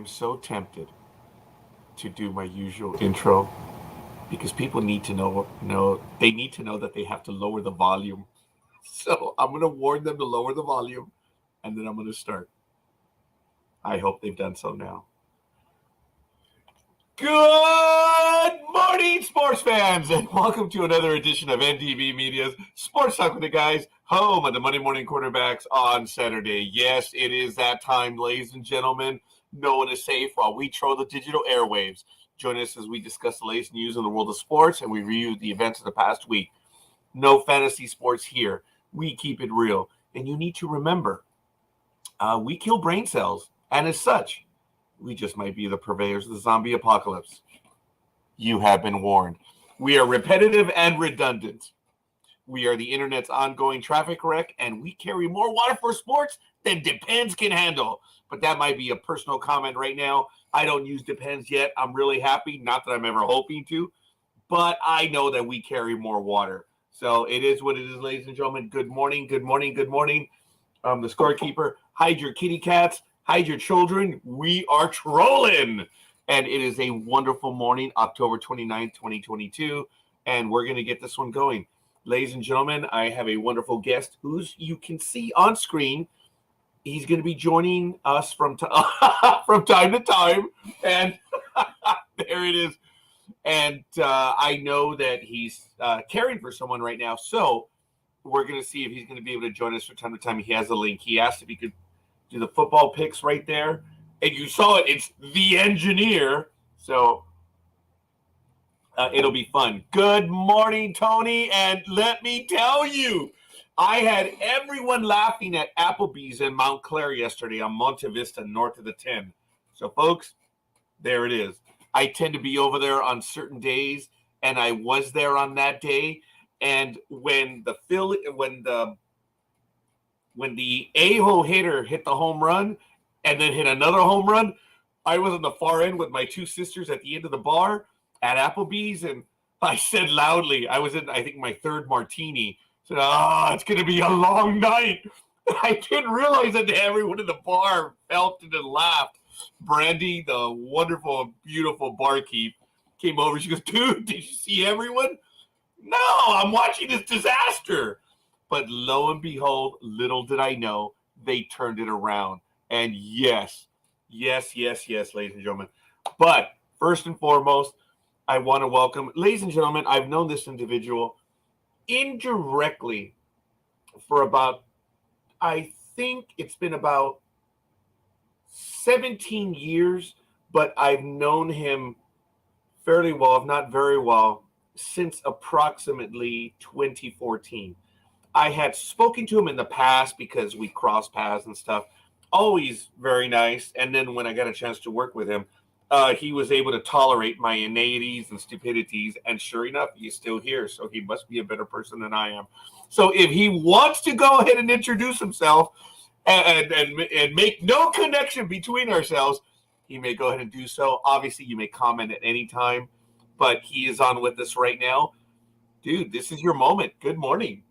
am so tempted to do my usual intro because people need to know they need to know that they have to lower the volume. So I'm going to warn them to lower the volume, and then I'm going to start. I hope they've done so now. Good morning, sports fans, and welcome to another edition of NDB Media's Sports Talk with the Guys, home of the Monday Morning Quarterbacks on Saturday. Yes, it is that time, ladies and gentlemen. No one is safe while we troll the digital airwaves. Join us as we discuss the latest news in the world of sports and we review the events of the past week. No fantasy sports here. We keep it real. And you need to remember, we kill brain cells, and as such, we just might be the purveyors of the zombie apocalypse. You have been warned. We are repetitive and redundant. We are the internet's ongoing traffic wreck, and we carry more water for sports than Depends can handle. But that might be a personal comment right now. I don't use Depends yet. I'm really happy. Not that I'm ever hoping to, but I know that we carry more water. So it is what it is, ladies and gentlemen. Good morning, good morning, good morning. The Scorekeeper. Hide your kitty cats. Hide your children. We are trolling. And it is a wonderful morning, October 29th, 2022. And we're going to get this one going. Ladies and gentlemen, I have a wonderful guest who's you can see on screen. He's going to be joining us from time to time. And there it is. And I know that he's caring for someone right now. So we're going to see if he's going to be able to join us from time to time. He has a link. He asked if he could do the football picks right there. And you saw it. It's the engineer. So it'll be fun. Good morning, Tony. And let me tell you, I had everyone laughing at Applebee's in Mount Clair yesterday on Monte Vista, north of the 10. So, folks, there it is. I tend to be over there on certain days, and I was there on that day. And when the a-hole hitter hit the home run and then hit another home run, I was on the far end with my two sisters at the end of the bar at Applebee's, and I said loudly, I was in, I think, my third martini, said, it's going to be a long night. I didn't realize that everyone in the bar felt it and laughed. Brandy, the wonderful, beautiful barkeep, came over. She goes, dude, did you see everyone? No, I'm watching this disaster. But lo and behold, little did I know, they turned it around. And yes, ladies and gentlemen. But first and foremost, I want to welcome, ladies and gentlemen, I've known this individual indirectly for about, I think it's been about 17 years, but I've known him fairly well, if not very well, since approximately 2014. I had spoken to him in the past because we crossed paths and stuff. Always very nice. And then when I got a chance to work with him, he was able to tolerate my inanities and stupidities. And sure enough, he's still here. So he must be a better person than I am. So if he wants to go ahead and introduce himself and make no connection between ourselves, he may go ahead and do so. Obviously, you may comment at any time, but he is on with us right now. Dude, this is your moment. Good morning.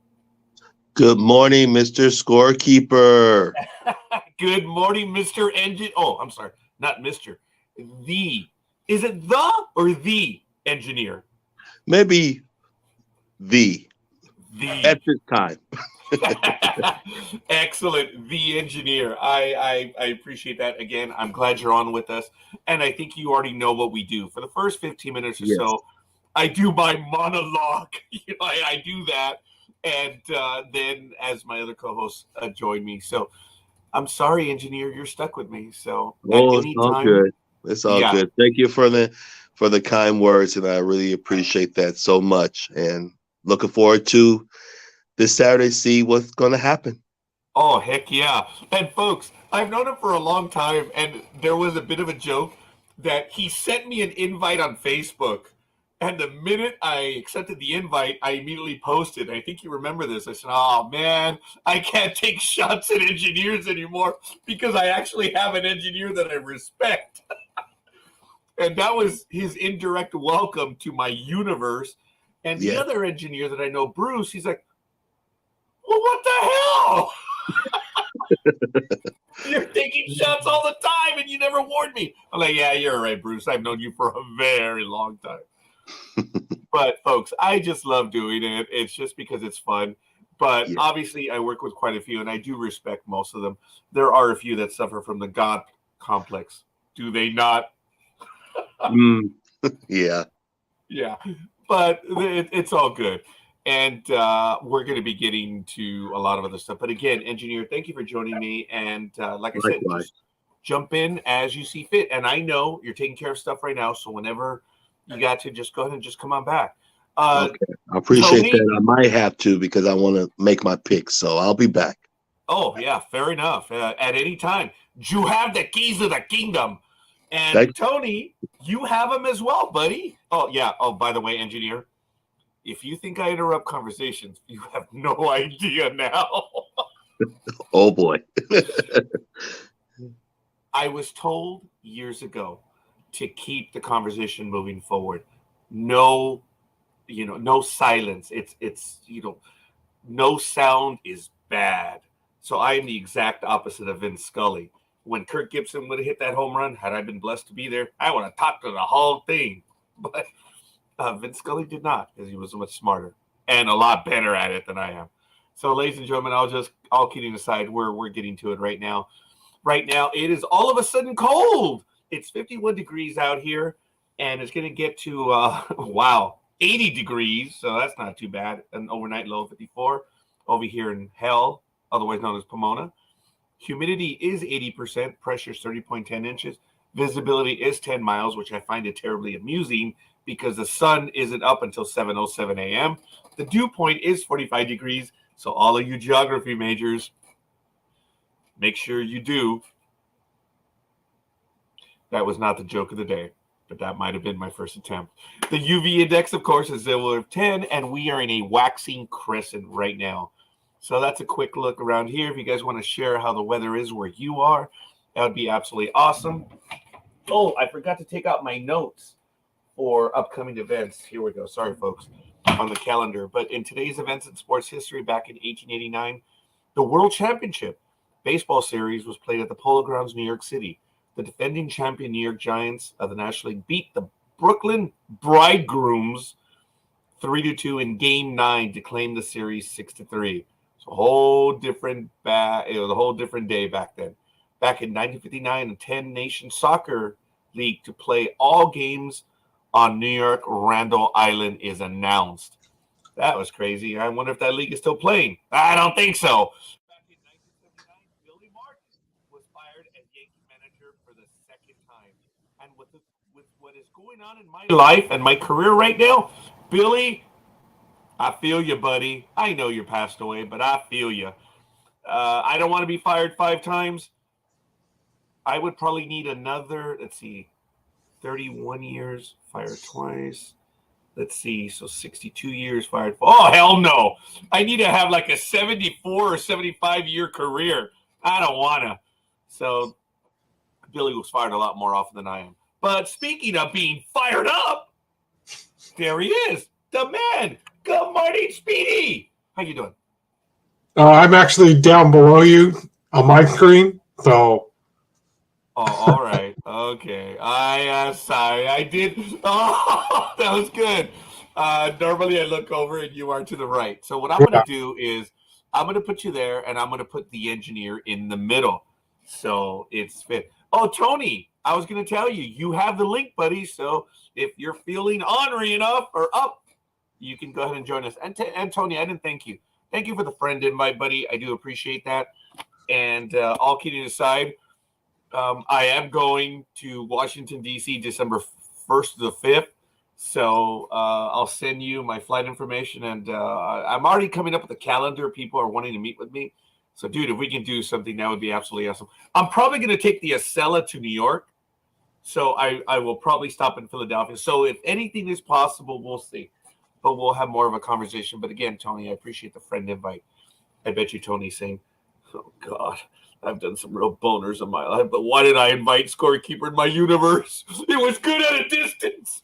Good morning, Mr. Scorekeeper. Good morning, Mr. Engine. Oh, I'm sorry. Not Mr. Is it the or the engineer? Maybe the. At this time. Excellent. The engineer. I appreciate that. Again, I'm glad you're on with us. And I think you already know what we do. For the first 15 minutes or so, I do my monologue. I do that. And then as my other co-hosts join me. So I'm sorry, engineer, you're stuck with me. So it's all good. It's all good. Thank you for the kind words, and I really appreciate that so much. And looking forward to this Saturday, see what's going to happen. Oh, heck yeah. And folks, I've known him for a long time, and there was a bit of a joke that he sent me an invite on Facebook. And the minute I accepted the invite, I immediately posted. I think you remember this. I said, oh, man, I can't take shots at engineers anymore because I actually have an engineer that I respect. And that was his indirect welcome to my universe. And the other engineer that I know, Bruce, he's like, well, what the hell? You're taking shots all the time, and you never warned me. I'm like, yeah, you're right, Bruce. I've known you for a very long time. But, folks, I just love doing it. It's just because it's fun. But obviously, I work with quite a few, and I do respect most of them. There are a few that suffer from the God complex. Do they not? Yeah. Yeah. But it's all good. And we're going to be getting to a lot of other stuff. But again, engineer, thank you for joining me. And like I said, just jump in as you see fit. And I know you're taking care of stuff right now. So whenever you got to, just go ahead and just come on back. Okay. I appreciate that. I might have to because I want to make my picks. So I'll be back. Oh, yeah. Fair enough. At any time. You have the keys of the kingdom. And Tony, you have them as well, buddy. Oh, yeah. Oh, by the way, engineer, if you think I interrupt conversations, you have no idea now. Oh, boy. I was told years ago to keep the conversation moving forward. No, no silence. It's no sound is bad. So I am the exact opposite of Vince Scully. When Kirk Gibson would have hit that home run, had I been blessed to be there, I would have talked to the whole thing. But Vince Scully did not, because he was much smarter and a lot better at it than I am. So, ladies and gentlemen, all kidding aside, we're getting to it right now. Right now, it is all of a sudden cold. It's 51 degrees out here, and it's going to get to 80 degrees. So that's not too bad. An overnight low of 54 over here in hell, otherwise known as Pomona. Humidity is 80%. Pressure is 30.10 inches. Visibility is 10 miles, which I find it terribly amusing because the sun isn't up until 7:07 a.m. The dew point is 45 degrees. So all of you geography majors, make sure you do. That was not the joke of the day, but that might have been my first attempt. The UV index, of course, is 0 and we are in a waxing crescent right now. So that's a quick look around here. If you guys want to share how the weather is where you are, that would be absolutely awesome. Oh, I forgot to take out my notes for upcoming events. Here we go. Sorry, folks, on the calendar. But in today's events in sports history, back in 1889, the World Championship Baseball Series was played at the Polo Grounds, New York City. The defending champion New York Giants of the National League beat the Brooklyn Bridegrooms 3-2 in Game 9 to claim the series 6-3. It's a whole different it was a whole different day back then. Back in 1959, the 10-nation soccer league to play all games on New York Randall Island is announced. That was crazy. I wonder if that league is still playing. I don't think so. Back in 1979, Billy Martin was fired as Yankee manager for the second time. And with what is going on in my life and my career right now, Billy, I feel you, buddy. I know you passed away, but I feel you. I don't want to be fired 5 times. I would probably need another, 31 years, fired twice. Let's see, so 62 years fired. Oh, hell no. I need to have like a 74 or 75-year career. I don't want to. So Billy was fired a lot more often than I am. But speaking of being fired up, there he is, the man. Good morning, Speedy. How you doing? I'm actually down below you on my screen, so. Oh, all right. Okay. I am sorry. I did. Oh, that was good. Normally I look over and you are to the right. So what I'm going to do is I'm going to put you there and I'm going to put the engineer in the middle. So it's fit. Oh, Tony, I was going to tell you, you have the link, buddy. So if you're feeling ornery enough or up, you can go ahead and join us. And Tony, I didn't thank you. Thank you for the friend invite, buddy. I do appreciate that. And all kidding aside, I am going to Washington, D.C. December 1st to the 5th. So I'll send you my flight information. And I'm already coming up with a calendar. People are wanting to meet with me. So, dude, if we can do something, that would be absolutely awesome. I'm probably going to take the Acela to New York. So I will probably stop in Philadelphia. So if anything is possible, we'll see. But we'll have more of a conversation. But again, Tony, I appreciate the friend invite. I bet you Tony's saying, oh, God, I've done some real boners in my life, but why did I invite Scorekeeper in my universe? It was good at a distance.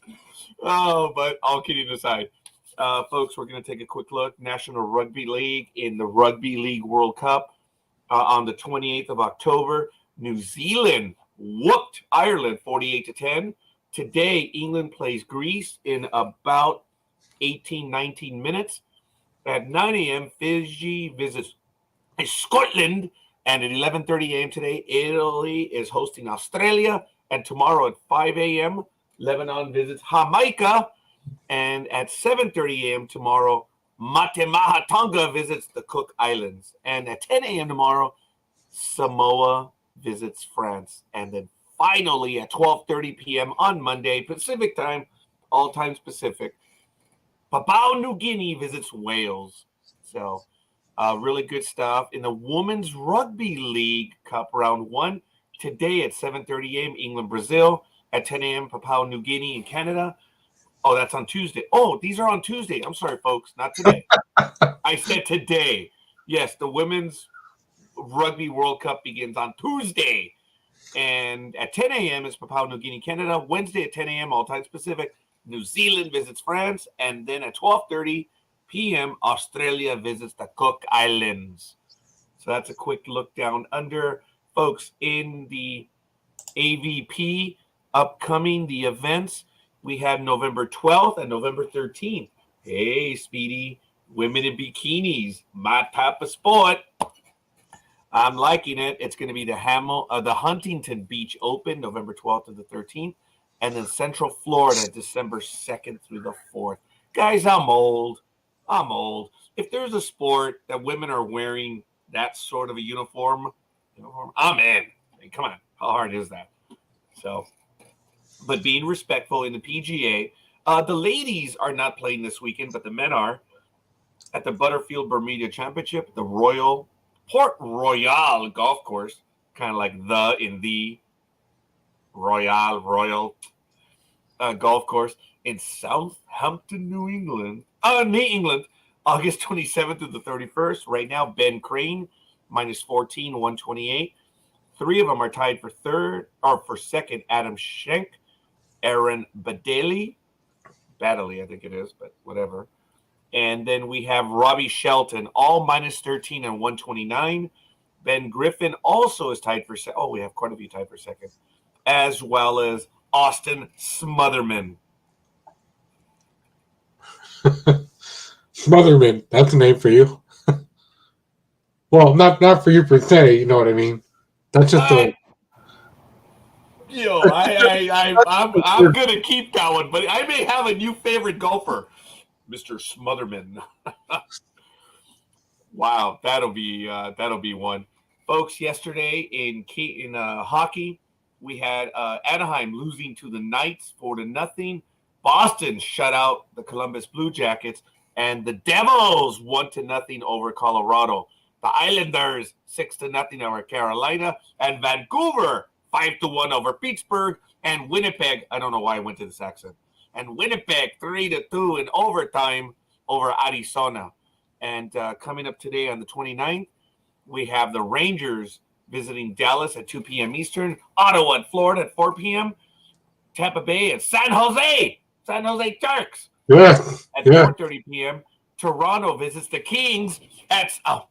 Oh, but all kidding aside, folks, we're going to take a quick look. National Rugby League in the Rugby League World Cup. On the 28th of October, New Zealand whooped Ireland 48-10. Today, England plays Greece in about 18, 19 minutes. At 9 a.m., Fiji visits Scotland. And at 11:30 a.m. today, Italy is hosting Australia. And tomorrow at 5 a.m., Lebanon visits Jamaica. And at 7:30 a.m. tomorrow, Matemaha Tonga visits the Cook Islands. And at 10 a.m. tomorrow, Samoa visits France. And then finally at 12:30 p.m. on Monday, Pacific time, all times Pacific, Papua New Guinea visits Wales. So really good stuff. In the Women's Rugby League Cup Round 1, today at 7:30 a.m., England, Brazil. At 10 a.m., Papua New Guinea and Canada. Oh, that's on Tuesday. Oh, these are on Tuesday. I'm sorry, folks, not today. I said today. Yes, the Women's Rugby World Cup begins on Tuesday. And at 10 a.m. is Papua New Guinea, Canada. Wednesday at 10 a.m., all times Pacific, New Zealand visits France. And then at 12:30 p.m., Australia visits the Cook Islands. So that's a quick look down under. Folks, in the AVP upcoming, the events, we have November 12th and November 13th. Hey, Speedy, women in bikinis, my type of sport. I'm liking it. It's going to be the Huntington Beach Open, November 12th to the 13th, and then Central Florida, December 2nd through the 4th. Guys, I'm old. If there's a sport that women are wearing that sort of a uniform, I'm in. I mean, come on, how hard is that? So, but being respectful in the PGA, the ladies are not playing this weekend, but the men are at the Butterfield Bermuda Championship, the Port Royal Golf Course, kind of like the Royal Golf Course in Southampton, New England, August 27th to the 31st. Right now, Ben Crane, -14, 128. Three of them are tied for second. Adam Schenk, Aaron Baddeley, I think it is, but whatever. And then we have Robbie Shelton, all -13 and 129. Ben Griffin also is tied for second. Oh, we have quite a few tied for second, as well as Austin Smotherman. Smotherman, that's a name for you. Well, not for you per se, you know what I mean. That's just I'm gonna keep that one, but I may have a new favorite golfer, Mr. Smotherman. Wow, that'll be one, folks. Yesterday in hockey, we had Anaheim losing to the Knights 4-0. Boston shut out the Columbus Blue Jackets, and the Devils 1-0 over Colorado. The Islanders 6-0 over Carolina, and Vancouver 5-1 over Pittsburgh, and Winnipeg. I don't know why I went to this accent. And Winnipeg 3-2 in overtime over Arizona. And coming up today on the 29th, we have the Rangers visiting Dallas at 2 p.m. Eastern, Ottawa and Florida at 4 p.m., Tampa Bay and San Jose Sharks at 4:30 p.m. Toronto visits the Kings at 7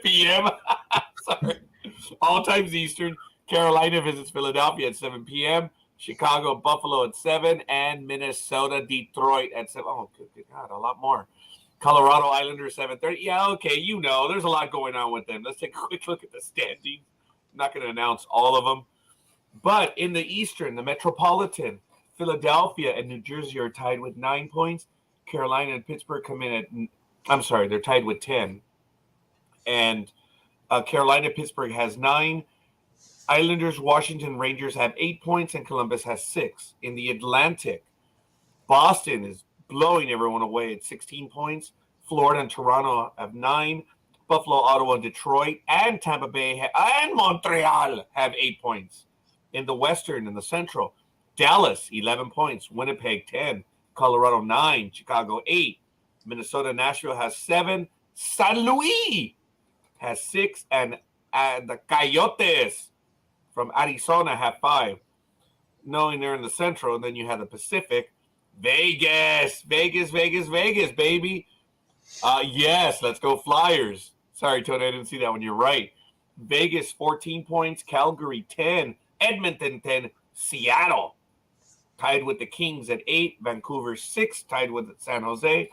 p.m. Sorry. All times Eastern. Carolina visits Philadelphia at 7 p.m. Chicago, Buffalo at 7, and Minnesota, Detroit at 7. Oh, good God, a lot more. Colorado Islanders 7:30. Yeah, okay, there's a lot going on with them. Let's take a quick look at the standings. I'm not going to announce all of them. But in the Eastern, the Metropolitan, Philadelphia and New Jersey are tied with 9 points. Carolina and Pittsburgh come in they're tied with 10. And Carolina, Pittsburgh has 9. Islanders, Washington, Rangers have 8 points, and Columbus has 6. In the Atlantic, Boston is blowing everyone away at 16 points. Florida and Toronto have 9. Buffalo, Ottawa, Detroit, and Tampa Bay and Montreal have 8 points. In the Western and the Central, Dallas, 11 points. Winnipeg, 10. Colorado, 9. Chicago, 8. Minnesota, Nashville has 7. San Luis has 6. And the Coyotes from Arizona have 5. Knowing they're in the Central, and then you have the Pacific. Vegas, baby. Yes, let's go Flyers. Sorry, Tony, I didn't see that one. You're right. Vegas, 14 points. Calgary, 10. Edmonton, 10. Seattle, tied with the Kings at 8. Vancouver, 6, tied with San Jose.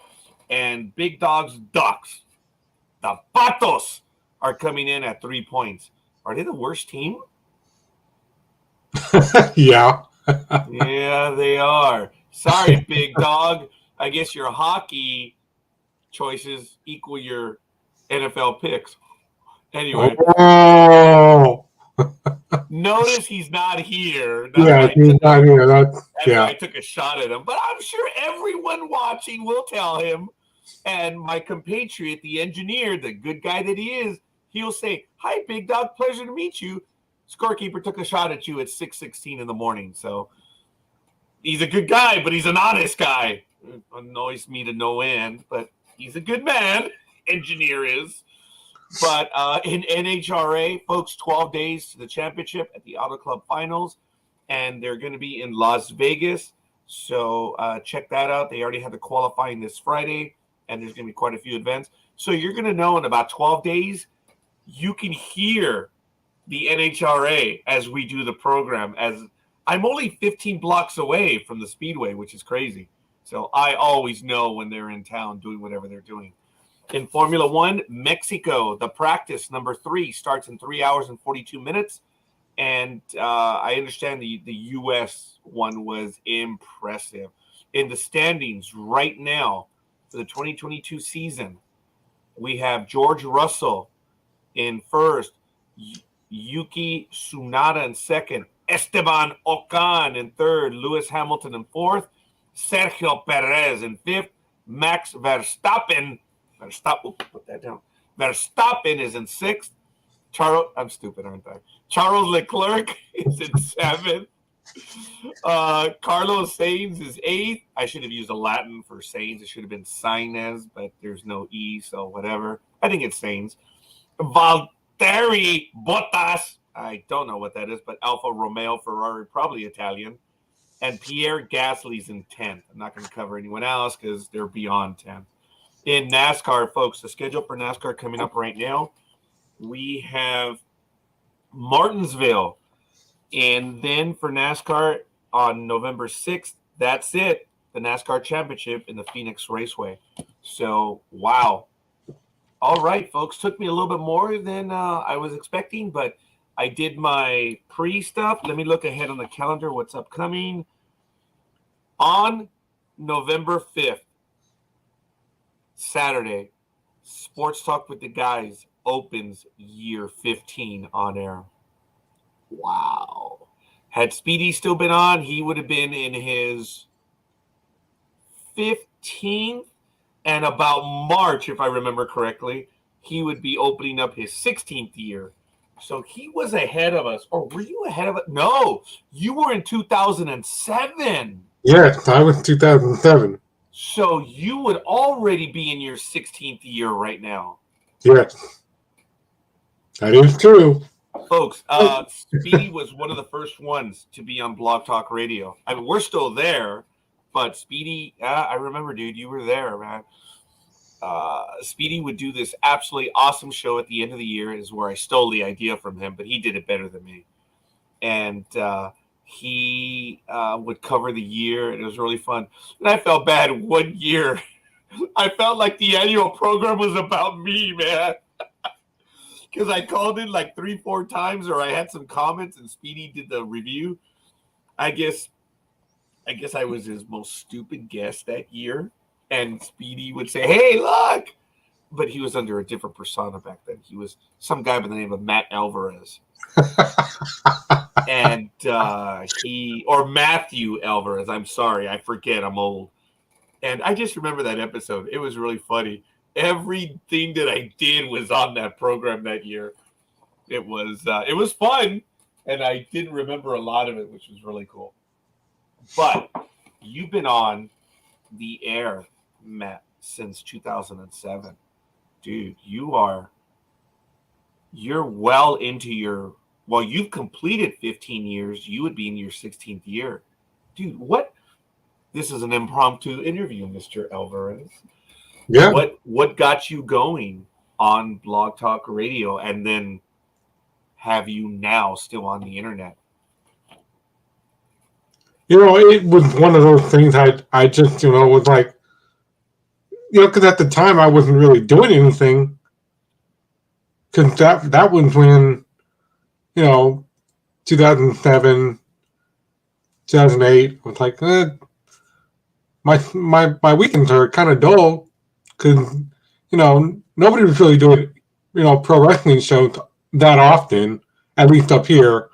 And Big Dog's Ducks, the Patos, are coming in at 3 points. Are they the worst team? Yeah. Yeah, they are. Sorry, Big Dog. I guess your hockey choices equal your NFL picks. Anyway. Oh. Notice he's not here. He's not here. That's why I took a shot at him. But I'm sure everyone watching will tell him. And my compatriot, the engineer, the good guy that he is, he'll say, "Hi, Big Dog. Pleasure to meet you. Scorekeeper took a shot at you at 6:16 in the morning." So he's a good guy, but he's an honest guy. It annoys me to no end, but he's a good man. Engineer is. But in NHRA, folks, 12 days to the championship at the Auto Club Finals, and they're going to be in Las Vegas. So check that out. They already have the qualifying this Friday, and there's going to be quite a few events. So you're going to know in about 12 days, you can hear the NHRA as we do the program. As I'm only 15 blocks away from the Speedway, which is crazy. So I always know when they're in town doing whatever they're doing. In Formula One, Mexico, the practice number 3 starts in 3 hours and 42 minutes. And I understand the U.S. one was impressive. In the standings right now for the 2022 season, we have George Russell in first, Yuki Tsunoda in second, Esteban Ocon in third, Lewis Hamilton in fourth, Sergio Perez in fifth, Max Verstappen put that down. Verstappen is in sixth. I'm stupid, aren't I? Charles Leclerc is in seventh. Carlos Sainz is eighth. I should have used a Latin for Sainz. It should have been Sainz, but there's no E, so whatever. I think it's Sainz. Valtteri Bottas. I don't know what that is, but Alfa Romeo Ferrari, probably Italian. And Pierre Gasly's in 10th. I'm not going to cover anyone else because they're beyond 10th. In NASCAR, folks, the schedule for NASCAR coming up right now, we have Martinsville. And then for NASCAR on November 6th, that's it, the NASCAR Championship in the Phoenix Raceway. So, wow. All right, folks, took me a little bit more than I was expecting, but I did my pre-stuff. Let me look ahead on the calendar, what's upcoming. On November 5th, Saturday, Sports Talk with the Guys opens year 15 on air. Wow. Had Speedy still been on, he would have been in his 15th, and about March, if I remember correctly, he would be opening up his 16th year. So he was ahead of us. Or were you ahead of us? No, you were in 2007. Yes, I was 2007. So you would already be in your 16th year right now. Yes, that is true. Folks, Speedy was one of the first ones to be on Blog Talk Radio. I mean, we're still there, but Speedy, I remember, dude, you were there, man. Speedy would do this absolutely awesome show at the end of the year, is where I stole the idea from him, but he did it better than me. And he would cover the year, and it was really fun. And I felt bad one year. I felt like the annual program was about me, man. Because I called in like 3-4 times, or I had some comments, and Speedy did the review. I guess I was his most stupid guest that year. And Speedy would say, "Hey, look!" But he was under a different persona back then. He was some guy by the name of Matt Alvarez. And or Matthew Alvarez. I'm sorry. I forget. I'm old. And I just remember that episode. It was really funny. Everything that I did was on that program that year. It was fun. And I didn't remember a lot of it, which was really cool. But you've been on the air, Matt, since 2007. Dude, you're well into you've completed 15 years. You would be in your 16th year. Dude, what? This is an impromptu interview, Mr. Alvarez. Yeah. What got you going on Blog Talk Radio and then have you now still on the internet? It was one of those things I just, was like, because at the time I wasn't really doing anything. Because that was when, 2007, 2008, I was like, my weekends are kind of dull because, nobody was really doing, pro wrestling shows that often, at least up here.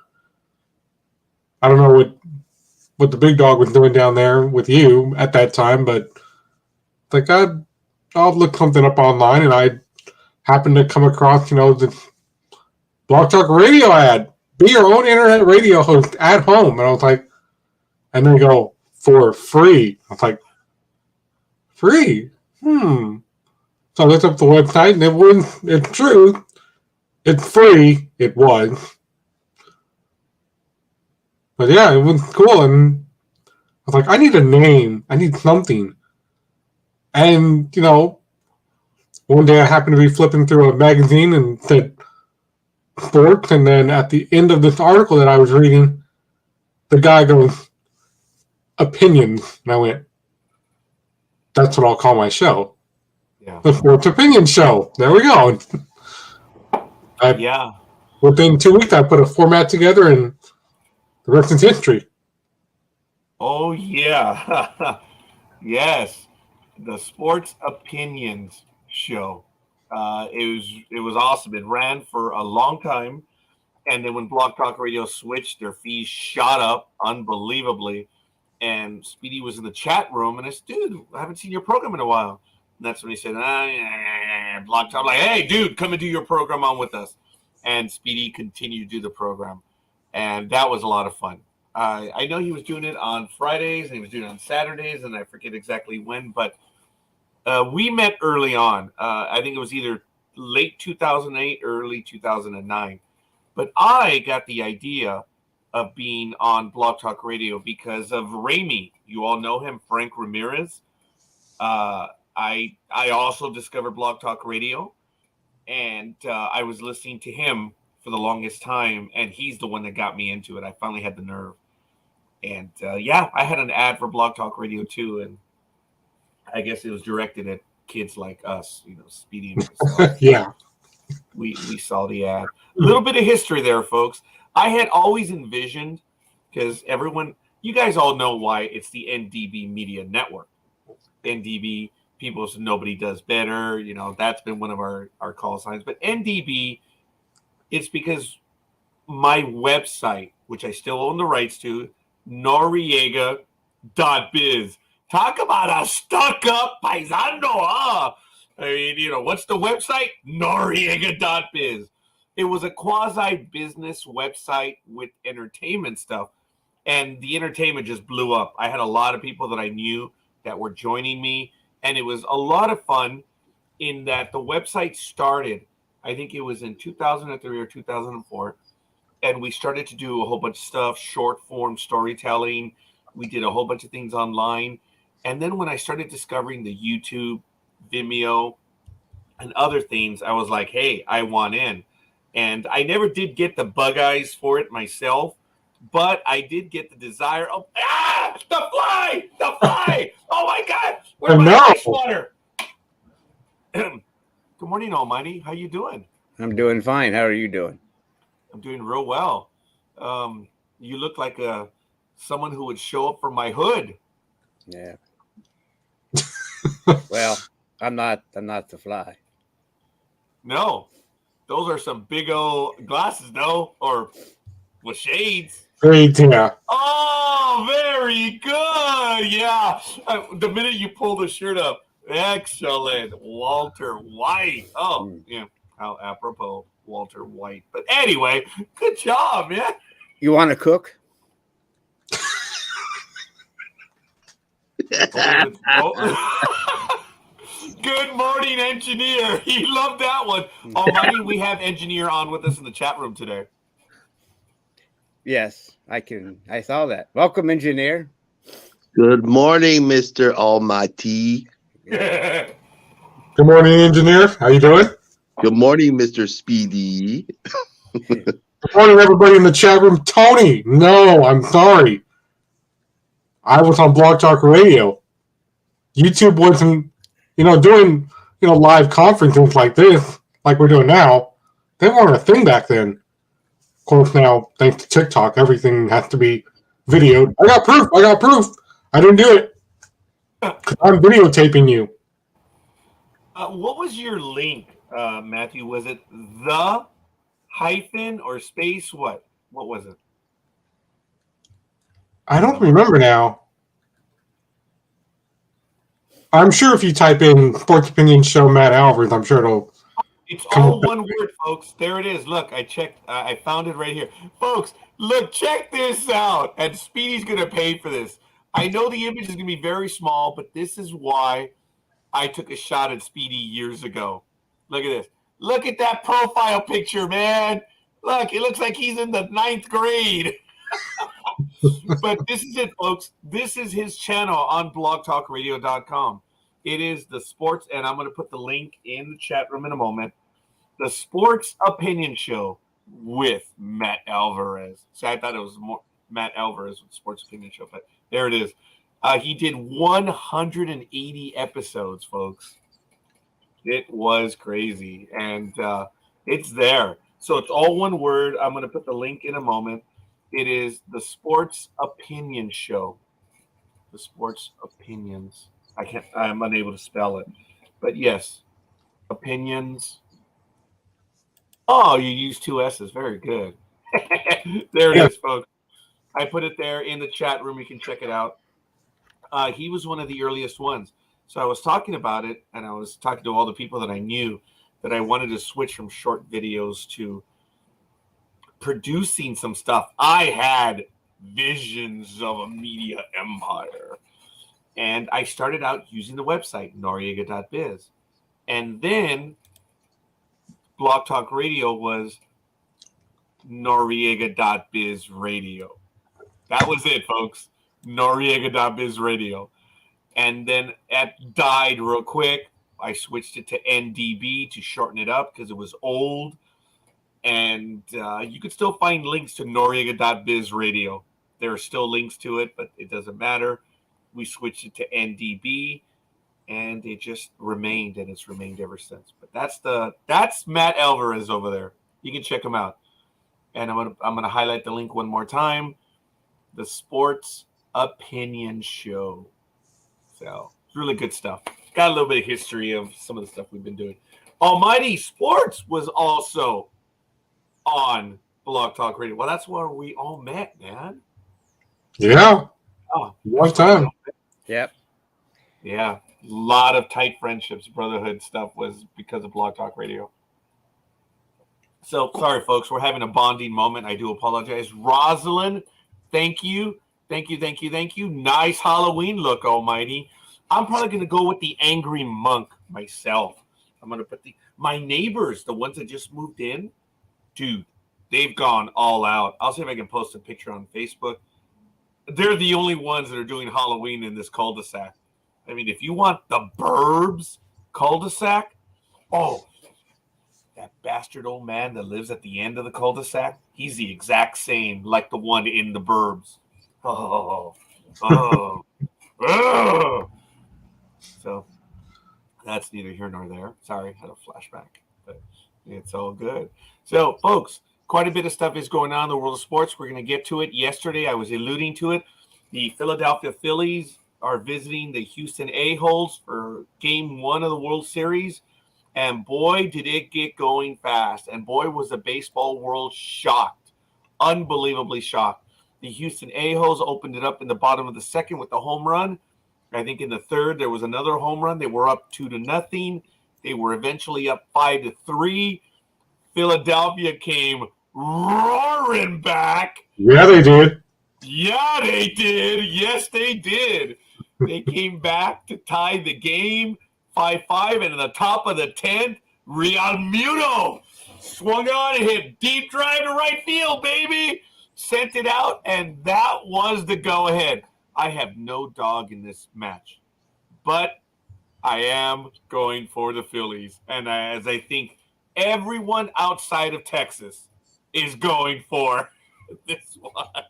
I don't know what the big dog was doing down there with you at that time, but like I'll look something up online, and I happened to come across, the Blog Talk Radio ad. Be your own internet radio host at home. And I was like, and they go, for free. I was like, free? So I looked up the website, and it's true. It's free. It was. But yeah, it was cool. And I was like, I need a name. I need something. And, one day I happened to be flipping through a magazine and said sports. And then at the end of this article that I was reading, the guy goes, opinions. And I went, that's what I'll call my show. Yeah. The Sports Opinion Show. There we go. Within 2 weeks, I put a format together, and the rest is history. Oh, yeah. Yes. The Sports Opinions Show. It was awesome. It ran for a long time. And then when Blog Talk Radio switched, their fees shot up unbelievably. And Speedy was in the chat room, and I said, dude, I haven't seen your program in a while. And that's when he said, Blog Talk. I'm like, hey, dude, come and do your program on with us. And Speedy continued to do the program. And that was a lot of fun. I know he was doing it on Fridays, and he was doing it on Saturdays, and I forget exactly when. But we met early on. I think it was either late 2008, early 2009. But I got the idea of being on Blog Talk Radio because of Ramey. You all know him, Frank Ramirez. I also discovered Blog Talk Radio, and I was listening to him for the longest time, and he's the one that got me into it. I finally had the nerve. And I had an ad for Blog Talk Radio too, and I guess it was directed at kids like us, Speedy and myself. Yeah. We saw the ad. A little bit of history there, folks. I had always envisioned, because you guys all know why it's the NDB Media Network. NDB, people say nobody does better. That's been one of our call signs. But NDB, it's because my website, which I still own the rights to, Noriega.biz. Talk about a stuck-up paisano, huh? I mean, what's the website? Noriega.biz. It was a quasi-business website with entertainment stuff, and the entertainment just blew up. I had a lot of people that I knew that were joining me, and it was a lot of fun in that the website started, I think it was in 2003 or 2004, and we started to do a whole bunch of stuff, short-form storytelling. We did a whole bunch of things online, and then when I started discovering the YouTube, Vimeo, and other things, I was like, hey, I want in. And I never did get the bug eyes for it myself, but I did get the desire of, the fly! Oh my God, where's my ice water? Good morning, Almighty. How you doing? I'm doing fine. How are you doing? I'm doing real well. You look like someone who would show up for my hood. Yeah. Well, I'm not the fly. No. Those are some big old glasses, no? Or with shades. Shades, yeah. Oh, very good. Yeah. The minute you pull the shirt up, excellent. Walter White. Oh, yeah. How apropos, Walter White. But anyway, good job, man. You want to cook? Good morning, engineer. He loved that one. Almighty, we have engineer on with us in the chat room today. Yes, I saw that. Welcome, engineer. Good morning, Mr. Almighty. Good morning, engineer. How you doing? Good morning, Mr. Speedy. Good morning, everybody in the chat room. Tony, no, I'm sorry. I was on Blog Talk Radio. YouTube wasn't, doing, live conferences like this, like we're doing now. They weren't a thing back then. Of course, now, thanks to TikTok, everything has to be videoed. I got proof. I didn't do it. 'Cause I'm videotaping you. What was your link, Matthew? Was it the hyphen or space? What was it? I don't remember now. I'm sure if you type in Sports Opinion Show Matt Alvarez, I'm sure it'll. It's all one word, folks. There it is. Look, I checked. I found it right here. Folks, look, check this out. And Speedy's going to pay for this. I know the image is going to be very small, but this is why I took a shot at Speedy years ago. Look at this. Look at that profile picture, man. Look, it looks like he's in the 9th grade. But this is it, folks. This is his channel on blogtalkradio.com. It is the sports, and I'm going to put the link in the chat room in a moment. The Sports Opinion Show with Matt Alvarez. So I thought it was more Matt Alvarez with Sports Opinion Show, but there it is. He did 180 episodes, folks. It was crazy, and it's there. So it's all one word. I'm going to put the link in a moment. It is the Sports Opinion Show. The Sports Opinions. I'm unable to spell it. But yes, opinions. Oh, you used 2 S's. Very good. There it is, folks. I put it there in the chat room. You can check it out. He was one of the earliest ones. So I was talking about it, and I was talking to all the people that I knew that I wanted to switch from short videos to producing some stuff. I had visions of a media empire. And I started out using the website, noriega.biz. And then Blog Talk Radio was noriega.biz radio. That was it, folks. noriega.biz radio. And then it died real quick. I switched it to NDB to shorten it up because it was old. And you could still find links to noriega.biz radio. There are still links to it, but it doesn't matter. We switched it to NDB, and it just remained, and it's remained ever since. But that's Matt Alvarez over there. You can check him out. And I'm gonna highlight the link one more time. The Sports Opinion Show. So it's really good stuff. Got a little bit of history of some of the stuff we've been doing. Almighty Sports was also on Blog Talk Radio. Well, that's where we all met, man. Yeah. Oh, one time. Yep. Yeah. A lot of tight friendships, brotherhood stuff was because of Blog Talk Radio. So, sorry, folks. We're having a bonding moment. I do apologize. Rosalind, thank you. Thank you. Nice Halloween look, Almighty. I'm probably going to go with the Angry Monk myself. I'm going to put my neighbors, the ones that just moved in, dude, they've gone all out. I'll see if I can post a picture on Facebook. They're the only ones that are doing Halloween in this cul-de-sac. I mean, if you want the Burbs cul-de-sac, oh, that bastard old man that lives at the end of the cul-de-sac, he's the exact same like the one in the Burbs. Oh. So that's neither here nor there. Sorry, I had a flashback, but it's all good. So, folks, quite a bit of stuff is going on in the world of sports. We're going to get to it. Yesterday, I was alluding to it. The Philadelphia Phillies are visiting the Houston A-Holes for Game 1 of the World Series. And boy, did it get going fast. And boy, was the baseball world shocked. Unbelievably shocked. The Houston A-Holes opened it up in the bottom of the second with the home run. I think in the third, there was another home run. They were up 2-0. They were eventually up 5-3. Philadelphia came roaring back. Yeah, they did. Yeah, they did. Yes, they did. They came back to tie the game 5-5, and in the top of the 10th, Real Muto swung on and hit deep drive to right field, baby. Sent it out, and that was the go-ahead. I have no dog in this match, but I am going for the Phillies. And as I think everyone outside of Texas is going for this one.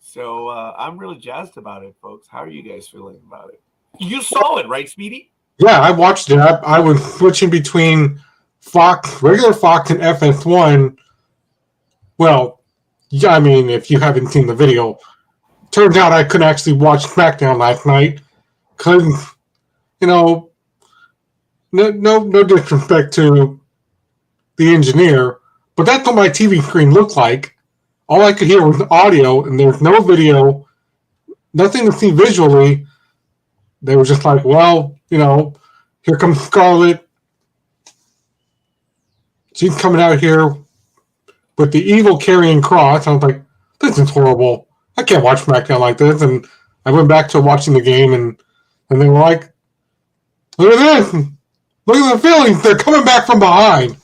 So I'm really jazzed about it, folks. How are you guys feeling about it? You saw it, right, Speedy? Yeah, I watched it. I was switching between Fox, regular Fox, and FS1. Well, yeah, I mean, if you haven't seen the video, turns out I couldn't actually watch SmackDown last night because, no disrespect to the engineer, but that's what my TV screen looked like. All I could hear was audio, and there's no video, nothing to see visually. They were just like, well, here comes Scarlett. She's coming out here with the evil carrying cross. I was like, this is horrible. I can't watch SmackDown like this. And I went back to watching the game, and they were like, look at this. Look at the Phillies. They're coming back from behind.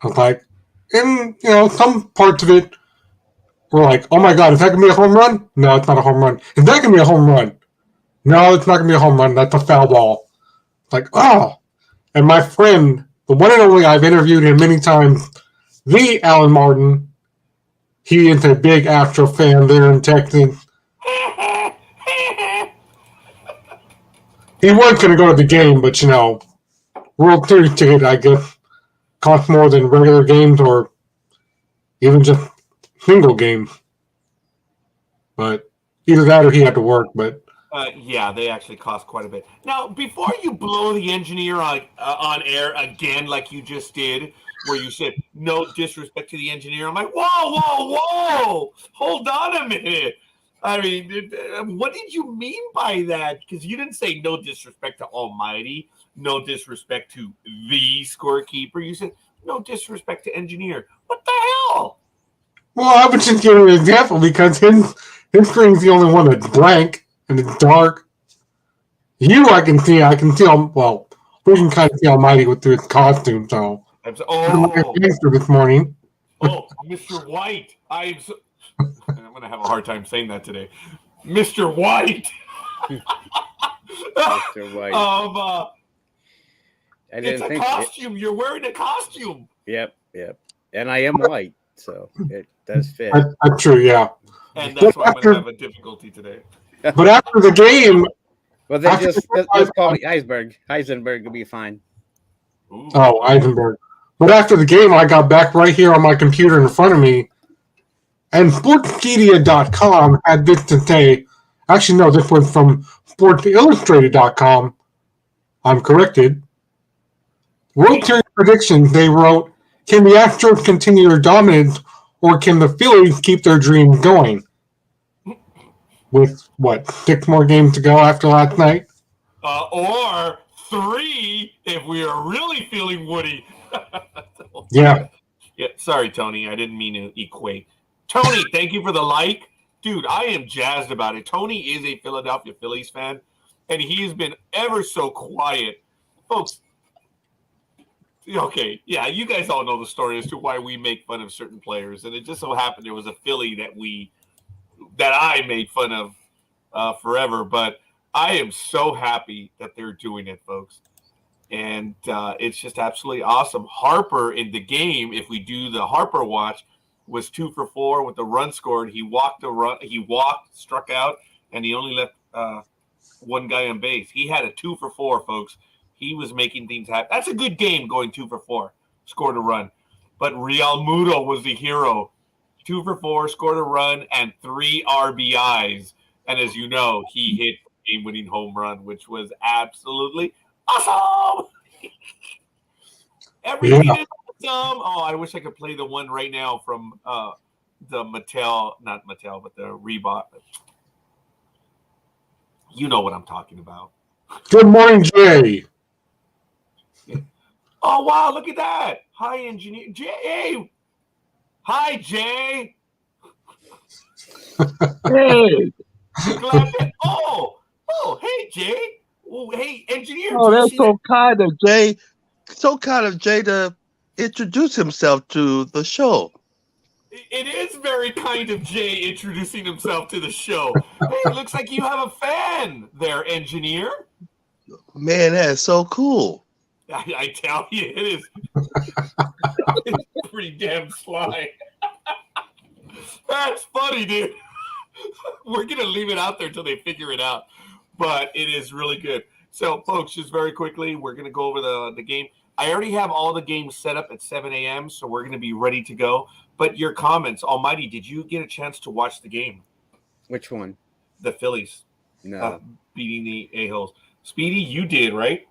I was like, and, some parts of it were like, oh my God, is that going to be a home run? No, it's not a home run. Is that going to be a home run? No, it's not going to be a home run. That's a foul ball. It's like, oh. And my friend, the one and only, I've interviewed him many times, the Alan Martin, he is a big Astro fan there in Texas. He was going to go to the game, but, World Series ticket, I guess, costs more than regular games or even just single games. But either that or he had to work, but... yeah, they actually cost quite a bit. Now, before you blow the engineer on air again like you just did, where you said, no disrespect to the engineer, I'm like, whoa, hold on a minute. I mean, what did you mean by that? Because you didn't say no disrespect to Almighty, no disrespect to the scorekeeper. You said no disrespect to engineer. What the hell? Well, I was just giving an example because his screen's the only one that's blank. And it's dark. I can see well, we can kind of see Almighty through his costume, so. This morning. Oh, Mr. White. I'm going to have a hard time saying that today. Mr. White. Mr. White. It's a costume. You're wearing a costume. Yep. And I am white, so it does fit. That's true, yeah. And that's why I'm going to have a difficulty today. But after the game... Well, then just call me Heisenberg. Heisenberg will be fine. Ooh. Oh, Heisenberg. But after the game, I got back right here on my computer in front of me, and Sportspedia.com had this to say. Actually, no, this was from SportsIllustrated.com. I'm corrected. World Series predictions, they wrote, can the Astros continue their dominance, or can the Phillies keep their dreams going? With, 6 more games to go after last night? Or 3 if we are really feeling Woody. Yeah. Yeah. Sorry, Tony. I didn't mean to equate. Tony, thank you for the like. Dude, I am jazzed about it. Tony is a Philadelphia Phillies fan, and he has been ever so quiet. Folks, okay, yeah, you guys all know the story as to why we make fun of certain players, and it just so happened there was a Philly that I made fun of forever, but I am so happy that they're doing it, folks. And it's just absolutely awesome. Harper in the game, if we do the Harper watch, was 2 for 4 with the run scored. He walked, struck out, and he only left one guy on base. He had a 2 for 4, folks. He was making things happen. That's a good game going 2 for 4, scored a run. But Real Muto was the hero. 2 for 4, scored a run, and 3 RBIs. And as you know, he hit a game-winning home run, which was absolutely awesome. Everything is awesome. Oh, I wish I could play the one right now from the not Mattel, but the Reebok. You know what I'm talking about. Good morning, Jay. Yeah. Oh, wow, look at that. Hi, engineer. Jay. Hi, Jay. Hey. Hey, Jay. Oh, hey, engineer. Oh, that's so kind of Jay. So kind of Jay to introduce himself to the show. It is very kind of Jay introducing himself to the show. Hey, it looks like you have a fan there, engineer. Man, that's so cool. I tell you, it is it's pretty damn sly. That's funny, dude. We're going to leave it out there until they figure it out. But it is really good. So, folks, just very quickly, we're going to go over the game. I already have all the games set up at 7 a.m., so we're going to be ready to go. But your comments, Almighty, did you get a chance to watch the game? Which one? The Phillies. No. Beating the A-holes. Speedy, you did, right?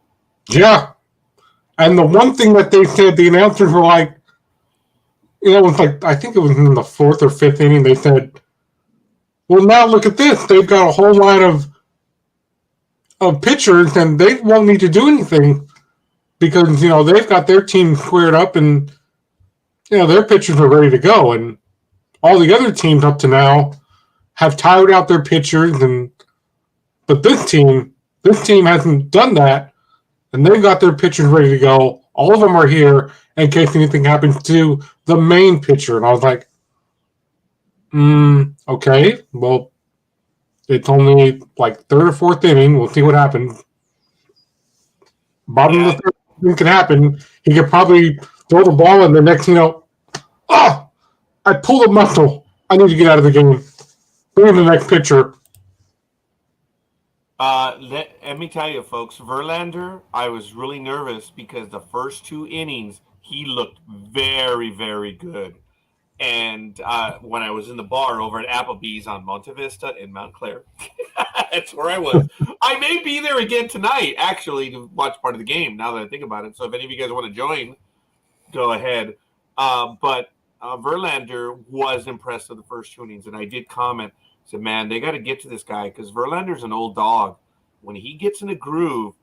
Yeah. And the one thing that they said, the announcers were like, it was like, I think it was in the 4th or 5th inning, they said, well, now look at this. They've got a whole line of pitchers, and they won't need to do anything because, they've got their team squared up and, their pitchers are ready to go. And all the other teams up to now have tired out their pitchers, but this team hasn't done that, and they've got their pitchers ready to go. All of them are here in case anything happens to the main pitcher. And I was like, okay, well, it's only like 3rd or 4th inning. We'll see what happens. Bottom of the 3rd inning can happen. He could probably throw the ball, and the next, I pulled a muscle. I need to get out of the game. Bring in the next pitcher. Let me tell you, folks, Verlander, I was really nervous because the first 2 innings, he looked very, very good. And when I was in the bar over at Applebee's on Monte Vista in Mount Clair, that's where I was. I may be there again tonight, actually, to watch part of the game, now that I think about it. So if any of you guys want to join, go ahead. But Verlander was impressed with the first 2 innings, and I did comment, said, man, they got to get to this guy because Verlander's an old dog. When he gets in a groove,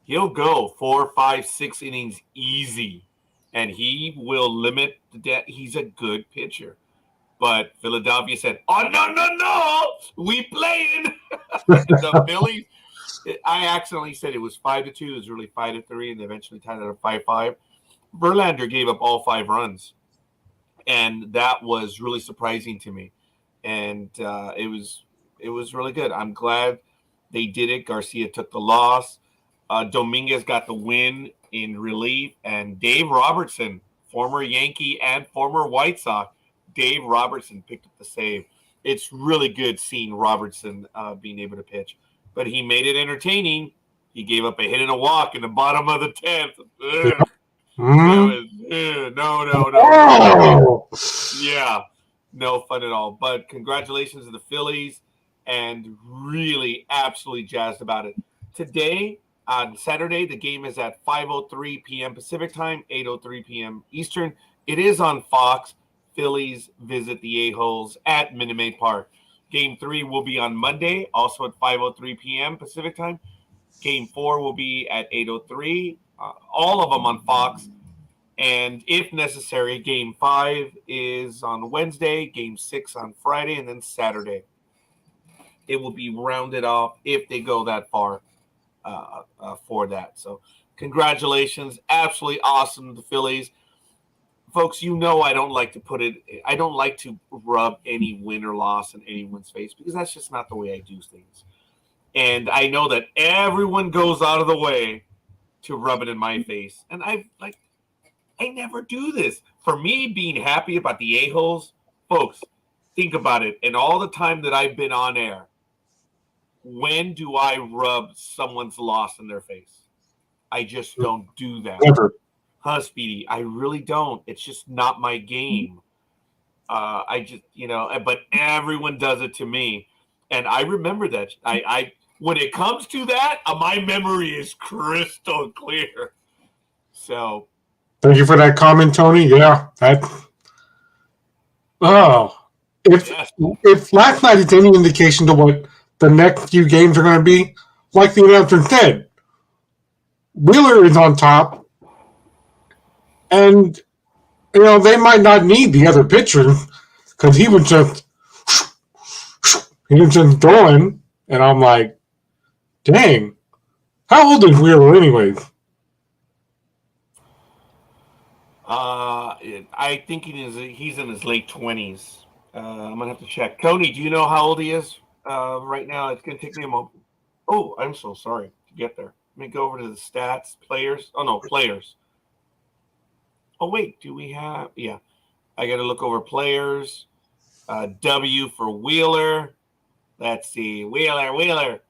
he'll go 4, 5, 6 innings easy. And he will limit the debt. He's a good pitcher. But Philadelphia said, oh, no. We playing. The Phillies, I accidentally said it was 5-2. It was really 5-3, and they eventually tied it at 5-5. Verlander gave up all 5 runs. And that was really surprising to me. And it was really good. I'm glad they did it. Garcia took the loss. Dominguez got the win in relief, and Dave Robertson, former Yankee and former White Sox, Dave Robertson picked up the save. It's really good seeing Robertson being able to pitch, but he made it entertaining. He gave up a hit and a walk in the bottom of the 10th. No. Yeah, no fun at all. But congratulations to the Phillies, and really absolutely jazzed about it. Today, on Saturday, the game is at 5:03 p.m. Pacific time, 8:03 p.m. Eastern. It is on Fox. Phillies visit the A-holes at Minute Maid Park. Game 3 will be on Monday, also at 5:03 p.m. Pacific time. Game 4 will be at 8:03. All of them on Fox. And if necessary, Game 5 is on Wednesday, Game 6 on Friday, and then Saturday. It will be rounded off if they go that far. For that. So congratulations. Absolutely awesome, the Phillies. Folks, I don't like to rub any win or loss in anyone's face because that's just not the way I do things. And I know that everyone goes out of the way to rub it in my face. And I never do this. For me, being happy about the A-holes, folks, think about it. And all the time that I've been on air, when do I rub someone's loss in their face? I just don't do that. Never. Huh, Speedy? I really don't. It's just not my game. I just, but everyone does it to me. And I remember that. I when it comes to that, my memory is crystal clear. So. Thank you for that comment, Tony. Yeah. If last night is any indication to what the next few games are going to be, like the announcer said, Wheeler is on top, and they might not need the other pitcher because he was just throwing, and I'm like, dang, how old is Wheeler anyways? I think he's in his late 20s. I'm gonna have to check. Tony, do you know how old he is? Right now, it's going to take me a moment. Oh, I'm so sorry to get there. Let me go over to the stats. Players. Oh, no, players. Oh, wait. Do we have? Yeah. I got to look over players. W for Wheeler. Let's see. Wheeler.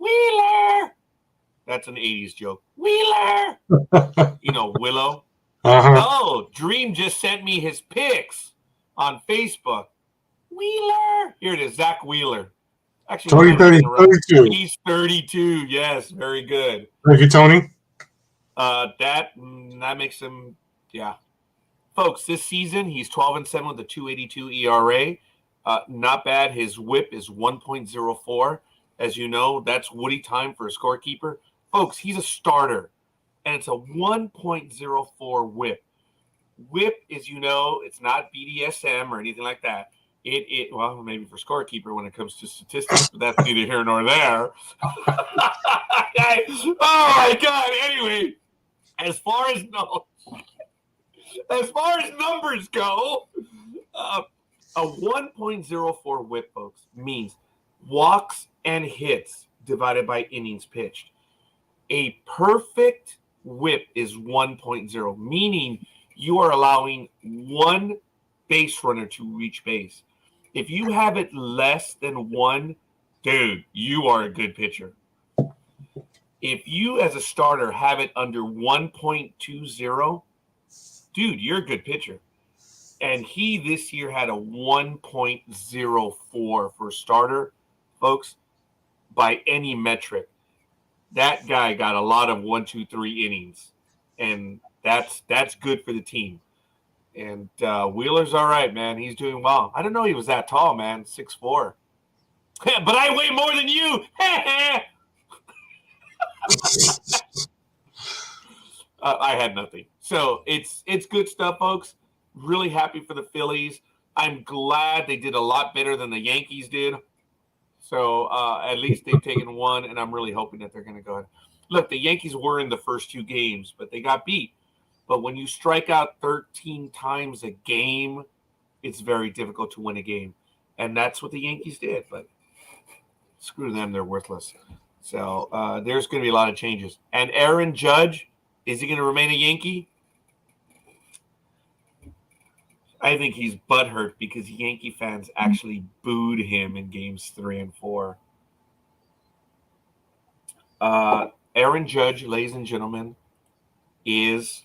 That's an 80s joke. Wheeler. Willow. Uh-huh. Oh, Dreem just sent me his pics on Facebook. Wheeler. Here it is, Zach Wheeler. Actually, 32. He's 32. Yes, very good. Thank you, Tony. That makes him, yeah. Folks, this season he's 12-7 with a 2.82 ERA. Not bad. His WHIP is 1.04. As you know, that's Woody time for a scorekeeper. Folks, he's a starter, and it's a 1.04 WHIP. WHIP is, it's not BDSM or anything like that. Well, maybe for scorekeeper when it comes to statistics, but that's neither here nor there. Oh my God! Anyway, as far as numbers go, a 1.04 WHIP, folks, means walks and hits divided by innings pitched. A perfect WHIP is 1.0, meaning you are allowing one base runner to reach base. If you have it less than one, dude, you are a good pitcher. If you, as a starter, have it under 1.20, dude, you're a good pitcher. And he this year had a 1.04 for a starter, folks, by any metric. That guy got a lot of 1, 2, 3 innings, and that's good for the team. And Wheeler's all right, man. He's doing well. I didn't know he was that tall, man. 6'4". But I weigh more than you. I had nothing. So it's good stuff, folks. Really happy for the Phillies. I'm glad they did a lot better than the Yankees did. So at least they've taken one, and I'm really hoping that they're going to go ahead. Look, the Yankees were in the first 2 games, but they got beat. But when you strike out 13 times a game, it's very difficult to win a game. And that's what the Yankees did. But screw them, they're worthless. So there's going to be a lot of changes. And Aaron Judge, is he going to remain a Yankee? I think he's butthurt because Yankee fans actually booed him in games 3 and 4. Aaron Judge, ladies and gentlemen, is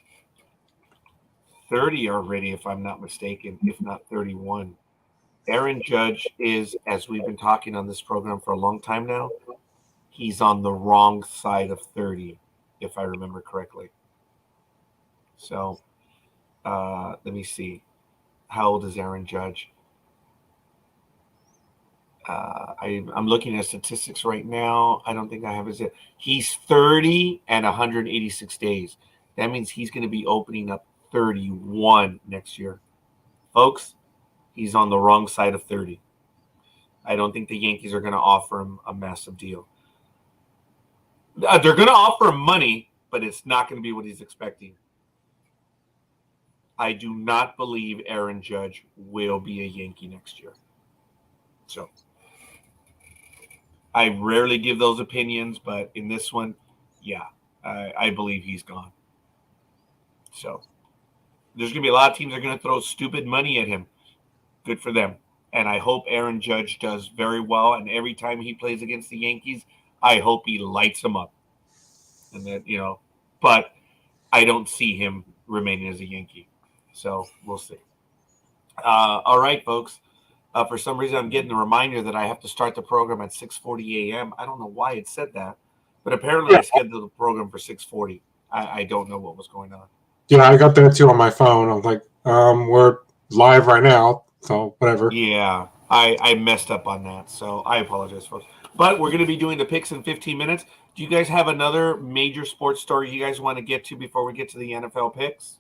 30 already, if I'm not mistaken, if not 31. Aaron Judge is, as we've been talking on this program for a long time now, he's on the wrong side of 30, if I remember correctly. So let me see. How old is Aaron Judge? I'm looking at statistics right now. I don't think I have his. He's 30 and 186 days. That means he's going to be opening up 31 next year. Folks, he's on the wrong side of 30. I don't think the Yankees are going to offer him a massive deal. They're going to offer him money, but it's not going to be what he's expecting. I do not believe Aaron Judge will be a Yankee next year. So I rarely give those opinions, but in this one, yeah, I believe he's gone. So there's going to be a lot of teams that are going to throw stupid money at him. Good for them. And I hope Aaron Judge does very well. And every time he plays against the Yankees, I hope he lights them up. And that, but I don't see him remaining as a Yankee. So we'll see. All right, folks. For some reason, I'm getting a reminder that I have to start the program at 6:40 a.m. I don't know why it said that, but apparently I scheduled the program for 6:40. I don't know what was going on. Yeah, I got that too on my phone. I was like, we're live right now, so whatever. Yeah, I messed up on that, so I apologize, folks. But we're going to be doing the picks in 15 minutes. Do you guys have another major sports story you guys want to get to before we get to the NFL picks?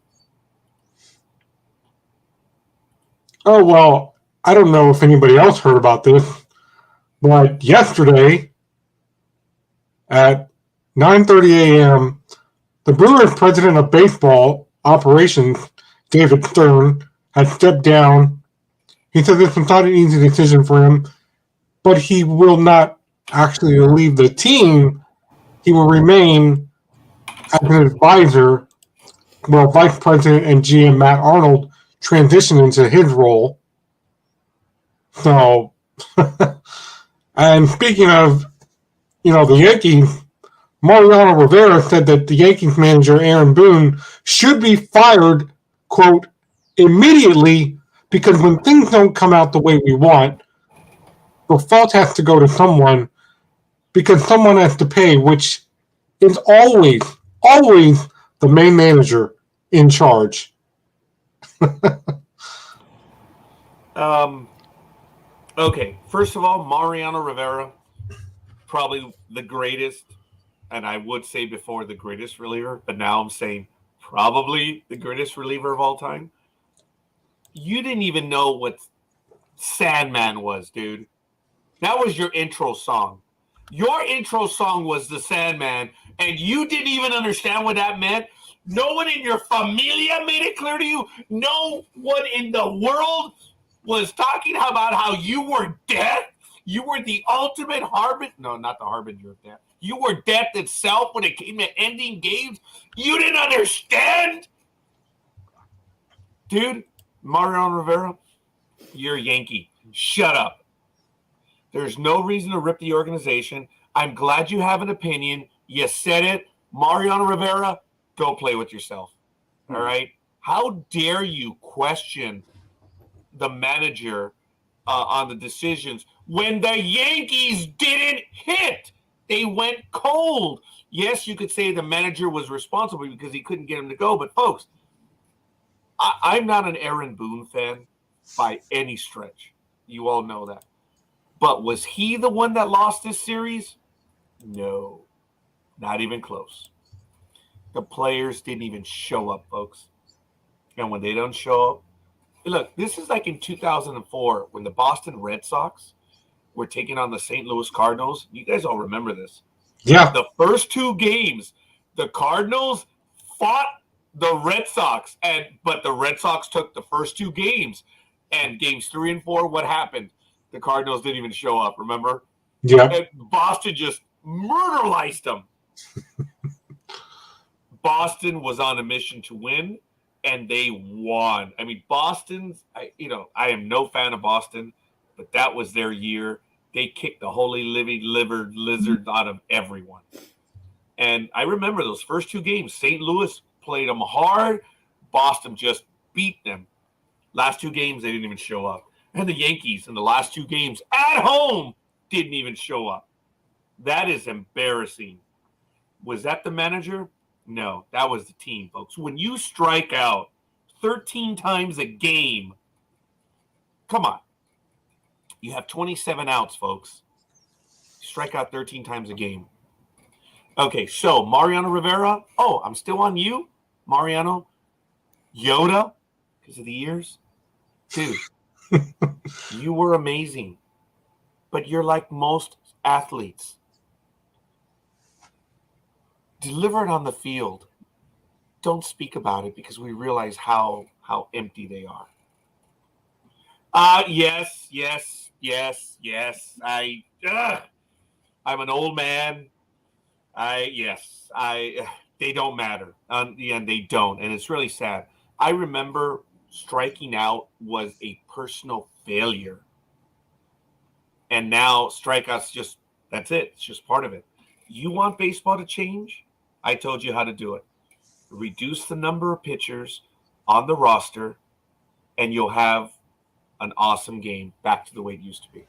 Oh, well, I don't know if anybody else heard about this, but yesterday at 9:30 a.m., the Brewers president of baseball operations, David Stern, had stepped down. He said this was not an easy decision for him, but he will not actually leave the team. He will remain as an advisor, well, Vice President and GM Matt Arnold transitioned into his role. So, and speaking of, the Yankees, Mariano Rivera said that the Yankees manager Aaron Boone should be fired, quote, immediately, because when things don't come out the way we want, the fault has to go to someone because someone has to pay, which is always the main manager in charge. Okay, first of all, Mariano Rivera, probably the greatest, and I would say before the greatest reliever, but now I'm saying probably the greatest reliever of all time. You didn't even know what Sandman was, dude. That was your intro song. Your intro song was the Sandman, and you didn't even understand what that meant. No one in your familia made it clear to you. No one in the world was talking about how you were death. You were the ultimate harbinger. No, not the harbinger of death. You were death itself when it came to ending games. You didn't understand? Dude, Mariano Rivera, you're a Yankee. Shut up. There's no reason to rip the organization. I'm glad you have an opinion. You said it. Mariano Rivera, go play with yourself. All right? How dare you question the manager on the decisions when the Yankees didn't hit? They went cold. Yes, you could say the manager was responsible because he couldn't get him to go. But, folks, I'm not an Aaron Boone fan by any stretch. You all know that. But was he the one that lost this series? No, not even close. The players didn't even show up, folks. And when they don't show up, look, this is like in 2004 when the Boston Red Sox were taking on the St. Louis Cardinals. You guys all remember this. Yeah. The first two games, the Cardinals fought the Red Sox, but the Red Sox took the first two games. And games 3 and 4, what happened? The Cardinals didn't even show up, remember? Yeah. And Boston just murderized them. Boston was on a mission to win, and they won. I mean, I am no fan of Boston, but that was their year. They kicked the holy living lizard out of everyone. And I remember those first two games. St. Louis played them hard. Boston just beat them. Last two games, they didn't even show up. And the Yankees in the last two games at home didn't even show up. That is embarrassing. Was that the manager? No, that was the team, folks. When you strike out 13 times a game, come on. You have 27 outs, folks. Strike out 13 times a game. Okay, so Mariano Rivera. Oh, I'm still on you, Mariano. Yoda, because of the years. Dude, you were amazing. But you're like most athletes. Deliver it on the field. Don't speak about it because we realize how empty they are. Yes. I'm an old man. They don't matter. And they don't. And it's really sad. I remember striking out was a personal failure. And now strikeouts that's it. It's just part of it. You want baseball to change? I told you how to do it. Reduce the number of pitchers on the roster, and you'll have an awesome game back to the way it used to be.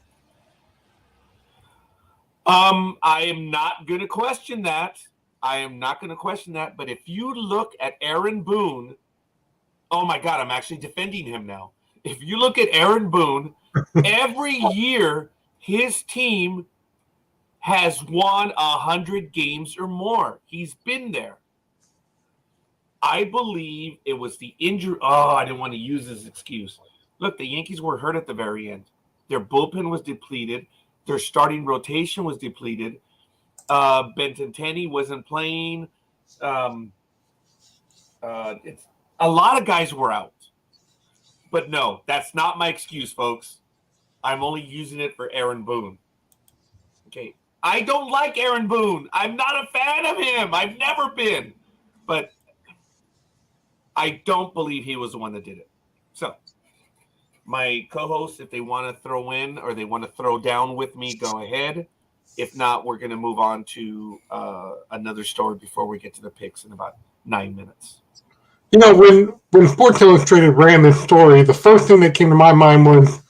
I am not going to question that. But if you look at Aaron Boone, oh my God, I'm actually defending him now. If you look at Aaron Boone, every year his team has won 100 games or more. He's been there. I believe it was the injury. Oh, I didn't want to use this excuse. Look, the Yankees were hurt at the very end. Their bullpen was depleted. Their starting rotation was depleted. Benintendi wasn't playing. A lot of guys were out. But no, that's not my excuse, folks. I'm only using it for Aaron Boone. Okay. I don't like Aaron Boone. I'm not a fan of him. I've never been. But I don't believe he was the one that did it. So my co-hosts, if they want to throw in or they want to throw down with me, go ahead. If not, we're going to move on to another story before we get to the picks in about 9 minutes. You know, when Sports Illustrated ran this story, the first thing that came to my mind was,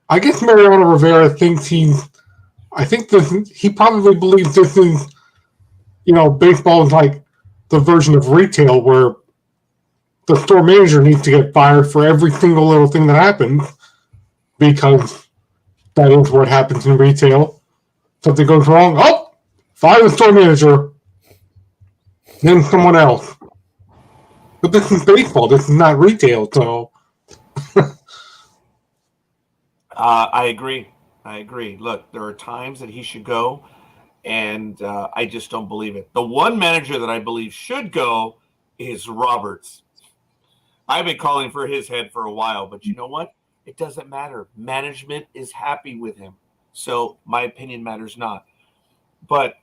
I guess Mariano Rivera thinks he probably believes this is, baseball is like the version of retail where the store manager needs to get fired for every single little thing that happens, because that is what happens in retail. Something goes wrong, fire the store manager, then someone else. But this is baseball. This is not retail, so. I agree. Look, there are times that he should go, and I just don't believe it. The one manager that I believe should go is Roberts. I've been calling for his head for a while, but you know what? It doesn't matter. Management is happy with him, so my opinion matters not. But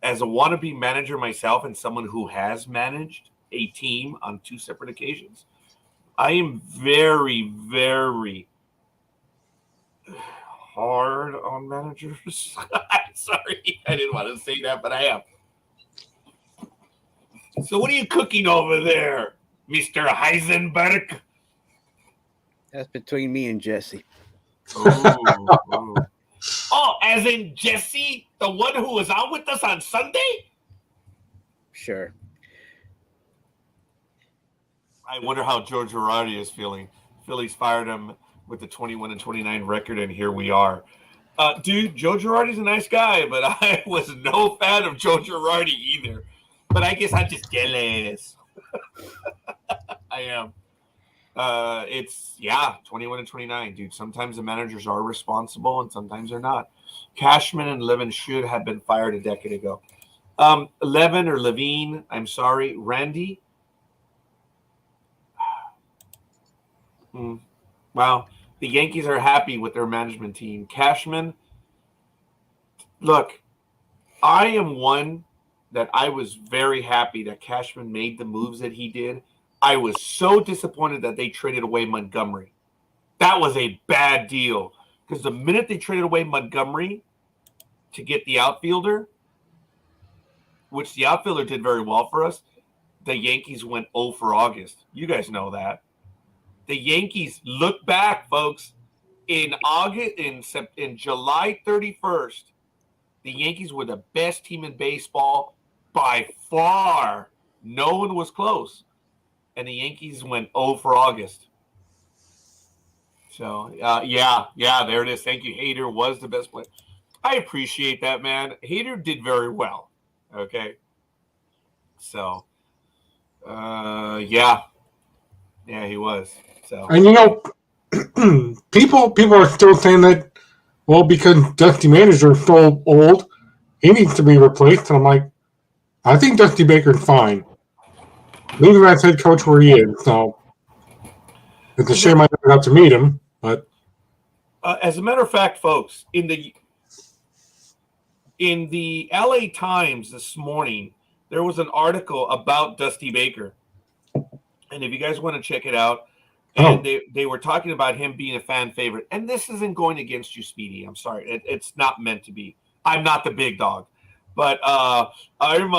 as a wannabe manager myself and someone who has managed a team on 2 separate occasions, I am very, very hard on managers. I'm sorry, I didn't want to say that, but I am. So what are you cooking over there, Mr. Heisenberg? That's between me and Jesse. Oh, as in Jesse, the one who was out with us on Sunday? Sure. I wonder how George Girardi is feeling. Phillies fired him with the 21-29 record, and here we are. Dude, Joe Girardi's a nice guy, but I was no fan of Joe Girardi either. But I guess I'm just jealous. I am. It's 21-29, dude. Sometimes the managers are responsible, and sometimes they're not. Cashman and Levin should have been fired a decade ago. Levin or Levine, I'm sorry, Randy. Wow, the Yankees are happy with their management team. Cashman, look, I am one that I was very happy that Cashman made the moves that he did. I was so disappointed that they traded away Montgomery. That was a bad deal, because the minute they traded away Montgomery to get the outfielder, which the outfielder did very well for us, the Yankees went 0 for August. You guys know that. The Yankees, look back, folks. In July 31st, the Yankees were the best team in baseball by far. No one was close. And the Yankees went 0 for August. So, there it is. Thank you. Hader was the best player. I appreciate that, man. Hader did very well. Okay. So, yeah, he was. So, and people are still saying that, well, because Dusty Manager is so old, he needs to be replaced. And I'm like, I think Dusty Baker's fine. Leave him as head coach where he is. So it's a shame I never got to meet him. But as a matter of fact, folks, in the LA Times this morning, there was an article about Dusty Baker. And if you guys want to check it out, and they were talking about him being a fan favorite. And this isn't going against you, Speedy. I'm sorry. It's not meant to be. I'm not the big dog. But I'm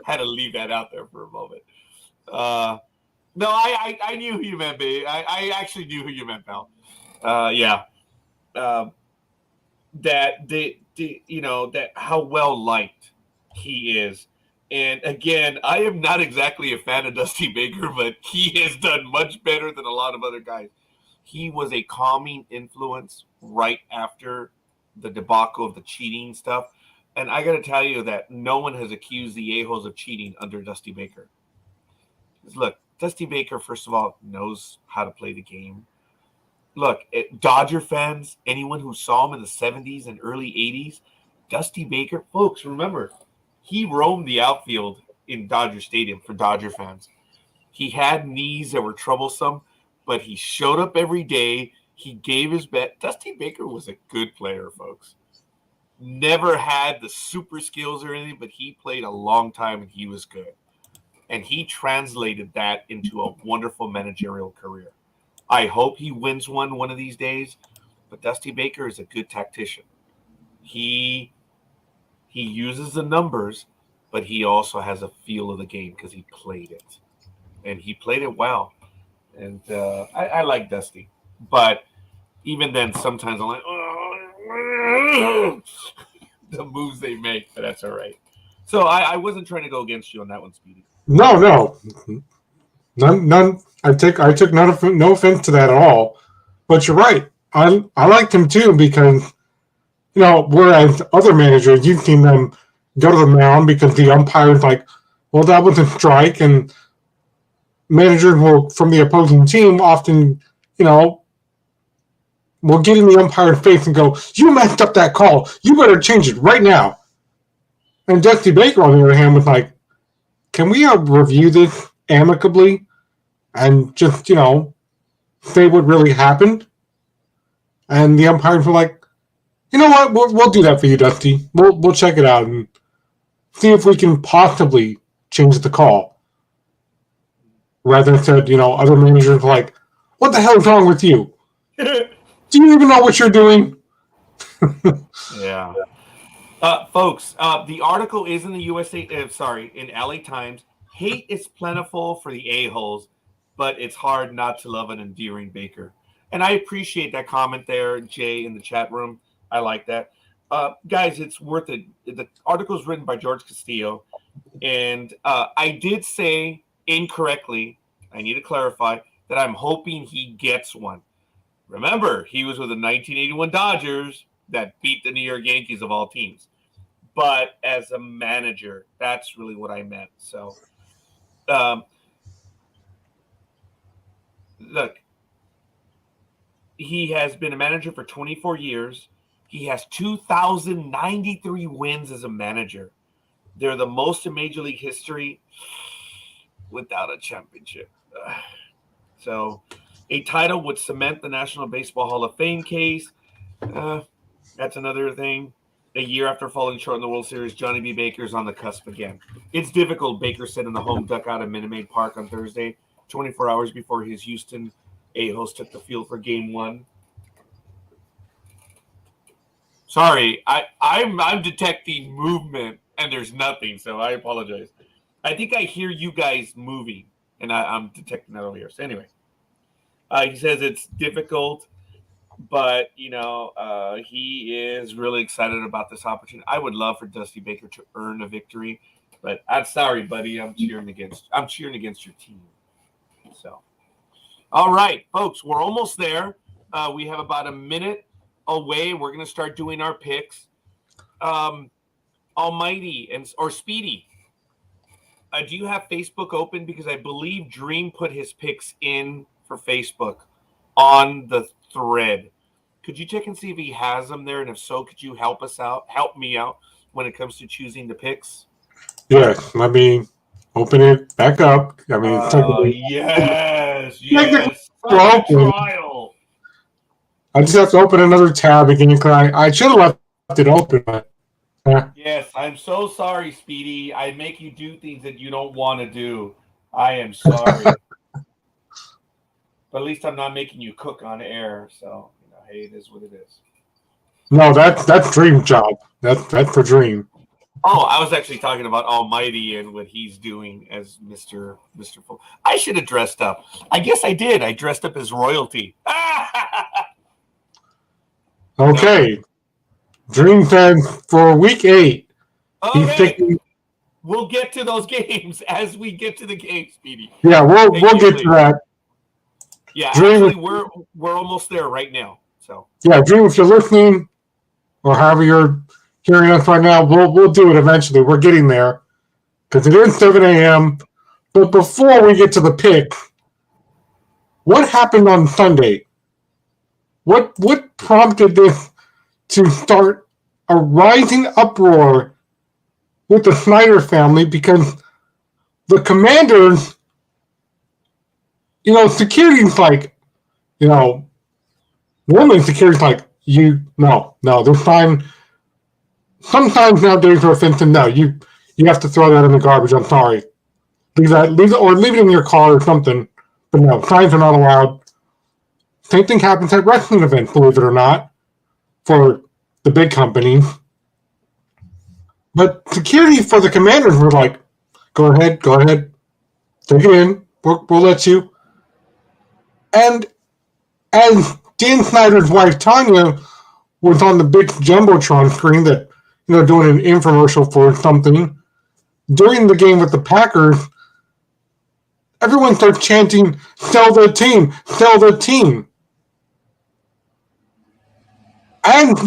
had to leave that out there for a moment. No, I knew who you meant, babe. I actually knew who you meant, pal. That how well liked he is. And again, I am not exactly a fan of Dusty Baker, but he has done much better than a lot of other guys. He was a calming influence right after the debacle of the cheating stuff. And I got to tell you that no one has accused the a-holes of cheating under Dusty Baker. Look, Dusty Baker, first of all, knows how to play the game. Look, Dodger fans, anyone who saw him in the 70s and early 80s, Dusty Baker, folks, remember, he roamed the outfield in Dodger Stadium for Dodger fans. He had knees that were troublesome, but he showed up every day. He gave his bet. Dusty Baker was a good player, folks. never had the super skills or anything, but he played a long time and he was good. And he translated that into a wonderful managerial career. I hope he wins one of these days, but Dusty Baker is a good tactician. He uses the numbers, but he also has a feel of the game because he played it. And he played it well. And I like Dusty. But even then, sometimes I'm like, oh, the moves they make, but that's all right. So I wasn't trying to go against you on that one, Speedy. No. None. I took no offense to that at all. But you're right. I liked him too because, whereas other managers, you've seen them go to the mound because the umpire's like, well, that was a strike, and managers from the opposing team often, will get in the umpire's face and go, you messed up that call. You better change it right now. And Dusty Baker, on the other hand, was like, can we review this amicably and just, say what really happened? And the umpires were like, you know what, we'll do that for you, Dusty. We'll check it out and see if we can possibly change the call. Rather than, other managers were like, what the hell is wrong with you? Do you even know what you're doing? Yeah. Folks, the article is in the in LA Times. Hate is plentiful for the a-holes, but it's hard not to love an endearing Baker. And I appreciate that comment there, Jay, in the chat room. I like that. Guys, it's worth it. The article is written by George Castillo. And I did say incorrectly, I need to clarify, that I'm hoping he gets one. Remember, he was with the 1981 Dodgers that beat the New York Yankees of all teams. But as a manager, that's really what I meant. So, look, he has been a manager for 24 years. He has 2,093 wins as a manager. They're the most in Major League history without a championship. So, a title would cement the National Baseball Hall of Fame case. That's another thing. A year after falling short in the World Series, Johnny B. Baker's on the cusp again. It's difficult, Baker said in the home dugout at Minute Maid Park on Thursday, 24 hours before his Houston A-holes took the field for Game 1. Sorry, I'm detecting movement, and there's nothing, so I apologize. I think I hear you guys moving, and I'm detecting that over here. So anyway, he says it's difficult, but, he is really excited about this opportunity. I would love for Dusty Baker to earn a victory, but I'm sorry, buddy. I'm cheering against your team. So, all right, folks, we're almost there. We have about a minute away. We're going to start doing our picks. Almighty or Speedy, do you have Facebook open? Because I believe Dreem put his picks in for Facebook on the thread. Could you check and see if he has them there? And if so, could you help me out when it comes to choosing the picks? Yes, let me open it back up. Yes. Trial. I just have to open another tab again. I should have left it open, but Yes, I'm so sorry, Speedy. I make you do things that you don't want to do. I am sorry. But at least I'm not making you cook on air. So, hey, it is what it is. No, that's Dream's job. That's for Dreem. Oh, I was actually talking about Almighty and what he's doing as Mr. Full. I should have dressed up. I guess I did. I dressed up as royalty. Okay. Dream said for week 8. He's picking. We'll get to those games as we get to the game, Speedy. Yeah, we'll get to that. Yeah, Dream, actually, we're almost there right now. So yeah, Dream, if you're listening, or however you're hearing us right now, we'll do it eventually. We're getting there because it is 7 a.m. But before we get to the pick, what happened on Sunday? What prompted this to start a rising uproar with the Snyder family? Because the Commanders, security's like, normally security's like, no, this time sometimes nowadays we're thinking, no, you have to throw that in the garbage. I'm sorry. Leave it, or leave it in your car or something. But no, signs are not allowed. Same thing happens at wrestling events, believe it or not, for the big companies. But security for the commanders were like, go ahead, take it in. We'll let you. And as Dan Snyder's wife Tanya was on the big jumbotron screen that doing an infomercial for something during the game with the Packers, everyone starts chanting, "Sell the team, sell the team." And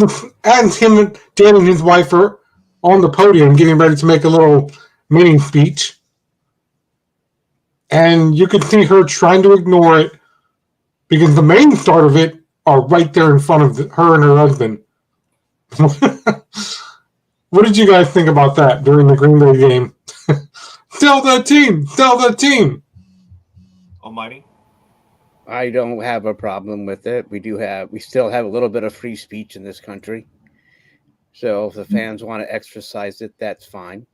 him, Dan, and his wife are on the podium getting ready to make a little mini speech. And you could see her trying to ignore it because the main start of it are right there in front of her and her husband. What did you guys think about that during the Green Bay game? Sell the team! Sell the team! Almighty? I don't have a problem with it. We still have a little bit of free speech in this country. So if the fans want to exercise it, that's fine.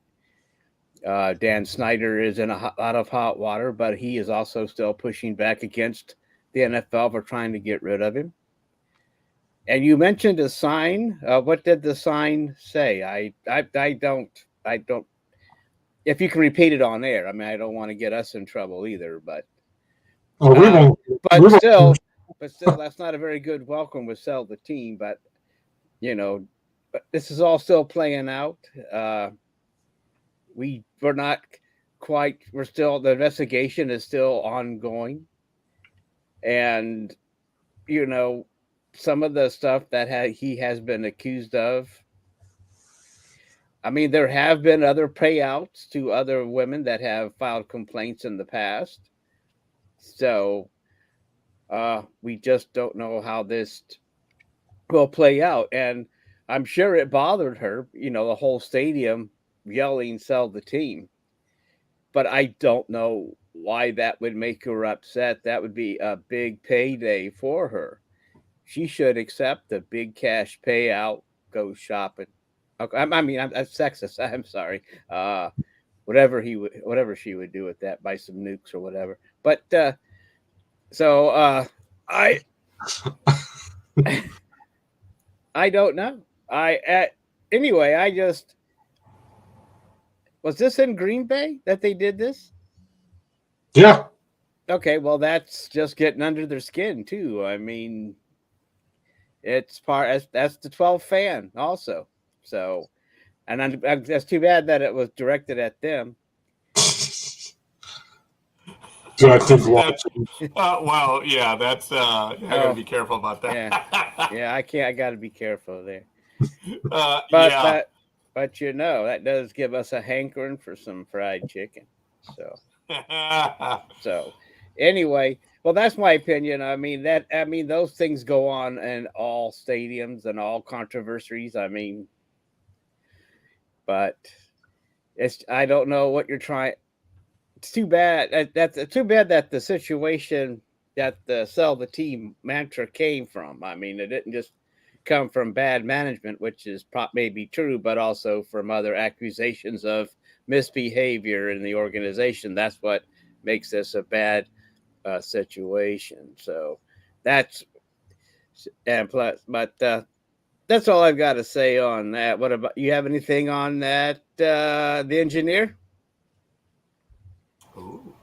Dan Snyder is in a lot of hot water, but he is also still pushing back against the NFL for trying to get rid of him. And you mentioned a sign. What did the sign say? I don't. If you can repeat it on air, I mean, I don't want to get us in trouble either. But we won't. But still, that's not a very good welcome with sell the team. But but this is all still playing out. We're not quite. We're still, the investigation is still ongoing, and some of the stuff that he has been accused of. I mean, there have been other payouts to other women that have filed complaints in the past. So we just don't know how this will play out. And I'm sure it bothered her, the whole stadium yelling, "Sell the team." But I don't know why that would make her upset. That would be a big payday for her. She should accept the big cash payout, go shopping. Okay, I'm sexist. I'm sorry. Whatever she would do with that, buy some nukes or whatever. But I don't know. Anyway, I just, was this in Green Bay that they did this? Yeah. Okay, well, that's just getting under their skin too. I mean, that's the 12th fan also. So, and that's too bad that it was directed at them. Yeah, I think well, yeah, that's I gotta be careful about that. Yeah, I got to be careful there. But that does give us a hankering for some fried chicken. So anyway, well, that's my opinion. I mean, those things go on in all stadiums and all controversies. I mean, but I don't know what you're trying. It's too bad. That's too bad that the situation that the sell the team mantra came from. I mean, it didn't just come from bad management, which is maybe true, but also from other accusations of misbehavior in the organization. That's what makes this a bad situation. So that's that's all I've got to say on that. What about you? Have anything on that? The engineer. Ooh.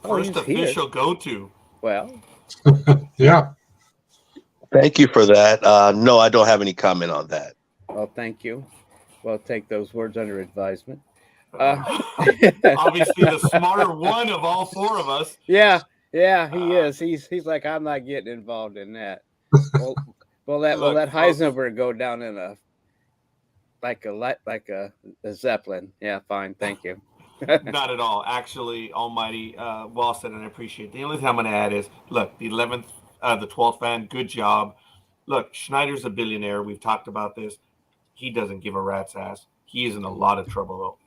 First official go-to. Well, yeah. Thank you for that. No, I don't have any comment on that. Well, thank you. Well, take those words under advisement. Obviously, the smarter one of all four of us. Yeah, he is. He's like, I'm not getting involved in that. We'll let Heisenberg go down in a Zeppelin. Yeah, fine. Thank you. Not at all. Actually, Almighty, well said, and I appreciate it. The only thing I'm going to add is, look, the 12th fan, good job. Look, Schneider's a billionaire. We've talked about this. He doesn't give a rat's ass. He is in a lot of trouble, though.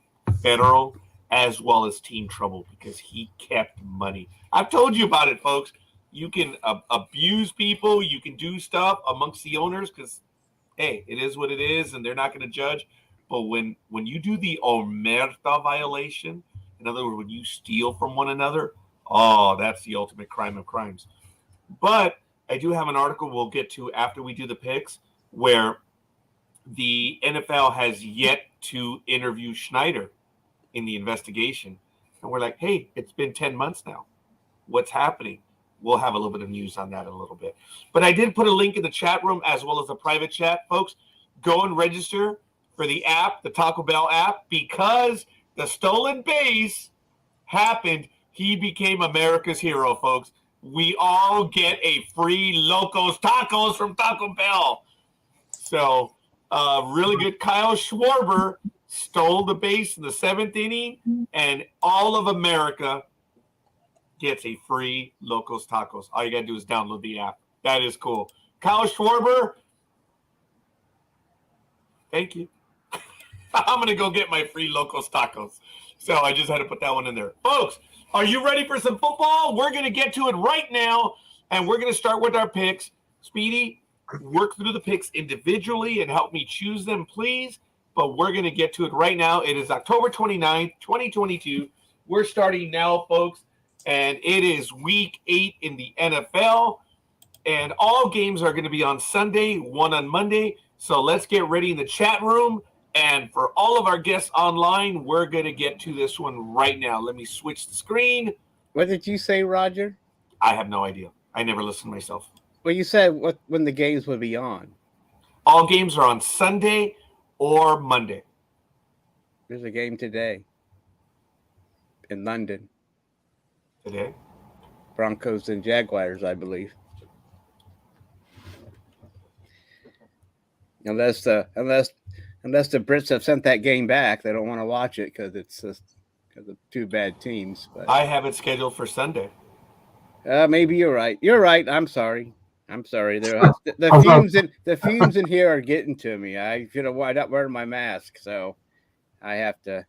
Federal as well as team trouble because he kept money. I've told you about it, folks. You can abuse people. You can do stuff amongst the owners because hey, it is what it is, and they're not going to judge. But when you do the omerta violation, in other words, when you steal from one another, oh, that's the ultimate crime of crimes. But I do have an article we'll get to after we do the picks where the NFL has yet to interview Schneider in the investigation. And we're like, hey, it's been 10 months now. What's happening? We'll have a little bit of news on that in a little bit. But I did put a link in the chat room as well as the private chat. Folks, go and register for the app, the Taco Bell app, because the stolen base happened. He became America's hero, folks. We all get a free Locos Tacos from Taco Bell. So, really good. Kyle Schwarber stole the base in the 7th inning, and all of America gets a free Locos Tacos. All you got to do is download the app. That is cool. Kyle Schwarber, thank you. I'm going to go get my free Locos Tacos. So I just had to put that one in there. Folks, are you ready for some football? We're going to get to it right now, and we're going to start with our picks. Speedy, work through the picks individually and help me choose them, please. But we're going to get to it right now. It is October 29th, 2022. We're starting now, folks, and it is week 8 in the NFL. And all games are going to be on Sunday, one on Monday. So let's get ready in the chat room. And for all of our guests online, we're going to get to this one right now. Let me switch the screen. What did you say, Roger? I have no idea. I never listened myself. Well, you said when the games would be on. All games are on Sunday or Monday. There's a game today in London. Today? Broncos and Jaguars, I believe. Unless the Brits have sent that game back, they don't want to watch it because it's just because of two bad teams. But I have it scheduled for Sunday. maybe you're right. You're right. I'm sorry. The fumes in here are getting to me. I should have not wearing my mask, so I have to.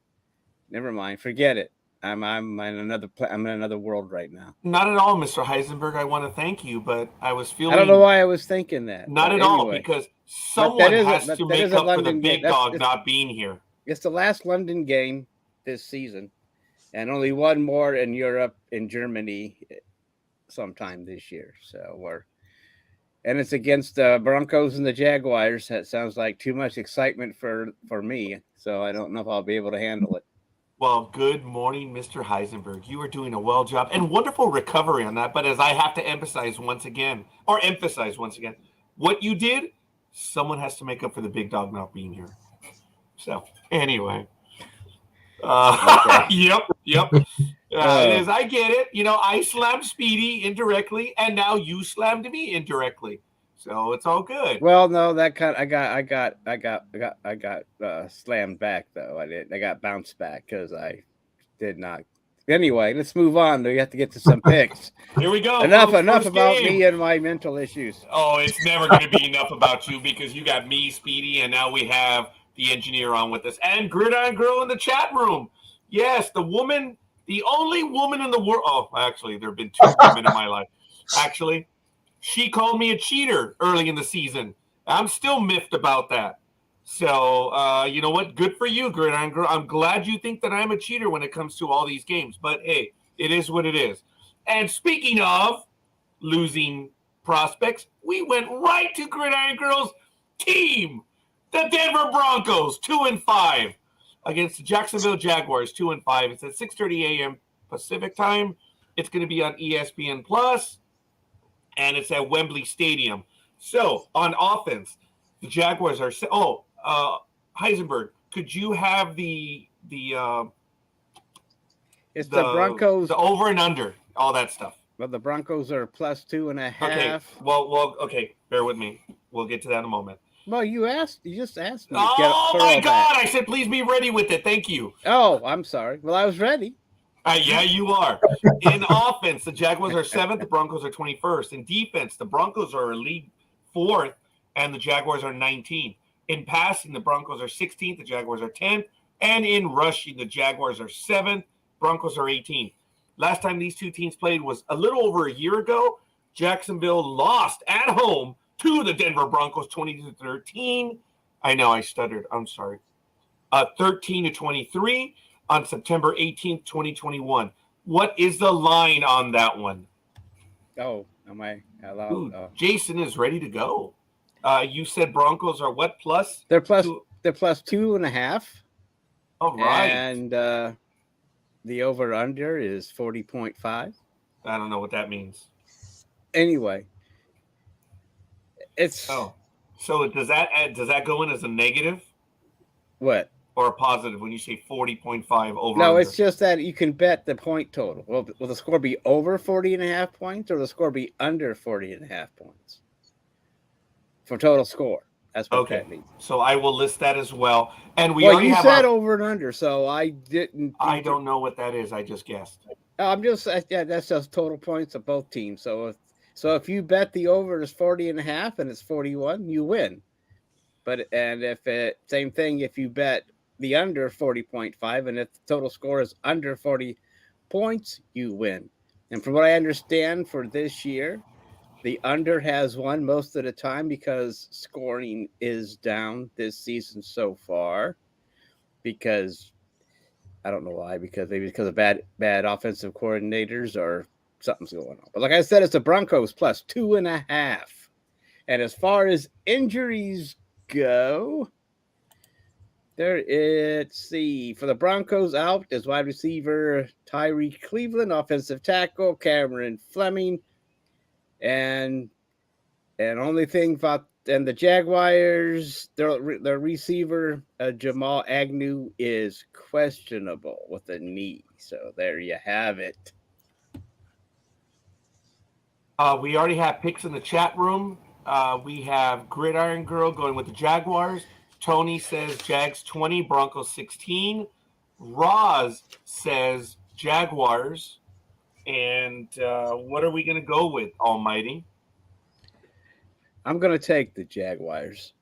Never mind. Forget it. I'm in another world right now. Not at all, Mr. Heisenberg. I want to thank you, but I was feeling. I don't know why I was thinking that. Not at all, because someone has to make up for the big dog not being here. It's the last London game this season, and only one more in Europe, in Germany, sometime this year. And it's against the Broncos and the Jaguars. That sounds like too much excitement for me, so I don't know if I'll be able to handle it. Well, good morning, Mr. Heisenberg. You are doing a well job and wonderful recovery on that. But as I have to emphasize once again, what you did, someone has to make up for the big dog not being here. So anyway, Okay. Yep. It is. I get it. I slammed Speedy indirectly, and now you slammed me indirectly. So it's all good. Well, no, I got slammed back though. I got bounced back because I did not. Anyway, let's move on. We have to get to some picks. Here we go. Enough about me and my mental issues. Oh, it's never going to be enough about you because you got me, Speedy, and now we have the engineer on with us and Gridiron Girl in the chat room. Yes, the only woman in the world. Oh, actually, there have been 2 women in my life. Actually. She called me a cheater early in the season. I'm still miffed about that. So, you know what? Good for you, Gridiron Girl. I'm glad you think that I'm a cheater when it comes to all these games. But, hey, it is what it is. And speaking of losing prospects, we went right to Gridiron Girl's team. The Denver Broncos, 2-5. Against the Jacksonville Jaguars, 2-5. It's at 6:30 a.m. Pacific time. It's going to be on ESPN+. And it's at Wembley Stadium. So, on offense, the Jaguars are... Heisenberg, could you have the Broncos... The over and under, all that stuff. Well, the Broncos are +2.5. Okay, well, okay, bear with me. We'll get to that in a moment. Well, you just asked me. Oh, my God! I said please be ready with it. Thank you. Oh, I'm sorry. Well, I was ready. Yeah, you are. In offense, the Jaguars are 7th, the Broncos are 21st. In defense, the Broncos are a league 4th, and the Jaguars are 19th. In passing, the Broncos are 16th, the Jaguars are 10th. And in rushing, the Jaguars are 7th, Broncos are 18th. Last time these two teams played was a little over a year ago. Jacksonville lost at home to the Denver Broncos 20-13. I know I stuttered. I'm sorry. 13-23 on September 18th, 2021. What is the line on that one? Oh, am I allowed? Ooh, Jason is ready to go. You said Broncos are what plus? They're plus 2.5. All right. And the over-under is 40.5. I don't know what that means. Anyway, it's so does that go in as a negative? What? Or a positive when you say 40.5 over? No, it's just that you can bet the point total. Will the score be over 40.5 points, or will the score be under 40.5 points for total score? That's what that means. So I will list that as well. And you said over and under, so I didn't. I don't know what that is. I just guessed. That's just total points of both teams. So if you bet the over is 40.5 and it's 41, you win. Same thing if you bet the under 40.5 and if the total score is under 40 points, you win. And from what I understand for this year, the under has won most of the time because scoring is down this season so far. Because I don't know why, maybe because of bad offensive coordinators or something's going on. But like I said, it's the Broncos plus 2.5. And as far as injuries go, let's see. For the Broncos, out is wide receiver Tyree Cleveland, offensive tackle Cameron Fleming, and only thing about the Jaguars, their receiver Jamal Agnew is questionable with a knee. So there you have it. We already have picks in the chat room. We have Gridiron Girl going with the Jaguars. Tony says Jags 20, Broncos 16. Roz says Jaguars. And what are we going to go with, Almighty? I'm going to take the Jaguars.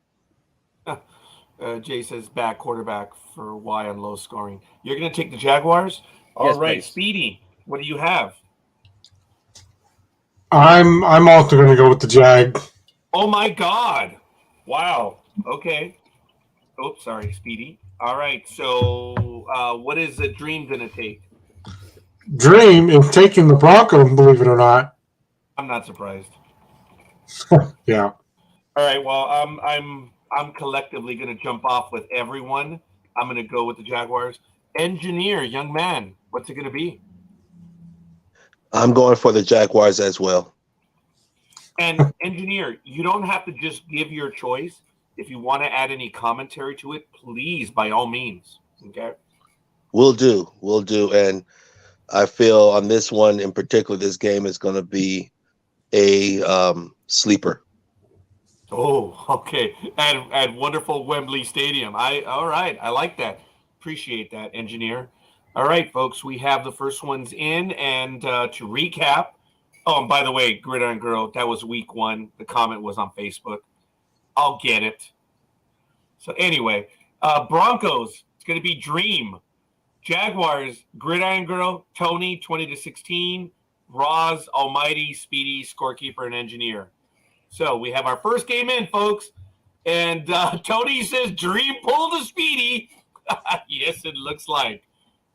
Jay says back quarterback for Y on low scoring. You're going to take the Jaguars? All yes, right, please. Speedy, what do you have? I'm also going to go with the Jag. Oh, my God. Wow. Okay. Oops, sorry, Speedy. All right, so what is the Dreem going to take? Dreem is taking the Broncos, believe it or not. I'm not surprised. Yeah. All right, well, I'm collectively going to jump off with everyone. I'm going to go with the Jaguars. Engineer, young man, what's it going to be? I'm going for the Jaguars as well. And Engineer, you don't have to just give your choice. If you want to add any commentary to it, please, by all means. Okay. We'll do. And I feel on this one in particular, this game is going to be a sleeper. Oh, okay. At wonderful Wembley Stadium. All right. I like that. Appreciate that, Engineer. All right, folks. We have the first ones in, and to recap. Oh, and by the way, Gridiron Girl, that was week 1. The comment was on Facebook. I'll get it. So anyway, Broncos, it's going to be Dreem. Jaguars, Gridiron Girl, Tony, 20-16. Roz, Almighty, Speedy, Scorekeeper, and Engineer. So we have our first game in, folks. And Tony says Dreem pulled a Speedy. Yes, it looks like.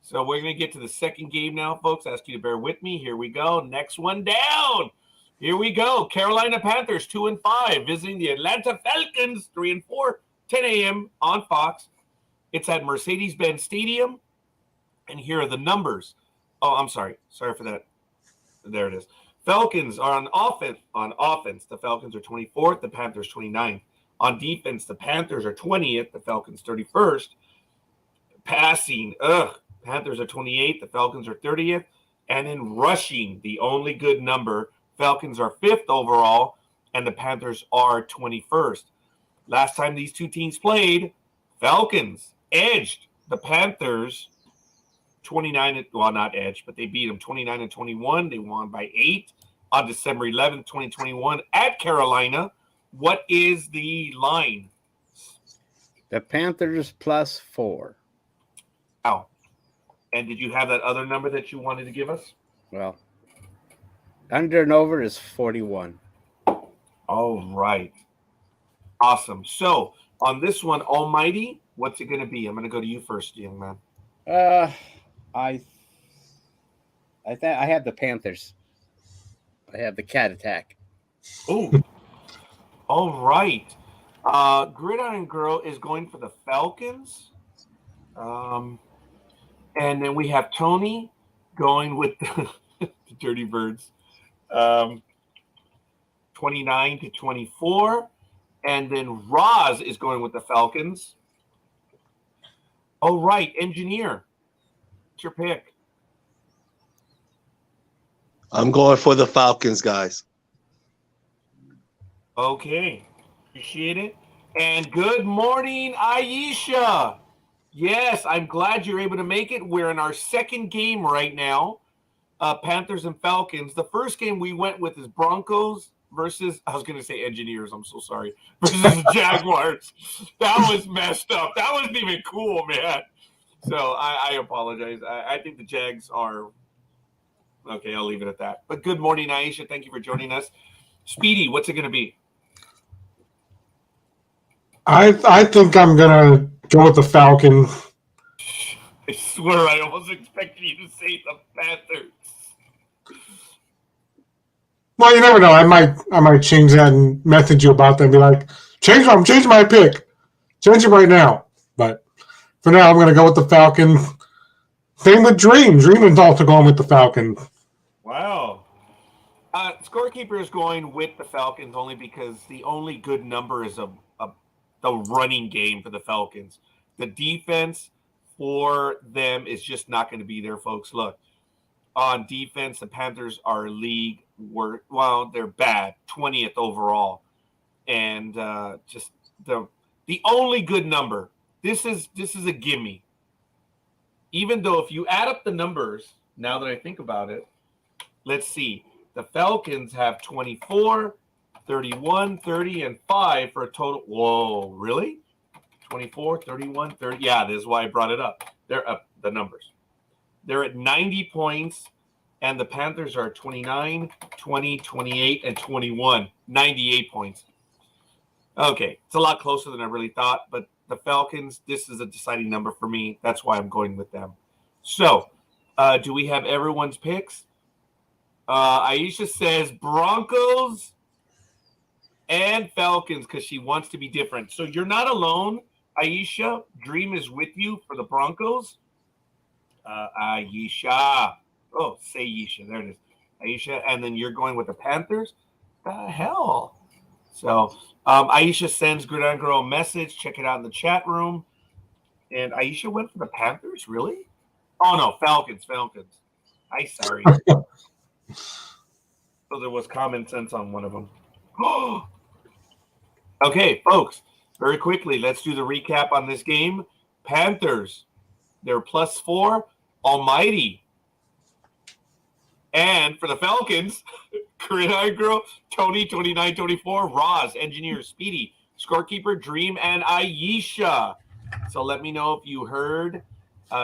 So we're going to get to the second game now, folks. I ask you to bear with me. Here we go. Next one down. Here we go. Carolina Panthers 2-5 visiting the Atlanta Falcons 3-4, 10 a.m. on Fox. It's at Mercedes-Benz Stadium. And here are the numbers. Oh, I'm sorry. Sorry for that. There it is. Falcons are on offense. On offense, the Falcons are 24th, the Panthers 29th. On defense, the Panthers are 20th, the Falcons 31st. Passing, Panthers are 28th, the Falcons are 30th. And in rushing, the only good number, Falcons are 5th overall, and the Panthers are 21st. Last time these two teams played, Falcons edged the Panthers 29, well, not edged, but they beat them 29-21. They won by 8 on December 11th, 2021 at Carolina. What is the line? The Panthers +4. Wow. And did you have that other number that you wanted to give us? Well, under and over is 41. All right. Awesome. So on this one, Almighty, what's it going to be? I'm going to go to you first, young man. I have the Panthers. I have the cat attack. Oh, all right. Gridiron Girl is going for the Falcons. And then we have Tony going with the Dirty Birds. 29-24. And then Roz is going with the Falcons. All right, Engineer. What's your pick? I'm going for the Falcons, guys. Okay. Appreciate it. And good morning, Aisha. Yes, I'm glad you're able to make it. We're in our second game right now, Panthers and Falcons. The first game we went with is Broncos versus, I was going to say Engineers, I'm so sorry, versus Jaguars. That was messed up. That wasn't even cool, man. So I apologize. I think the Jags are, okay, I'll leave it at that. But good morning, Aisha. Thank you for joining us. Speedy, what's it going to be? I think I'm gonna go with the Falcons. I swear I almost expected you to say the Panthers. Well, you never know. I might change that and message you about that and be like, change my pick. Change it right now. But for now, I'm going to go with the Falcons. Same with Dreem. Dreem is also going with the Falcons. Wow. Scorekeeper is going with the Falcons only because the only good number is the running game for the Falcons. The defense for them is just not going to be there, folks. Look, on defense, the Panthers are league they're bad, 20th overall, and just the only good number. This is a gimme. Even though if you add up the numbers, now that I think about it, let's see. The Falcons have 24, 31, 30, and 5 for a total. Whoa, really? 24, 31, 30. Yeah, this is why I brought it up. They're up the numbers. They're at 90 points, and the Panthers are 29, 20, 28, and 21. 98 points. Okay, it's a lot closer than I really thought, but the Falcons, this is a deciding number for me. That's why I'm going with them. So, do we have everyone's picks? Aisha says Broncos and Falcons because she wants to be different. So you're not alone, Aisha. Dreem is with you for the Broncos. Aisha. Oh, say Aisha. There it is. Aisha. And then you're going with the Panthers? The hell? So Aisha sends Gridiron Girl a message. Check it out in the chat room. And Aisha went for the Panthers? Really? Oh, no. Falcons. I'm sorry. So there was common sense on one of them. Okay, folks, very quickly, let's do the recap on this game. Panthers, they're +4. Almighty. And for the Falcons, Gridiron Girl, Tony, 29-24, Roz, Engineer, Speedy, Scorekeeper, Dreem, and Aisha. So let me know if you heard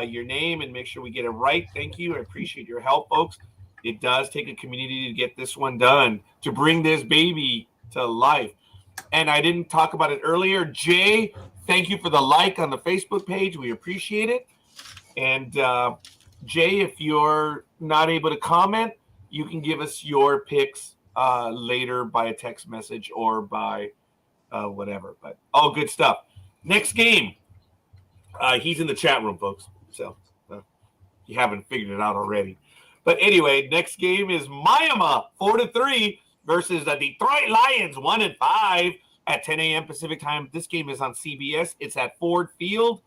your name and make sure we get it right. Thank you. I appreciate your help, folks. It does take a community to get this one done, to bring this baby to life. And I didn't talk about it earlier. Jay, thank you for the like on the Facebook page. We appreciate it. And Jay, if you're not able to comment, you can give us your picks later by a text message or by whatever. But all good stuff. Next game. He's in the chat room, folks. So you haven't figured it out already. But anyway, next game is Miami 4-3 versus the Detroit Lions 1-5 at 10 a.m. Pacific time. This game is on CBS. It's at Ford Field.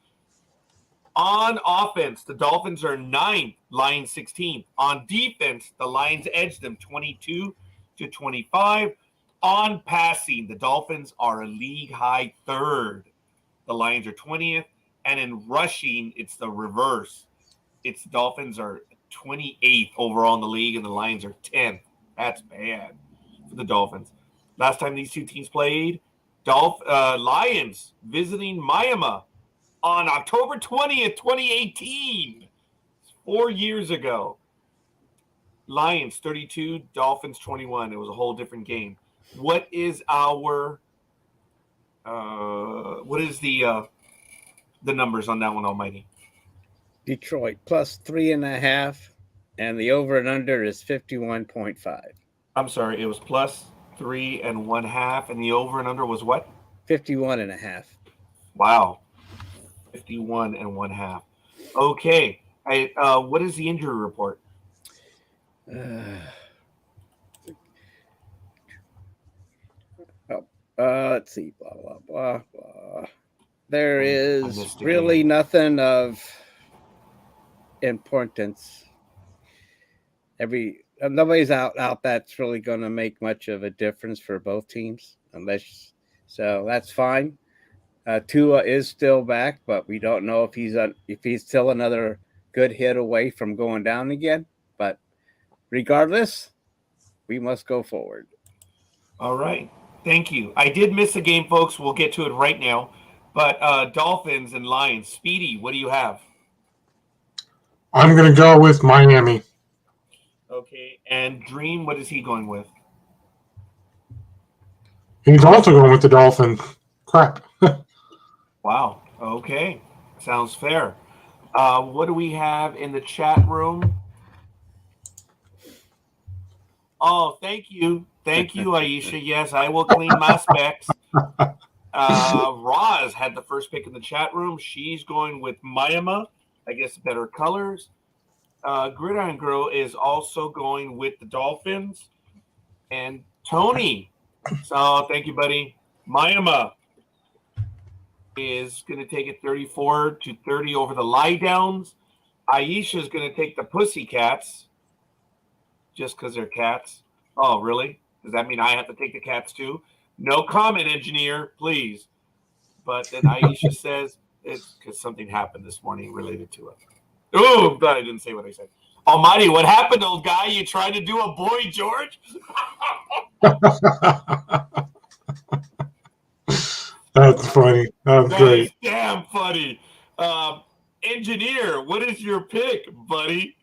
On offense, the Dolphins are 9th, Lions 16th. On defense, the Lions edged them 22-25. On passing, the Dolphins are a league high 3rd. The Lions are 20th. And in rushing, it's the reverse. It's Dolphins are 28th overall in the league, and the Lions are 10th. That's bad for the Dolphins. Last time these two teams played, Lions visiting Miami on October 20th, 2018. 4 years ago. Lions 32, Dolphins 21. It was a whole different game. What is our what is the numbers on that one, Almighty? Detroit plus 3.5, and the over and under is 51.5. I'm sorry, it was plus 3.5, and the over and under was what? 51.5. Wow, 51.5. Okay, what is the injury report? Let's see, blah, blah, blah, blah. There I is missed a really game. nothing of importance. Nobody's out that's really going to make much of a difference for both teams, so that's fine. Tua is still back, but we don't know if he's still another good hit away from going down again. But regardless, we must go forward. All right. Thank you. I did miss a game, folks. We'll get to it right now. But Dolphins and Lions. Speedy, what do you have? I'm going to go with Miami. Okay. And Dreem, what is he going with? He's also going with the Dolphins. Crap. Wow. Okay. Sounds fair. What do we have in the chat room? Oh, thank you. Thank you, Aisha. Yes, I will clean my specs. Roz had the first pick in the chat room. She's going with Miami. I guess better colors. Gridiron Girl is also going with the Dolphins. And Tony. So thank you, buddy. Miami is going to take it 34-30 over the lie downs. Aisha is going to take the Pussycats just because they're cats. Oh, really? Does that mean I have to take the cats too? No comment, engineer, please. But then Aisha says it's because something happened this morning related to it. Oh, I'm glad I didn't say what I said. Almighty, what happened, old guy? You trying to do a Boy George? That's funny. That's That great. is damn funny. Engineer, what is your pick, buddy?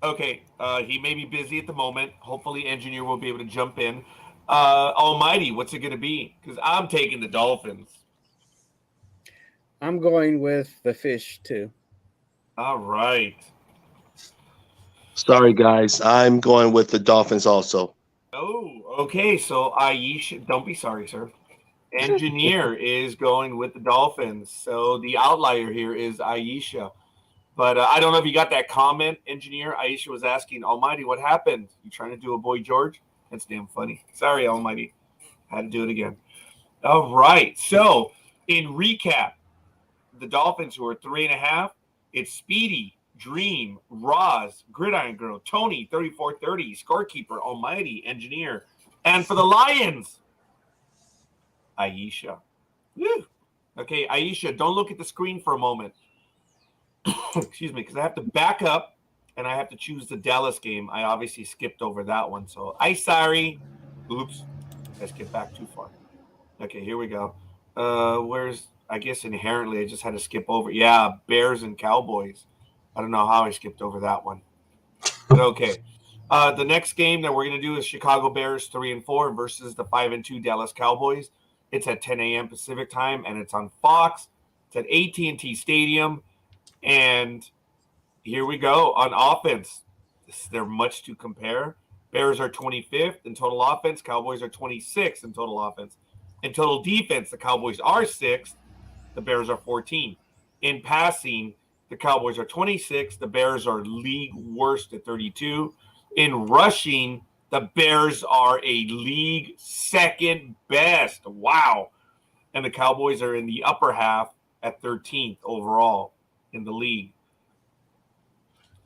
Okay, he may be busy at the moment. Hopefully, engineer will be able to jump in. Almighty, what's it going to be? Because I'm taking the Dolphins. I'm going with the fish too. All right. Sorry, guys. I'm going with the Dolphins also. Oh, okay. So Aisha, don't be sorry, sir. Engineer is going with the Dolphins. So the outlier here is Aisha. But I don't know if you got that comment, engineer. Aisha was asking, Almighty, what happened? You trying to do a Boy George? That's damn funny. Sorry, Almighty. Had to do it again. All right. So in recap, the Dolphins, who are 3.5, it's Speedy, Dreem, Roz, Gridiron Girl, Tony, 3430, Scorekeeper, Almighty, Engineer. And for the Lions, Aisha. Woo. Okay, Aisha, don't look at the screen for a moment. Excuse me, because I have to back up and I have to choose the Dallas game. I obviously skipped over that one. So I'm sorry. Oops. I skipped back too far. Okay, here we go. I guess inherently I just had to skip over. Yeah, Bears and Cowboys. I don't know how I skipped over that one. But okay. The next game that we're going to do is Chicago Bears 3-4 versus the 5-2 Dallas Cowboys. It's at 10 a.m. Pacific time, and it's on Fox. It's at AT&T Stadium. And here we go on offense. They're much to compare. Bears are 25th in total offense. Cowboys are 26th in total offense. In total defense, the Cowboys are 6th. The Bears are 14th. In passing, the Cowboys are 26th. The Bears are league worst at 32. In rushing, the Bears are a league second best. Wow. And the Cowboys are in the upper half at 13th overall in the league.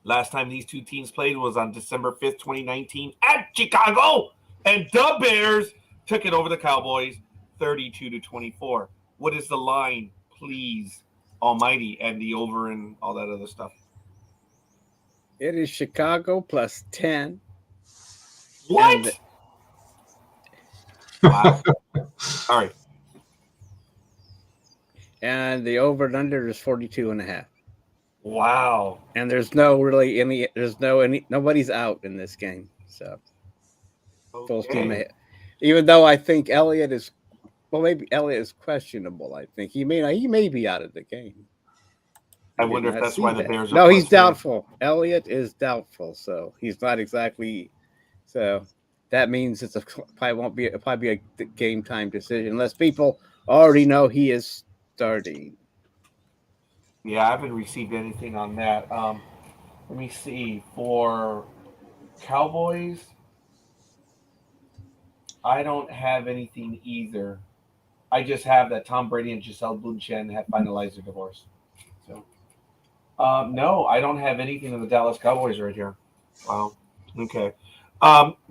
Last time these two teams played was on December 5th, 2019 at Chicago. And the Bears took it over the Cowboys 32-24. What is the line, please, Almighty, and the over and all that other stuff? It is Chicago plus 10. What? Wow. All right. And the over and under is 42.5. Wow. And there's nobody's out in this game. So full steam Okay. ahead. Even though I think Elliott is, well, maybe Elliott is questionable. I think he may be out of the game. I wonder if that's why the Bears are No, he's plus 3. doubtful. Elliott is doubtful, so he's not exactly. So that means it probably be a game time decision unless people already know he is starting. Yeah, I haven't received anything on that. Let me see. For Cowboys, I don't have anything either. I just have that Tom Brady and Giselle Bundchen have finalized their divorce. So, no, I don't have anything on the Dallas Cowboys right here. Wow. Okay.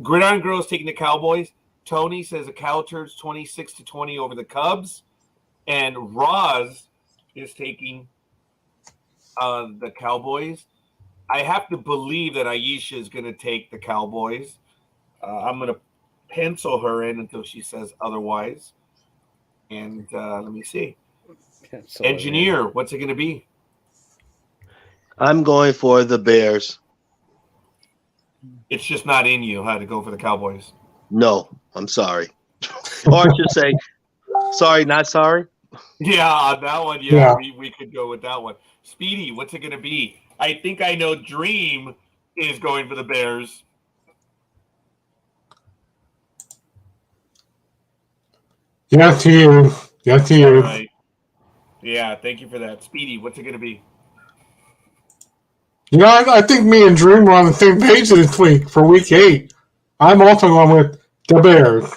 Gridiron Girls taking the Cowboys. Tony says the Cow turns 26-20 over the Cubs. And Roz is taking the Cowboys. I have to believe that Aisha is going to take the Cowboys. I'm going to pencil her in until she says otherwise. And let me see. Engineer, what's it going to be? I'm going for the Bears. It's just not in you, to go for the Cowboys. No, I'm sorry. Or I should say, sorry, not sorry. Yeah, on that one, yeah. We could go with that one. Speedy, what's it going to be? I think I know Dreem is going for the Bears. Yes, he is. Yes, he is. Right. Yeah, thank you for that. Speedy, what's it going to be? You know, I think me and Dream were on the same page this week for week 8. I'm also going with the Bears.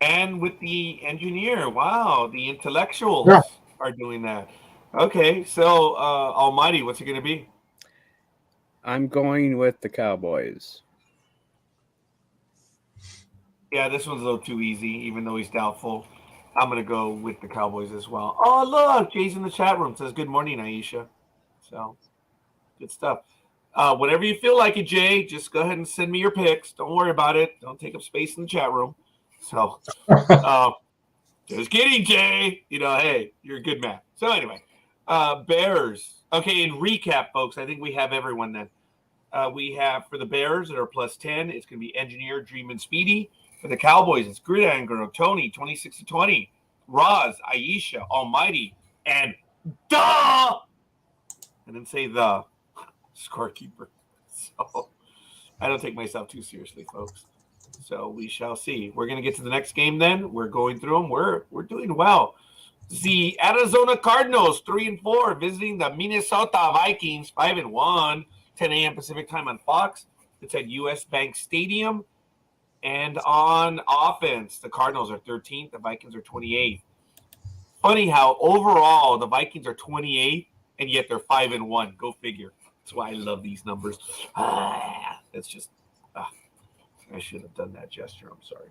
And with the engineer. Wow, the intellectuals are doing that. Okay, so Almighty, what's it going to be? I'm going with the Cowboys. Yeah, this one's a little too easy, even though he's doubtful. I'm going to go with the Cowboys as well. Oh, look, Jay's in the chat room. Says, good morning, Aisha. So, good stuff. Whenever you feel like it, Jay, just go ahead and send me your picks. Don't worry about it. Don't take up space in the chat room. So, just kidding, Jay. Hey, you're a good man. So, anyway, Bears. Okay, in recap, folks, I think we have everyone then. We have for the Bears that are plus 10, it's going to be Engineer, Dream, and Speedy. For the Cowboys, it's Gridiron Girl, Tony, 26-20. Roz, Aisha, Almighty, and I didn't say the Scorekeeper. So I don't take myself too seriously, folks. So we shall see. We're going to get to the next game then. We're going through them. We're doing well. The Arizona Cardinals, 3-4, visiting the Minnesota Vikings, 5-1, 10 a.m. Pacific time on Fox. It's at US Bank Stadium. And on offense, the Cardinals are 13th, the Vikings are 28th. Funny how overall the Vikings are 28th, and yet they're 5-1. Go figure. That's why I love these numbers. It's just, I should have done that gesture. I'm sorry.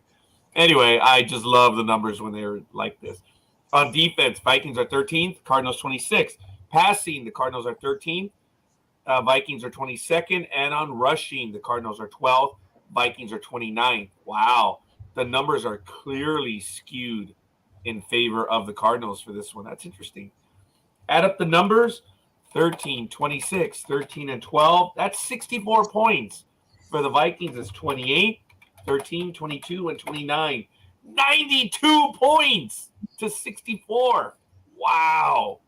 Anyway, I just love the numbers when they're like this. On defense, Vikings are 13th, Cardinals 26th. Passing, the Cardinals are 13th, Vikings are 22nd. And on rushing, the Cardinals are 12th, Vikings are 29th. Wow. The numbers are clearly skewed in favor of the Cardinals for this one. That's interesting. Add up the numbers, 13, 26, 13, and 12. That's 64 points. For the Vikings, it's 28, 13, 22, and 29. 92 points to 64. Wow.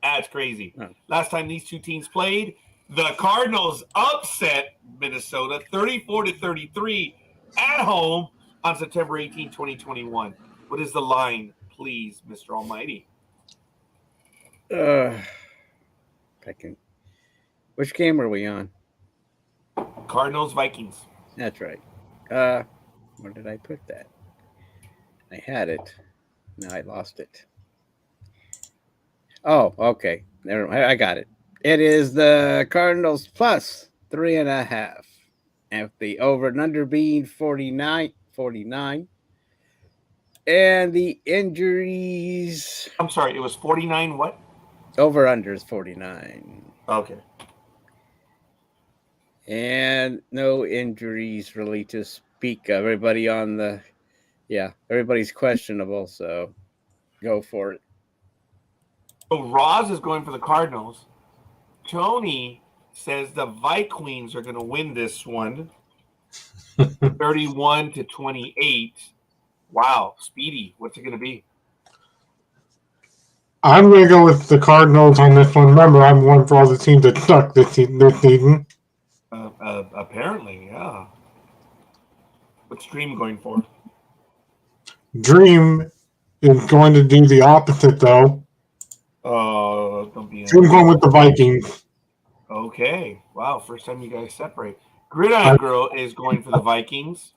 That's crazy. Last time these two teams played, the Cardinals upset Minnesota 34-33 at home on September 18, 2021. What is the line, please, Mr. Almighty? Which game are we on? Cardinals, Vikings. That's right. Where did I put that? I had it. Now I lost it. Oh, okay. I got it. It is the Cardinals plus 3.5. And the over and under being 49. And the injuries. I'm sorry, it was 49 what? Over under is 49. Okay. And no injuries really to speak of. Everybody everybody's questionable, so go for it. So Roz is going for the Cardinals. Tony says the Vikings are going to win this one, 31-28. Wow, Speedy, what's it going to be? I'm going to go with the Cardinals on this one. Remember, I'm one for all the teams that suck this season. Apparently, yeah. What's Dreem going for? Dreem is going to do the opposite, though. Oh, don't be. Dream going with the Vikings. Okay. Wow. First time you guys separate. Gridiron Girl is going for the Vikings.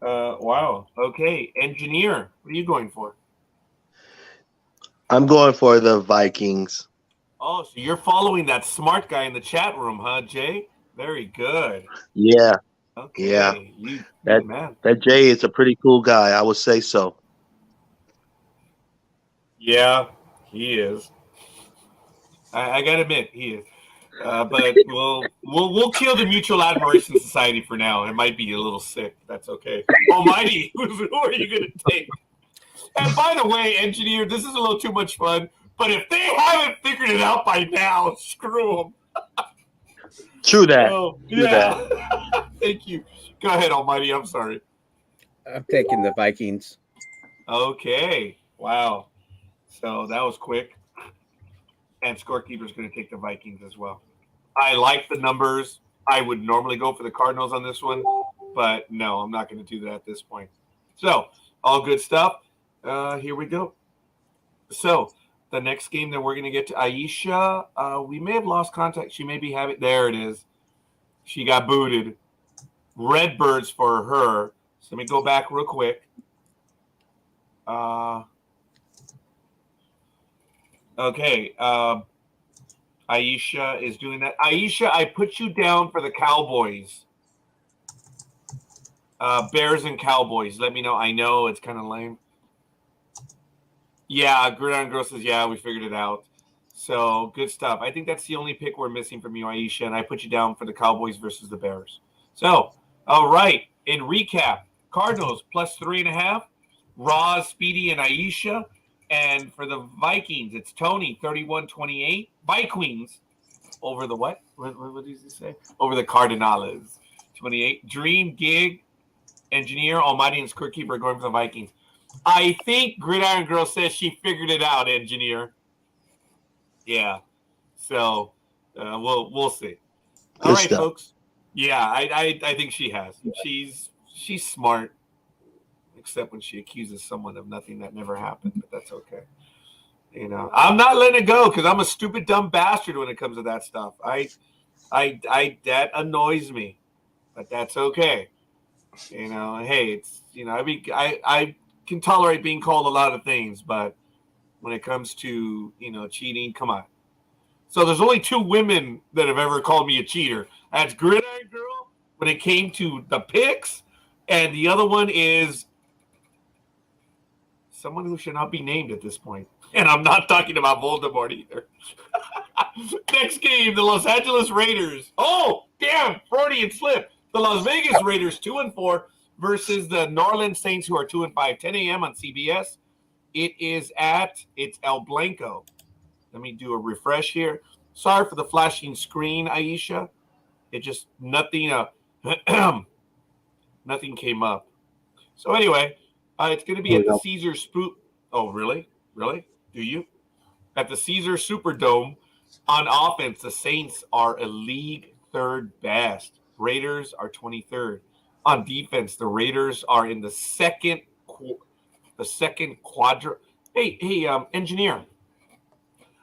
Wow. Okay. Engineer, what are you going for? I'm going for the Vikings. Oh, so you're following that smart guy in the chat room, huh, Jay? Very good. Yeah. Okay. Yeah. Man. That Jay is a pretty cool guy. I would say so. Yeah, he is. I gotta admit, he is. But we'll kill the Mutual Admiration Society for now. It might be a little sick. That's okay. Almighty, who are you gonna take? And by the way, Engineer, this is a little too much fun. But if they haven't figured it out by now, screw them. True that. Oh, True yeah. Thank you. Go ahead, Almighty. I'm sorry. I'm taking the Vikings. Okay. Wow. So that was quick. And Scorekeeper is going to take the Vikings as well. I like the numbers. I would normally go for the Cardinals on this one, but no, I'm not going to do that at this point. So, all good stuff. Here we go. So, the next game that we're going to get to Aisha, we may have lost contact. She may be having. There it is. She got booted. Redbirds for her. So let me go back real quick. Okay. Aisha is doing that. Aisha, I put you down for the Cowboys. Bears and Cowboys. Let me know. I know it's kind of lame. Yeah, Gridiron Girl says, yeah, we figured it out. So, good stuff. I think that's the only pick we're missing from you, Aisha, and I put you down for the Cowboys versus the Bears. So, all right. In recap, Cardinals plus 3.5. Roz, Speedy, and Aisha. And for the Vikings, it's Tony, 31-28. Vikings over the what? What does he say? Over the Cardinals, 28. Dreem, Gig, Engineer, Almighty, and Scorekeeper are going for the Vikings. I think Gridiron Girl says she figured it out, Engineer. Yeah. So we'll see. All right, folks. Yeah, I think she has. She's smart, except when she accuses someone of nothing that never happened. But that's okay. You know, I'm not letting it go because I'm a stupid, dumb bastard when it comes to that stuff. I that annoys me, but that's okay. You know, hey, it's I can tolerate being called a lot of things, but when it comes to cheating, come on. So there's only 2 women that have ever called me a cheater. That's Gridiron Girl when it came to the picks, and the other one is someone who should not be named at this point. And I'm not talking about Voldemort either. Next game, the Los Angeles Raiders. Oh, damn, Freudian slip. The Las Vegas Raiders, 2-4, versus the New Orleans Saints, who are 2-5. 10 a.m. on CBS. It's El Blanco. Let me do a refresh here. Sorry for the flashing screen, Aisha. It just nothing nothing came up. So anyway, it's going to be at the Caesar Spook. Oh, really? Really? Do you? At the Caesar Superdome. On offense, the Saints are a league 3rd best. Raiders are 23rd. On defense, the Raiders are in the second quadrant. Hey, engineer.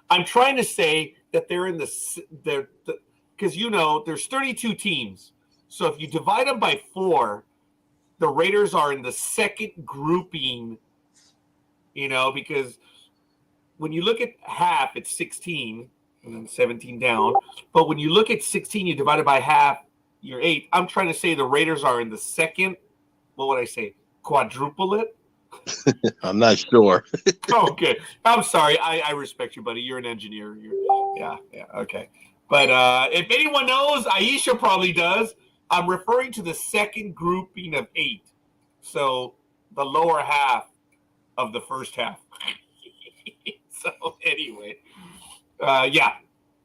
I'm trying to say that they're in because there's 32 teams. So if you divide them by 4, the Raiders are in the second grouping. Because when you look at half, it's 16 and then 17 down. But when you look at 16, you divide it by half, you're 8. I'm trying to say the Raiders are in the second. What would I say? Quadruple it. I'm not sure. Okay. I'm sorry. I respect you, buddy. You're an engineer. Yeah, okay. But if anyone knows, Aisha probably does. I'm referring to the second grouping of 8. So the lower half of the first half. So anyway, yeah.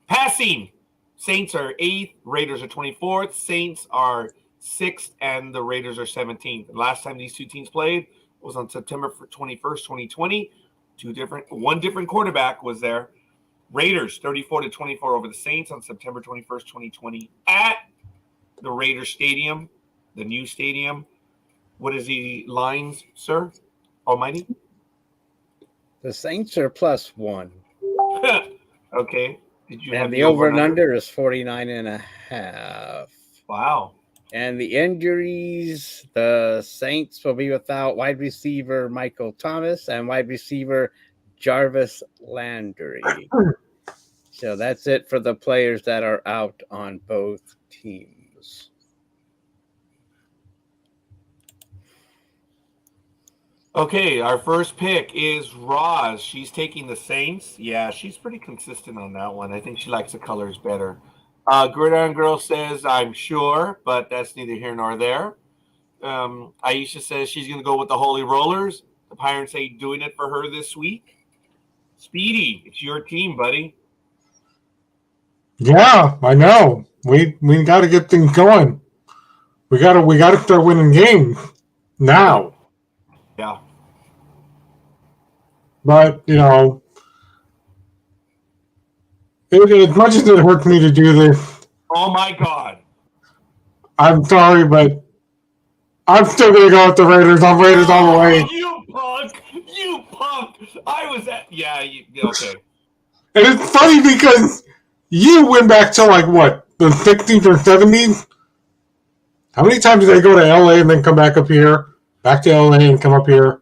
Passing. Saints are 8th. Raiders are 24th. Saints are 6th. And the Raiders are 17th. The last time these two teams played was on September 21st, 2020. One different quarterback was there. Raiders 34-24 over the Saints on September 21st, 2020 at the Raiders Stadium, the new stadium. What is the lines, sir? Almighty? The Saints are +1. Okay. Did you have And the over and under is 49.5. Wow. And the injuries, the Saints will be without wide receiver Michael Thomas and wide receiver Jarvis Landry. So that's it for the players that are out on both teams. Okay, our first pick is Roz. She's taking the Saints. Yeah, she's pretty consistent on that one. I think she likes the colors better. Gridiron Girl says, I'm sure, but that's neither here nor there. Aisha says she's going to go with the Holy Rollers. The Pirates ain't doing it for her this week. Speedy, it's your team, buddy. Yeah, I know. We got to get things going. We got to start winning games now. Yeah. But as much as it hurts me to do this, Oh my God. I'm sorry, but I'm still gonna go with the Raiders. I'm Raiders all the way. You punk! You punk! I was at okay. And it's funny because you went back to like what, the 60s or 70s? How many times did they go to LA and then come back up here? Back to LA and come up here?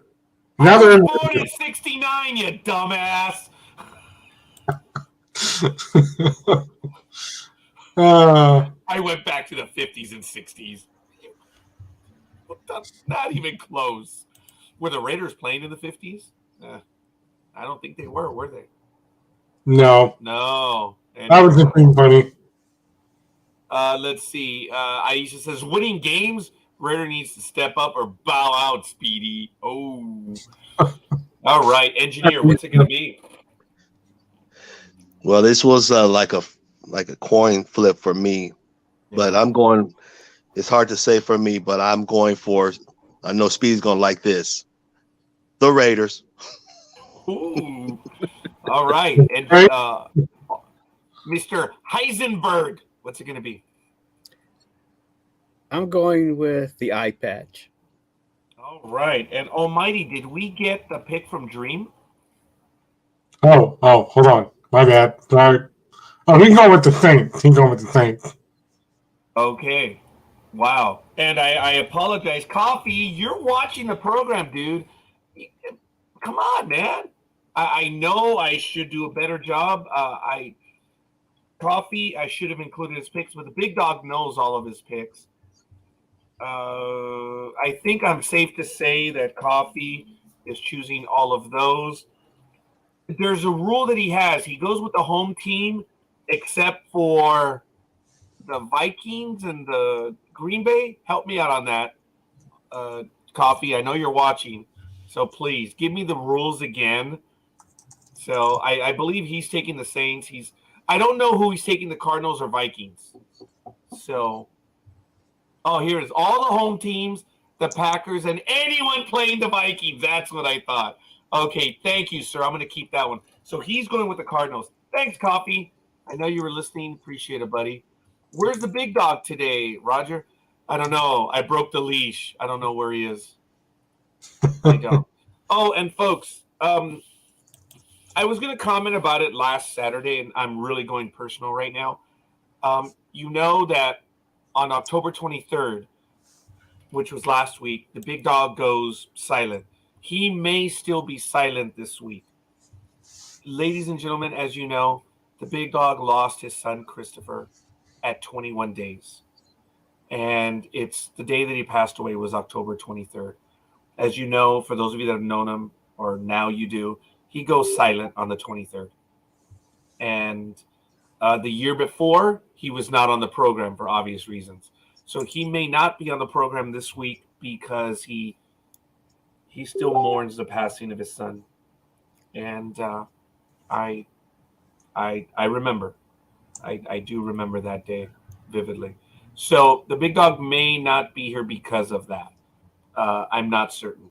Now they're in born in 69, you dumbass. I went back to the 50s and 60s. Not even close. Were the Raiders playing in the 50s? I don't think they were they? No. No. That was just being funny. Let's see. Aisha says, winning games, Raider needs to step up or bow out, Speedy. Oh. All right. Engineer, what's it going to be? Well, this was like a coin flip for me. But I'm going, it's hard to say for me, but I'm going for, I know Speedy's going to like this, the Raiders. Ooh. All right. And Mr. Heisenberg, what's it going to be? I'm going with the eye patch. All right. And Almighty, did we get the pick from Dreem? Oh, hold on. My bad. Sorry. Oh, he's going with the Saints. Okay. Wow. And I apologize. Coffee, you're watching the program, dude. Come on, man. I know I should do a better job. Coffee, I should have included his picks, but the big dog knows all of his picks. I think I'm safe to say that Coffee is choosing all of those. There's a rule that he has. He goes with the home team except for the Vikings and the Green Bay. Help me out on that, Coffee. I know you're watching, so please give me the rules again. So I believe he's taking the Saints. I don't know who he's taking, the Cardinals or Vikings. So, here it is. All the home teams, the Packers, and anyone playing the Vikings. That's what I thought. Okay, thank you, sir. I'm going to keep that one. So he's going with the Cardinals. Thanks, Coffee. I know you were listening. Appreciate it, buddy. Where's the big dog today, Roger? I don't know. I broke the leash. I don't know where he is. I don't. Oh, and folks, I was going to comment about it last Saturday, and I'm really going personal right now. You know that on October 23rd, which was last week, the big dog goes silent. He may still be silent this week. Ladies and gentlemen, as you know, the big dog lost his son, Christopher, at 21 days. And it's the day that he passed away was October 23rd. As you know, for those of you that have known him, or now you do, he goes silent on the 23rd. And the year before, he was not on the program for obvious reasons. So he may not be on the program this week because he still mourns the passing of his son. And I remember. I do remember that day vividly. So the big dog may not be here because of that. I'm not certain.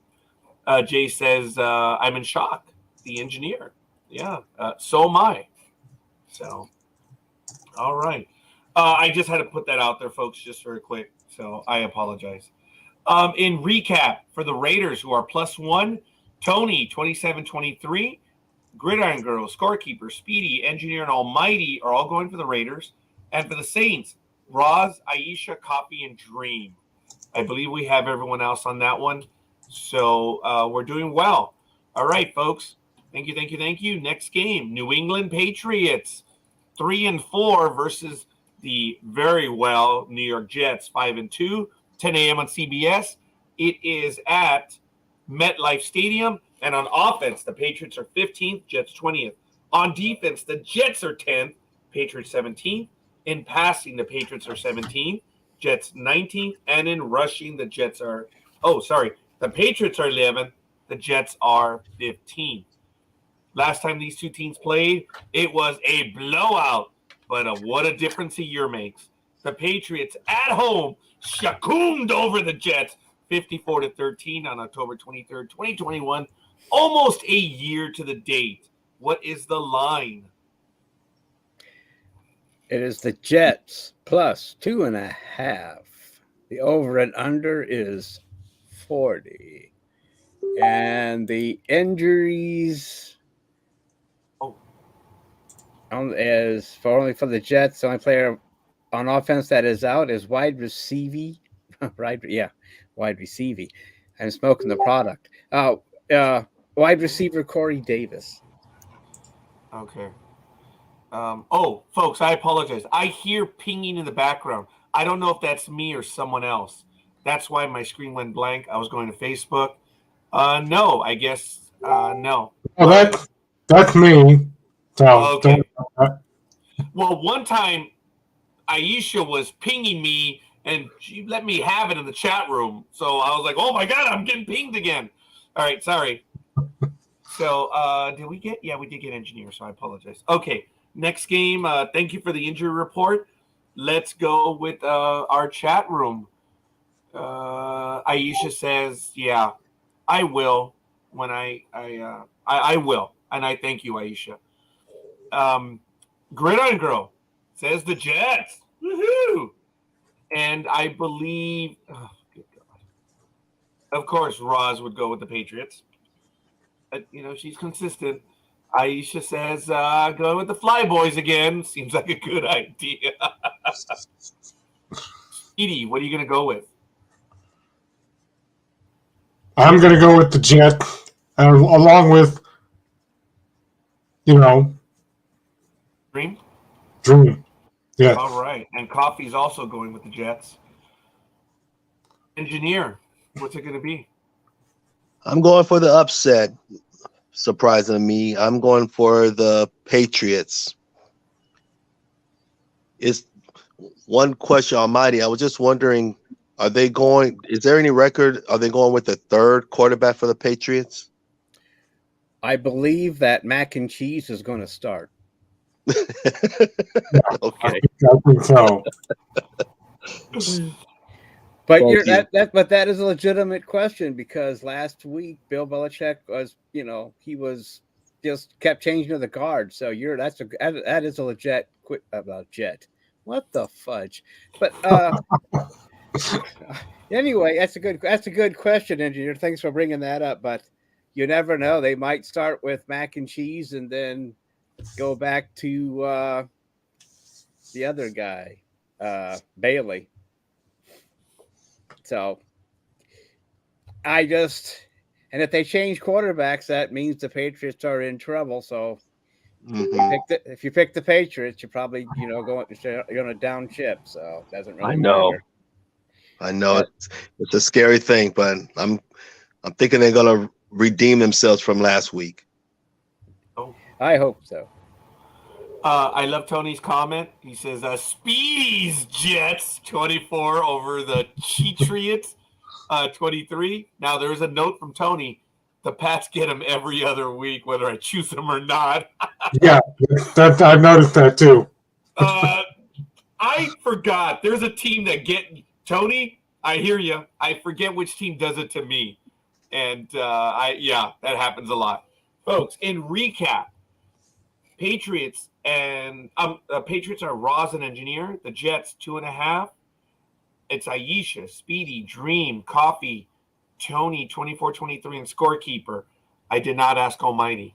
Jay says, I'm in shock. The engineer. Yeah, so am I. So, all right. I just had to put that out there, folks, just very quick. So I apologize. In recap, for the Raiders, who are +1, Tony, 27-23, Gridiron Girl, Scorekeeper, Speedy, Engineer, and Almighty are all going for the Raiders. And for the Saints, Roz, Aisha, Coffee, and Dream. I believe we have everyone else on that one. So we're doing well. All right, folks. Thank you. Next game, New England Patriots, 3-4 versus the very well New York Jets, 5-2, 10 a.m. on CBS. It is at MetLife Stadium. And on offense, the Patriots are 15th, Jets 20th. On defense, the Jets are 10th, Patriots 17th. In passing, the Patriots are 17th, Jets 19th. And in rushing, the Jets are, the Patriots are 11th, the Jets are 15th. Last time these two teams played, it was a blowout. But what a difference a year makes. The Patriots at home shakumed over the Jets 54-13 on October 23rd, 2021. Almost a year to the date. What is the line? It is the Jets plus 2.5. The over and under is 40. And the injuries is only for the Jets. The only player on offense that is out is wide receiver. Wide receiver. I'm smoking the product. Wide receiver Corey Davis. Okay. Folks, I apologize. I hear pinging in the background. I don't know if that's me or someone else. That's why my screen went blank. I was going to Facebook. No, I guess no. Oh, that's me. So okay. Well, one time Aisha was pinging me and she let me have it in the chat room. So I was like, oh my God, I'm getting pinged again. All right, sorry. So did we get? Yeah, we did get engineer, so I apologize. Okay, next game. Thank you for the injury report. Let's go with our chat room. Aisha says, yeah, I will when I will. And I thank you, Aisha. Gridiron Girl says the Jets. Woohoo! And I believe, oh, good God. Of course, Roz would go with the Patriots. But, she's consistent. Aisha says, go with the Flyboys again. Seems like a good idea. Speedy, what are you going to go with? I'm going to go with the Jets, along with, Dreem? Dream. Yeah. All right. And Coffee's also going with the Jets. Engineer, what's it going to be? I'm going for the upset. Surprising me, I'm going for the Patriots. It's one question, Almighty. I was just wondering, is there any record? Are they going with the third quarterback for the Patriots? I believe that Mac and Cheese is going to start. Okay. I think so. But that is a legitimate question because last week Bill Belichick was, he was just kept changing the cards. So that is a legit about Jet. What the fudge? But anyway, that's a good question, engineer. Thanks for bringing that up. But you never know; they might start with Mac and Cheese and then go back to the other guy, Bailey. So and if they change quarterbacks, that means the Patriots are in trouble. So if you pick the Patriots, you're probably, you're going to downship. So it doesn't really matter. I know it's a scary thing, but I'm thinking they're going to redeem themselves from last week. Oh, I hope so. I love Tony's comment. He says, Speedy's Jets 24 over the Cheatriots 23. Now, there's a note from Tony. The Pats get them every other week, whether I choose them or not. Yeah, I've noticed that too. I forgot. There's a team that Tony. I hear you. I forget which team does it to me, and that happens a lot, folks. In recap, Patriots Patriots are Roz and Engineer. The Jets 2.5. It's Aisha, Speedy, Dreem, Coffee, Tony 24-23, and Scorekeeper. I did not ask Almighty.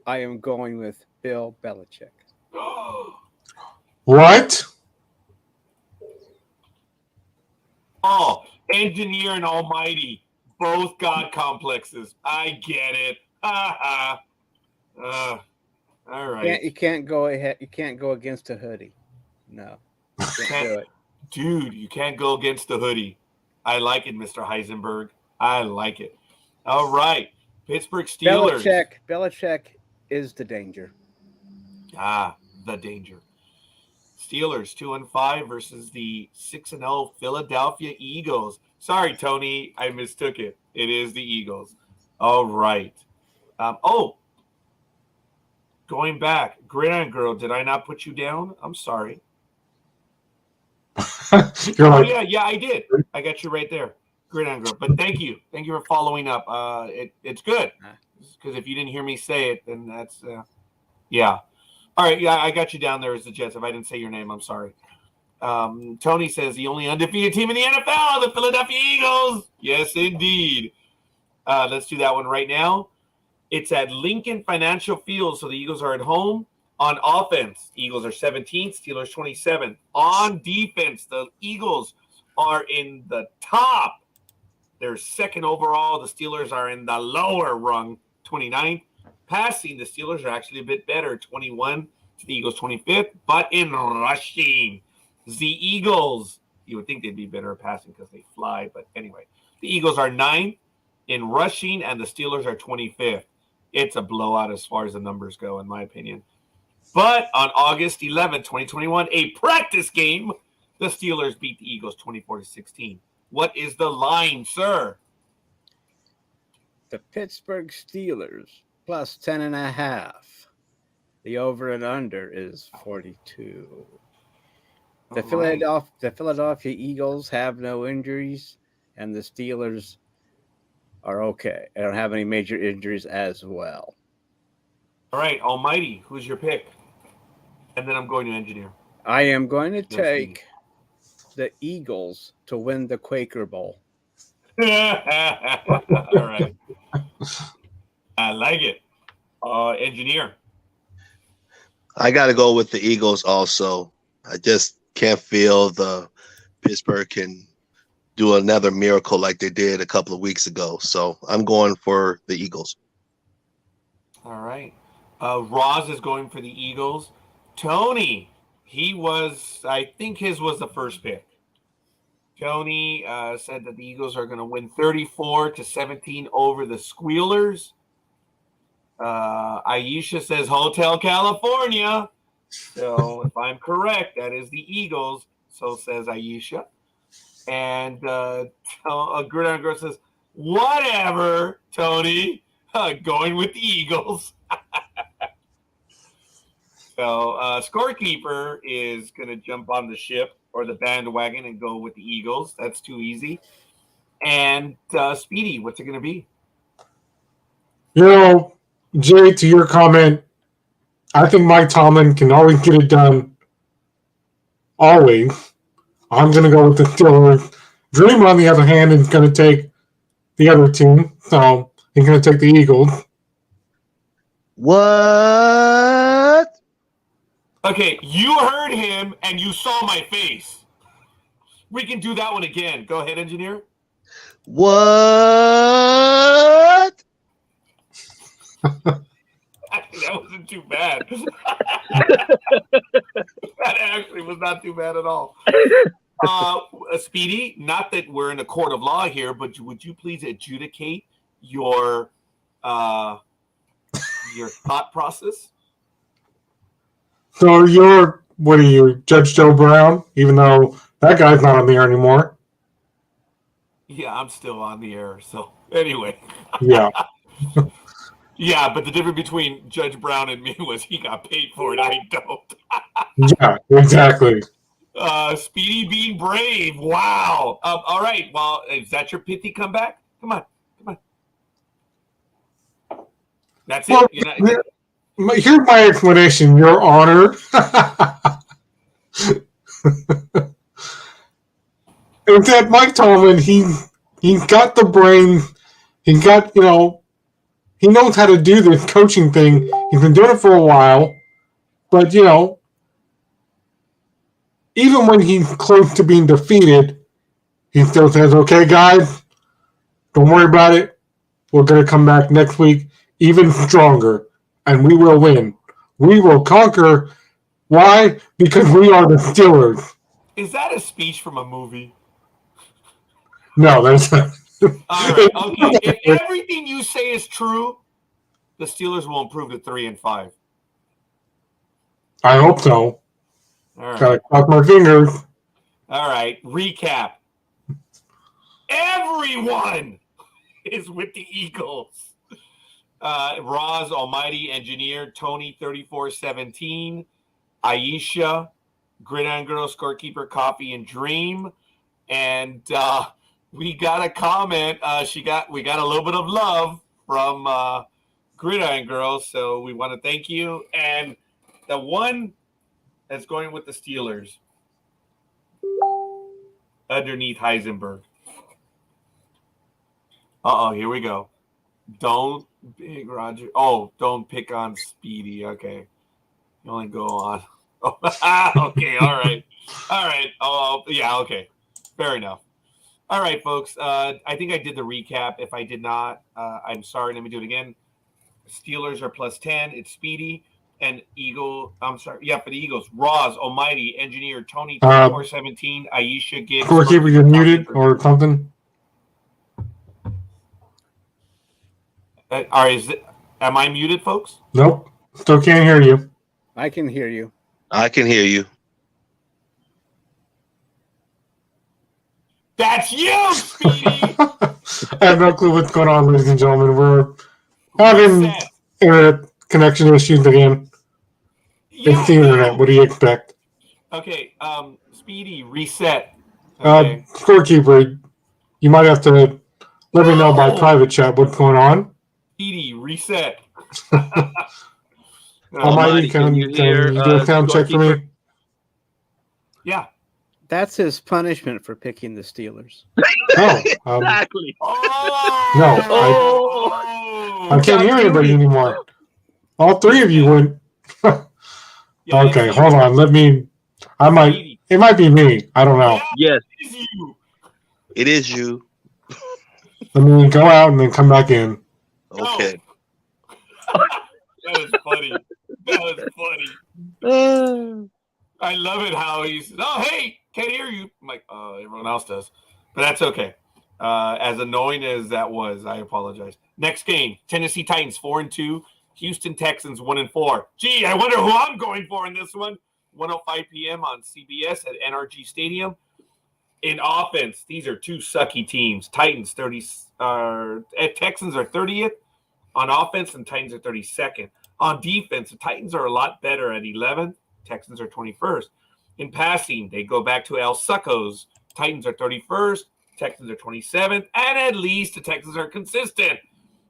I am going with Bill Belichick. What? Oh, Engineer and Almighty, both God complexes. I get it. Ha ha. All right. You can't go ahead. You can't go against a hoodie. No, you can't do it. Dude, you can't go against the hoodie. I like it, Mr. Heisenberg. I like it. All right. Pittsburgh Steelers. Belichick is the danger. The danger. Steelers 2-5 versus the 6-0 Philadelphia Eagles. Sorry, Tony, I mistook it. It is the Eagles. All right. Going back, Gridiron Girl, did I not put you down? I'm sorry. Yeah, I did. I got you right there, Gridiron Girl. But thank you for following up. It's good because if you didn't hear me say it, then that's yeah. All right, yeah, I got you down there as the Jets. If I didn't say your name, I'm sorry. Tony says the only undefeated team in the NFL, the Philadelphia Eagles. Yes, indeed. Let's do that one right now. It's at Lincoln Financial Field, so the Eagles are at home. On offense, Eagles are 17th, Steelers 27th. On defense, the Eagles are in the top. They're second overall. The Steelers are in the lower rung, 29th. Passing, the Steelers are actually a bit better, 21 to the Eagles 25th. But in rushing, the Eagles, you would think they'd be better at passing because they fly. But anyway, the Eagles are 9th in rushing, and the Steelers are 25th. It's a blowout as far as the numbers go, in my opinion. But on August 11, 2021, a practice game, the Steelers beat the Eagles 24-16. What is the line, sir? The Pittsburgh Steelers plus 10.5. The over and under is 42. The Philadelphia Eagles have no injuries, and the Steelers are okay. They don't have any major injuries as well. All right, Almighty, who's your pick? And then I'm going to Engineer. I am going to take the Eagles to win the Quaker Bowl. All right. I like it. Engineer. I got to go with the Eagles also. I just can't feel the Pittsburgh can do another miracle like they did a couple of weeks ago. So I'm going for the Eagles. All right. Roz is going for the Eagles. Tony, I think his was the first pick. Tony said that the Eagles are going to win 34-17 over the Squealers. Aisha says Hotel California. So if I'm correct, that is the Eagles. So says Aisha. And Gridiron Girl says, whatever, Tony. Going with the Eagles. So Scorekeeper is going to jump on the ship or the bandwagon and go with the Eagles. That's too easy. And Speedy, what's it going to be? You know, Jay, to your comment, I think Mike Tomlin can always get it done. Always. I'm going to go with the Steelers. Dream, on the other hand, is going to take the other team. So he's going to take the Eagles. What? Okay, you heard him and you saw my face. We can do that one again. Go ahead, Engineer. What? That wasn't too bad. That actually was not too bad at all. Speedy, not that we're in a court of law here, but would you please adjudicate your thought process? So what are you, Judge Joe Brown? Even though that guy's not on the air anymore. Yeah, I'm still on the air. So anyway. Yeah. Yeah, but the difference between Judge Brown and me was he got paid for it. I don't. Yeah, exactly. Speedy being brave. Wow. All right. Well, is that your pithy comeback? Come on. That's Well, it. You're not, here's my explanation, Your Honor. It's that Mike Tomlin, he got the brain, he got, he knows how to do this coaching thing. He's been doing it for a while, but even when he's close to being defeated, he still says, "Okay, guys, don't worry about it. We're going to come back next week even stronger, and we will win. We will conquer." Why? Because we are the Steelers. is that a speech from a movie? No, that's not. All right. Okay. If everything you say is true, the Steelers will improve to 3-5. I hope so. All right. Gotta cross my fingers. All right. Recap. Everyone is with the Eagles. Roz, Almighty Engineer, Tony 3417, Aisha, Gridiron Girl, Scorekeeper, Coffee, and Dream. And we got a comment. We got a little bit of love from Gridiron Girl, so we want to thank you. And the one that's going with the Steelers underneath Heisenberg. Here we go. Don't Big Roger. Oh, don't pick on Speedy. Okay. You only go on. Okay, all right. All right. Oh, yeah, okay. Fair enough. All right, folks. I think I did the recap. If I did not, I'm sorry. Let me do it again. Steelers are +10. It's Speedy and Eagle. I'm sorry. Yeah, for the Eagles. Roz, Almighty, Engineer, Tony 3417, Aisha, Gibbs. Scorekeeper, you're muted or something. Am I muted, folks? Nope. Still can't hear you. I can hear you. I can hear you. That's you, Speedy. I have no clue what's going on, ladies and gentlemen. We're having internet connection issues again. It's the internet. What do you expect? Okay, Speedy, reset. Okay. Scorekeeper, you might have to let me know by private chat what's going on. Speedy, reset. Almighty, can you do a sound check for me? Yeah. That's his punishment for picking the Steelers. No. Exactly. I can't hear anybody anymore. All three of you went. Okay, hold on. It might be me. I don't know. Yes. It is you. It is you. Let me go out and then come back in. Okay. That was funny. I love it how he's, oh, hey, can't hear you. I'm like, everyone else does. But that's okay. As annoying as that was, I apologize. Next game, Tennessee Titans 4-2, Houston Texans 1-4. Gee, I wonder who I'm going for in this one. 1:05 p.m. on CBS at NRG Stadium. In offense, these are two sucky teams. Texans are 30th on offense, and Titans are 32nd. On defense, the Titans are a lot better at 11th. Texans are 21st. In passing, they go back to El Suckos. Titans are 31st. Texans are 27th. And at least the Texans are consistent.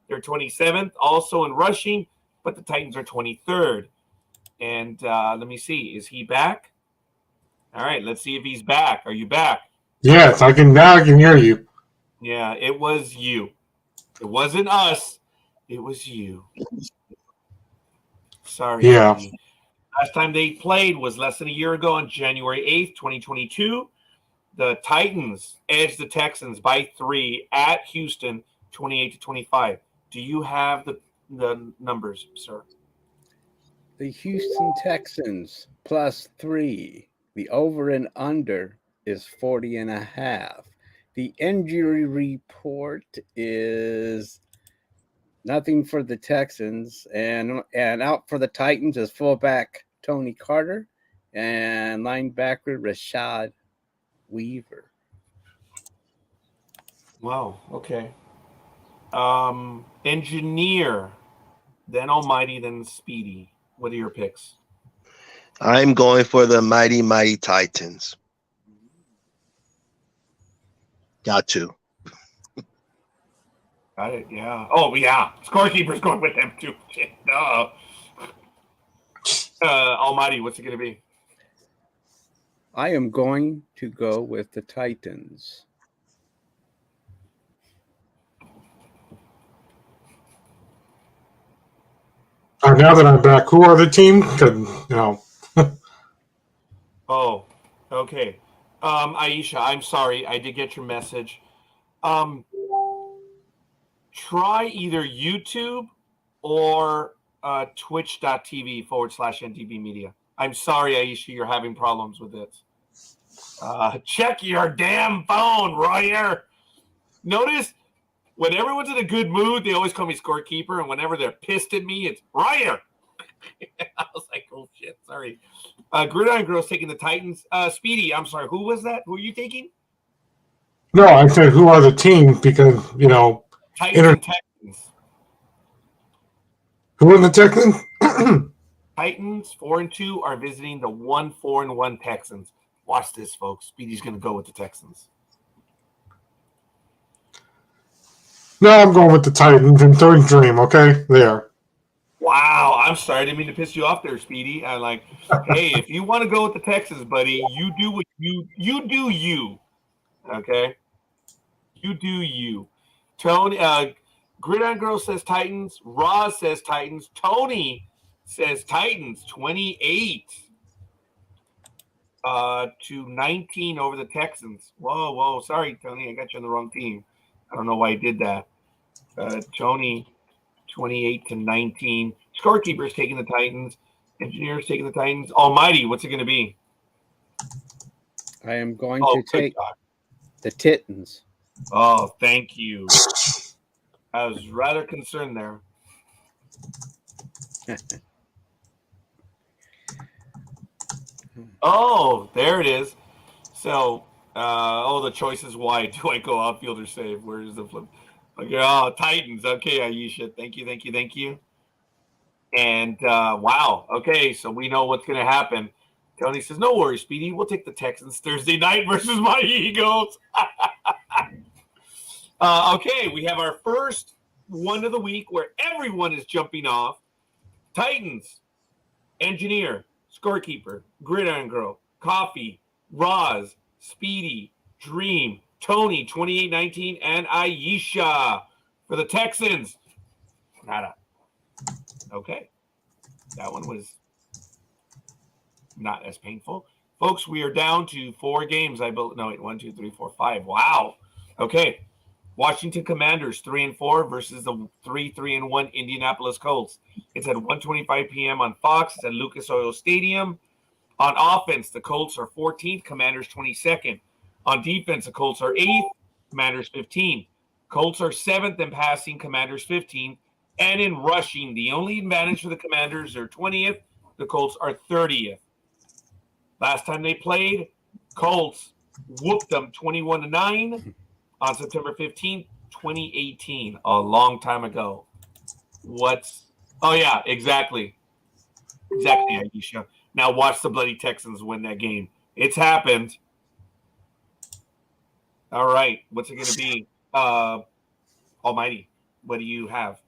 They're 27th. Also in rushing, but the Titans are 23rd. And let me see. Is he back? All right, let's see if he's back. Are you back? Yes, I can hear you. Yeah, it was you. It wasn't us. It was you. Sorry. Yeah. Buddy. Last time they played was less than a year ago on January 8th, 2022. The Titans edged the Texans by 3 at Houston, 28-25. Do you have the numbers, sir? The Houston Texans +3. The over and under is 40.5. The injury report is nothing for the Texans, and out for the Titans is fullback Tony Carter and linebacker Rashad Weaver. Wow. Okay. Engineer, then Almighty, then Speedy. What are your picks? I'm going for the mighty, mighty Titans. Got to. Got it, yeah. Oh, yeah. Scorekeeper's going with them, too. Shit, no. Almighty, what's it going to be? I am going to go with the Titans. Now that I'm back, who are the team? 'Cause, you know, Oh, okay. Aisha, I'm sorry. I did get your message. Try either YouTube or twitch.tv/NDB Media. I'm sorry, Aisha, you're having problems with it. Check your damn phone, Royer. Notice when everyone's in a good mood, they always call me Scorekeeper, and whenever they're pissed at me, it's Royer. I was like, oh shit, sorry. Gridiron Girl's taking the Titans. Speedy, I'm sorry, who was that? Who are you taking? no, I said who are the team because, you know, Titans and Texans. who in the Texans? Titans 4-2 are visiting the 4-1 Texans. Watch this, folks. Speedy's going to go with the Texans. No, I'm going with the Titans and throwing Dreem. Okay, there. Wow, I'm sorry. I didn't mean to piss you off there, Speedy. I'm like, hey, if you want to go with the Texans, buddy, you do what you do you. Okay? You do you. Tony, Gridiron Girl says Titans. Roz says Titans. Tony says Titans 28 to 19 over the Texans. Whoa. Sorry, Tony. I got you on the wrong team. I don't know why I did that. Tony 28 to 19. Scorekeeper's taking the Titans. Engineer's taking the Titans. Almighty, what's it going to be? I am going to take the Titans. Oh, thank you. I was rather concerned there. Oh, there it is. So, the choice is wide. Do I go outfield or save? Where is the flip? Okay, Titans. Okay, Aisha. Thank you. And wow. Okay, so we know what's going to happen. Tony says, no worries, Speedy. We'll take the Texans Thursday night versus my Eagles. Okay, we have our first one of the week where everyone is jumping off. Titans, Engineer, Scorekeeper, Gridiron Girl, Coffee, Roz, Speedy, Dreem, Tony, 28-19, and Aisha for the Texans. Nada. Okay. That one was not as painful. Folks, we are down to 4 games. No, wait, 1, 2, 3, 4, 5. Wow. Okay. Washington Commanders 3-4 versus the 3-1 Indianapolis Colts. It's at 1:25 p.m. on Fox. It's at Lucas Oil Stadium. On offense, the Colts are 14th, Commanders 22nd. On defense, the Colts are 8th, Commanders 15th. Colts are 7th in passing, Commanders 15th. And in rushing, the only advantage for the Commanders are 20th. The Colts are 30th. Last time they played, Colts whooped them 21-9 on September 15th, 2018, a long time ago. Oh, yeah, exactly. Exactly, Aisha. Now watch the bloody Texans win that game. It's happened. All right, what's it going to be? Almighty, what do you have?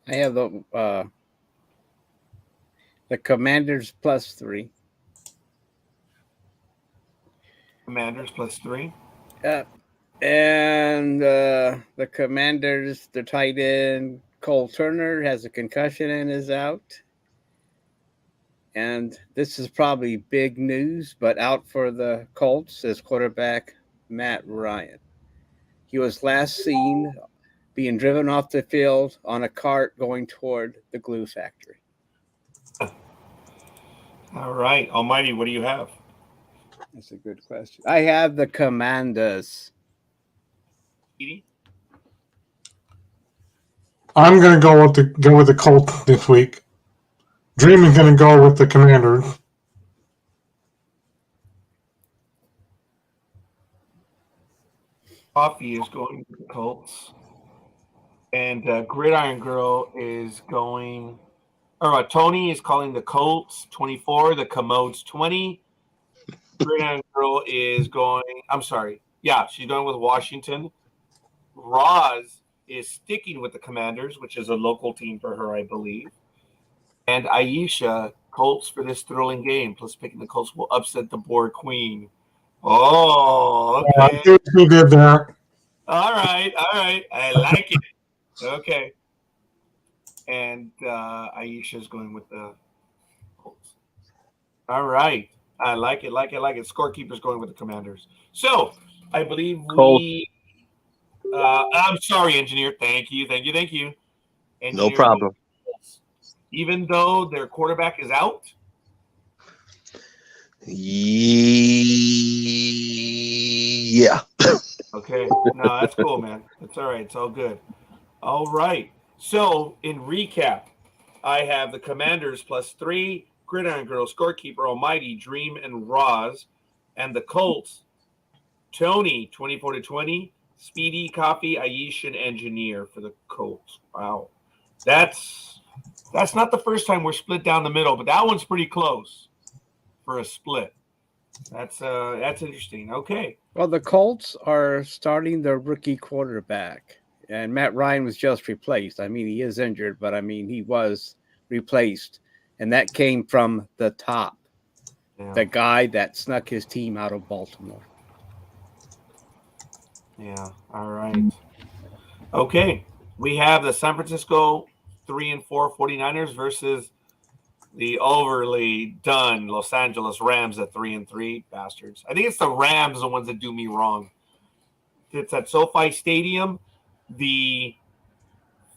I have the Commanders +3. Commanders +3. And the Commanders, the tight end, Cole Turner, has a concussion and is out. And this is probably big news, but out for the Colts is quarterback Matt Ryan. He was last seen being driven off the field on a cart going toward the glue factory. All right, Almighty, what do you have? That's a good question. I have the Commanders. I'm going to go with the Colts this week. Dream is going to go with the Commanders. Coffee is going with the Colts. And Gridiron Girl is going, or Tony is calling the Colts 24, the Commodes 20. Gridiron Girl is going, I'm sorry. Yeah, she's going with Washington. Roz is sticking with the Commanders, which is a local team for her, I believe. And Aisha, Colts for this thrilling game, plus picking the Colts will upset the board queen. Oh, okay. Too good there. All right. I like it. Okay. And Aisha's going with the Colts. All right. I like it. Scorekeeper's going with the Commanders. So I believe we. I'm sorry, engineer. Thank you. Engineer, No problem. even though their quarterback is out. Yeah. Okay. No, that's cool, man. That's all right. It's all good. All right. So in recap, I have the Commanders +3, Gridiron Girl, Scorekeeper, Almighty, Dreem, and Roz, and the Colts, Tony 24-20, Speedy, Coffee, Aisha, and Engineer for the Colts. Wow. That's not the first time we're split down the middle, but that one's pretty close for a split. That's interesting. Okay. Well, the Colts are starting their rookie quarterback, and Matt Ryan was just replaced. I mean, he is injured, but I mean, he was replaced, and that came from the top. Yeah. The guy that snuck his team out of Baltimore. Yeah. All right. Okay. We have the San Francisco 3-4 49ers versus the overly done Los Angeles Rams at 3-3 bastards. I think it's the Rams, the ones that do me wrong. It's at SoFi Stadium. The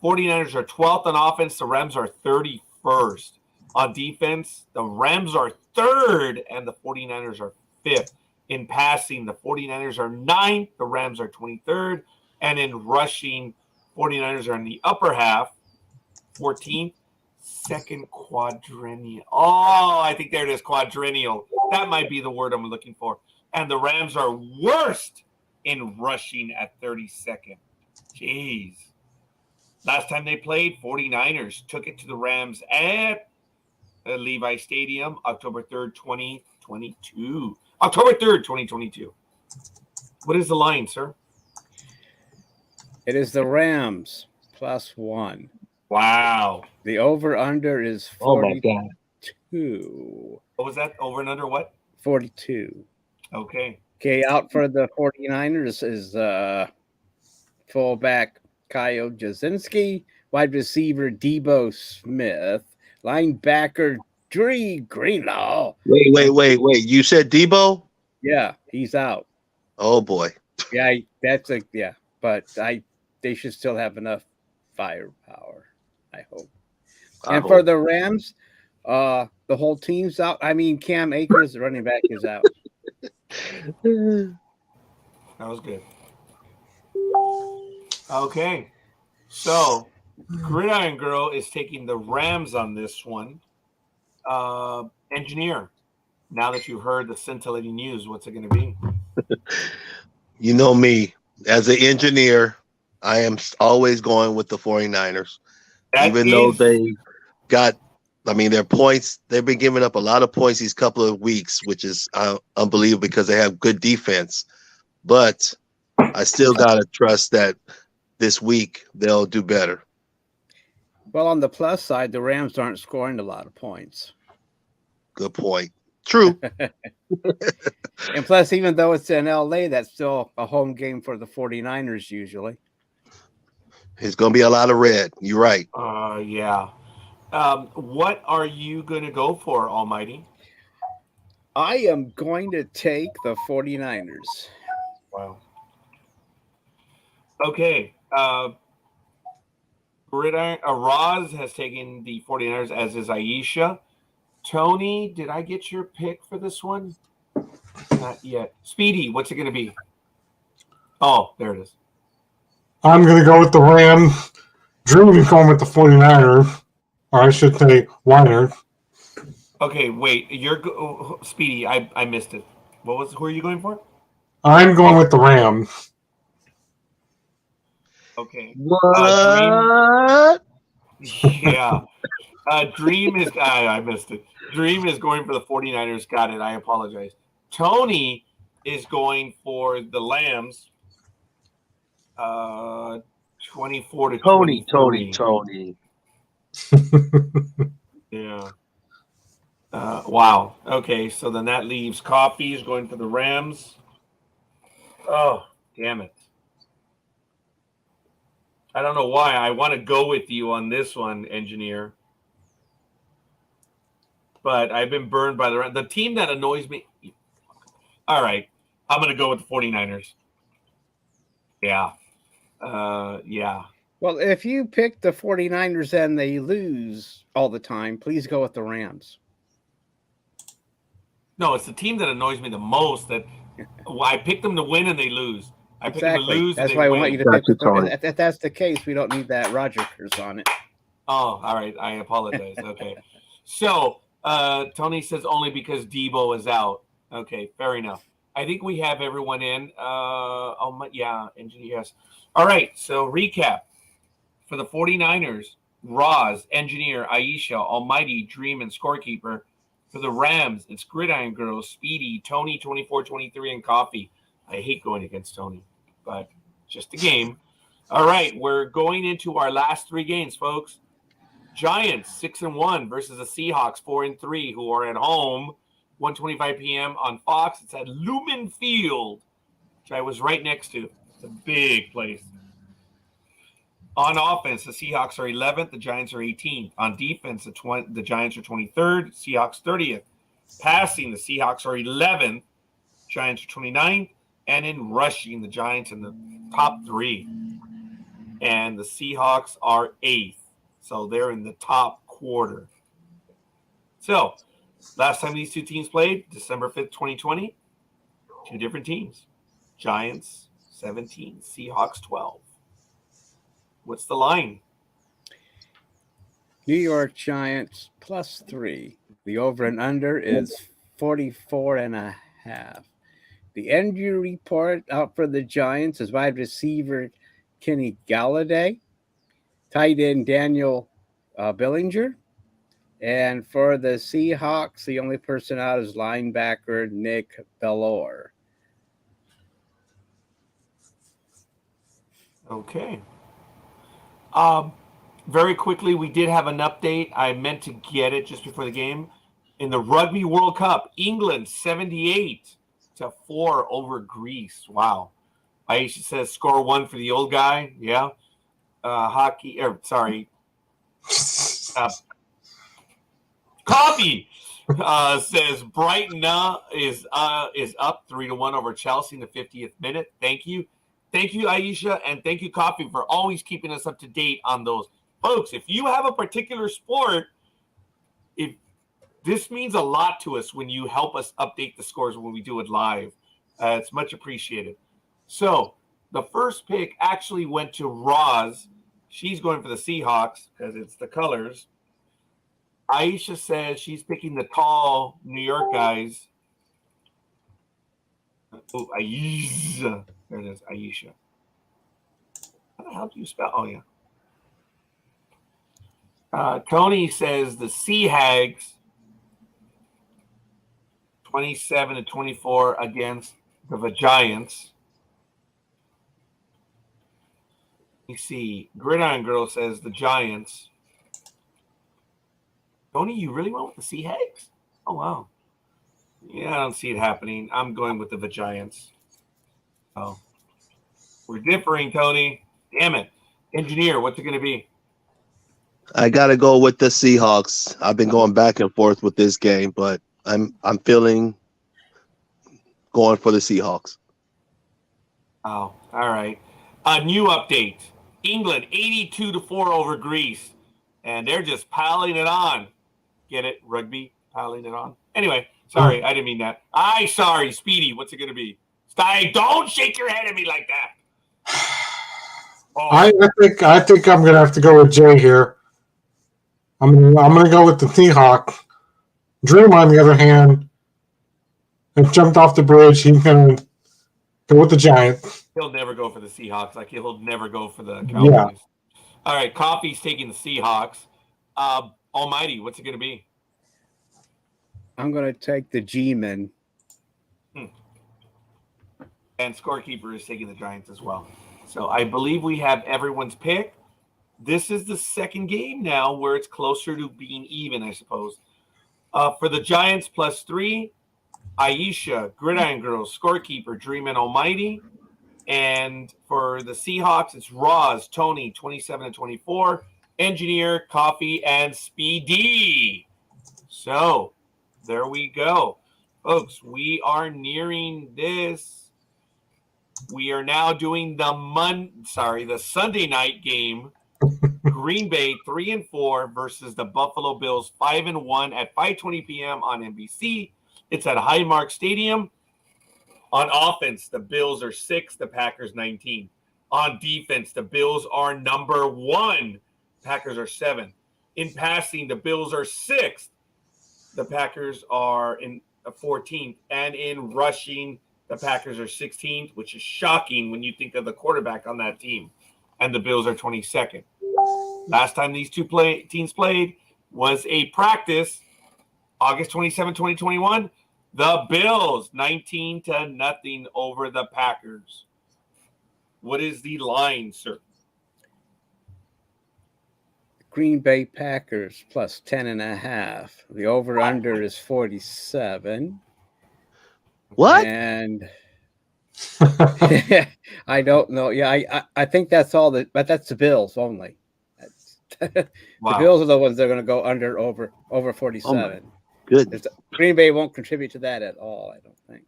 49ers are 12th on offense. The Rams are 31st on defense. The Rams are 3rd, and the 49ers are 5th. In passing, the 49ers are 9th. The Rams are 23rd. And in rushing, 49ers are in the upper half, 14th. Second quadrennial. Oh, I think there it is, quadrennial. That might be the word I'm looking for. And the Rams are worst in rushing at 32nd. Jeez. Last time they played, 49ers took it to the Rams at Levi Stadium, October 3rd, 2022. October 3rd, 2022. What is the line, sir? It is the Rams +1. Wow. The over-under is 42. Oh my God. What was that? Over and under what? 42. Okay. Okay, out for the 49ers is fullback Kyle Jasinski, wide receiver Debo Smith, linebacker Dreem Greenlaw. Wait. You said Debo? Yeah, he's out. Oh boy. Yeah, but they should still have enough firepower, I hope. And for the Rams, the whole team's out. I mean, Cam Akers, the running back, is out. That was good. Okay. So, Gridiron Girl is taking the Rams on this one. Engineer, now that you've heard the scintillating news, what's it going to be? You know me. As an engineer, I am always going with the 49ers. Though they got, their points, they've been giving up a lot of points these couple of weeks, which is unbelievable because they have good defense. But I still got to trust that this week they'll do better. Well, on the plus side, the Rams aren't scoring a lot of points. Good point. True. And plus, even though it's in LA, that's still a home game for the 49ers usually. It's going to be a lot of red. You're right. Yeah. What are you going to go for, Almighty? I am going to take the 49ers. Wow. Okay. Roz has taken the 49ers, as is Aisha. Tony, did I get your pick for this one? Not yet. Speedy, what's it going to be? Oh, there it is. I'm going to go with the Rams. Dream is going with the 49ers. Or I should say, Winers. Okay, wait. Speedy, I missed it. Who are you going for? I'm going with the Rams. Okay. What? Yeah. Dreem is I missed it. Dreem is going for the 49ers. Got it. I apologize. Tony is going for the Lambs. 24 to 23. Tony. Yeah. Wow. Okay, so then that leaves Coffee is going for the Rams. Oh, damn it. I don't know why. I want to go with you on this one, engineer. But I've been burned by the team that annoys me. All right. I'm going to go with the 49ers. Yeah. Yeah. Well, if you pick the 49ers and they lose all the time, please go with the Rams. No, it's the team that annoys me the most. That I pick them to win and they lose. I pick them to lose. That's and why they I win. want you to pick. If that's the case, we don't need that Roger curse on it. Oh, all right. I apologize. Okay. So Tony says only because Debo is out. Okay, fair enough. I think we have everyone in. Yeah, engineer. Yes. All right. So recap for the 49ers: Roz, engineer, Aisha, Almighty, Dreem, and Scorekeeper. For the Rams, it's Gridiron Girls, Speedy, Tony, 24-23, and Coffee. I hate going against Tony, but just a game. All right, we're going into our last three games, folks. Giants 6-1 versus the Seahawks 4-3, who are at home. 1:25 p.m. on Fox. It's at Lumen Field, which I was right next to. It's a big place. On offense, the Seahawks are 11th. The Giants are 18th. On defense, the Giants are 23rd. Seahawks 30th. Passing, the Seahawks are 11th. Giants are 29th. And in rushing, the Giants in the top three. And the Seahawks are 8th. So they're in the top quarter. So last time these two teams played, December 5th, 2020, two different teams. Giants 17, Seahawks 12. What's the line? New York Giants +3. The over and under is 44.5. The injury report out for the Giants is wide receiver Kenny Galladay, tight end Daniel Billinger, and for the Seahawks, the only person out is linebacker Nick Bellore. Okay. Very quickly, we did have an update. I meant to get it just before the game. In the Rugby World Cup, England 78-4 over Greece. Wow. Aisha says score 1 for the old guy. Yeah. Coffee says Brighton is up 3-1 over Chelsea in the 50th minute. Thank you. Thank you, Aisha, and thank you, Coffee, for always keeping us up to date on those. Folks, if you have a particular sport, this means a lot to us when you help us update the scores when we do it live. It's much appreciated. So the first pick actually went to Roz. She's going for the Seahawks because it's the colors. Aisha says she's picking the tall New York guys. Oh, Aisha. There it is, Aisha. How the hell do you spell? Oh, yeah. Tony says the Sea Hags 27-24 against the Giants. You see, Gridiron Girl says the Giants. Tony, you really went with the Sea Hags? Oh, wow. Yeah, I don't see it happening. I'm going with the Giants. Oh, we're differing, Tony. Damn it. Engineer, what's it going to be? I gotta go with the Seahawks. I've been going back and forth with this game, but I'm feeling going for the Seahawks. Oh, all right. A new update. England 82-4 over Greece. And they're just piling it on. Get it? Rugby? Piling it on. Anyway, sorry, I didn't mean that. Sorry, Speedy, what's it going to be? Don't shake your head at me like that. Oh. I think I'm gonna have to go with Jay here. I'm gonna go with the Seahawks. Dream, on the other hand, has jumped off the bridge. He's gonna go with the Giants. He'll never go for the Seahawks. Like he'll never go for the Cowboys. Yeah. All right, Coffee's taking the Seahawks. Almighty, what's it going to be? I'm going to take the G-Men. And Scorekeeper is taking the Giants as well. So I believe we have everyone's pick. This is the second game now where it's closer to being even, I suppose. For the Giants, +3, Aisha, Gridiron Girls, Scorekeeper, Dreem, and Almighty. And for the Seahawks, it's Roz, Tony, 27 and 24, Engineer, Coffee, and Speedy. So there we go. Folks, we are nearing this. We are now doing the Sunday night game. Green Bay 3-4 versus the Buffalo Bills 5-1 at 5:20 p.m. on NBC. It's at Highmark Stadium. On offense, the Bills are 6, the Packers 19. On defense, the Bills are number 1, Packers are 7. In passing, the Bills are 6th, the Packers are in 14th. And in rushing, the Packers are 16th, which is shocking when you think of the quarterback on that team. And the Bills are 22nd. Last time these two teams played was a practice, August 27, 2021. The Bills, 19-0 over the Packers. What is the line, sir? Green Bay Packers +10.5. The over-under is 47. What? And I don't know. Yeah, I think that's all but that's the Bills only. Wow. The Bills are the ones that are going to go under over 47. Good. Green Bay won't contribute to that at all, I don't think.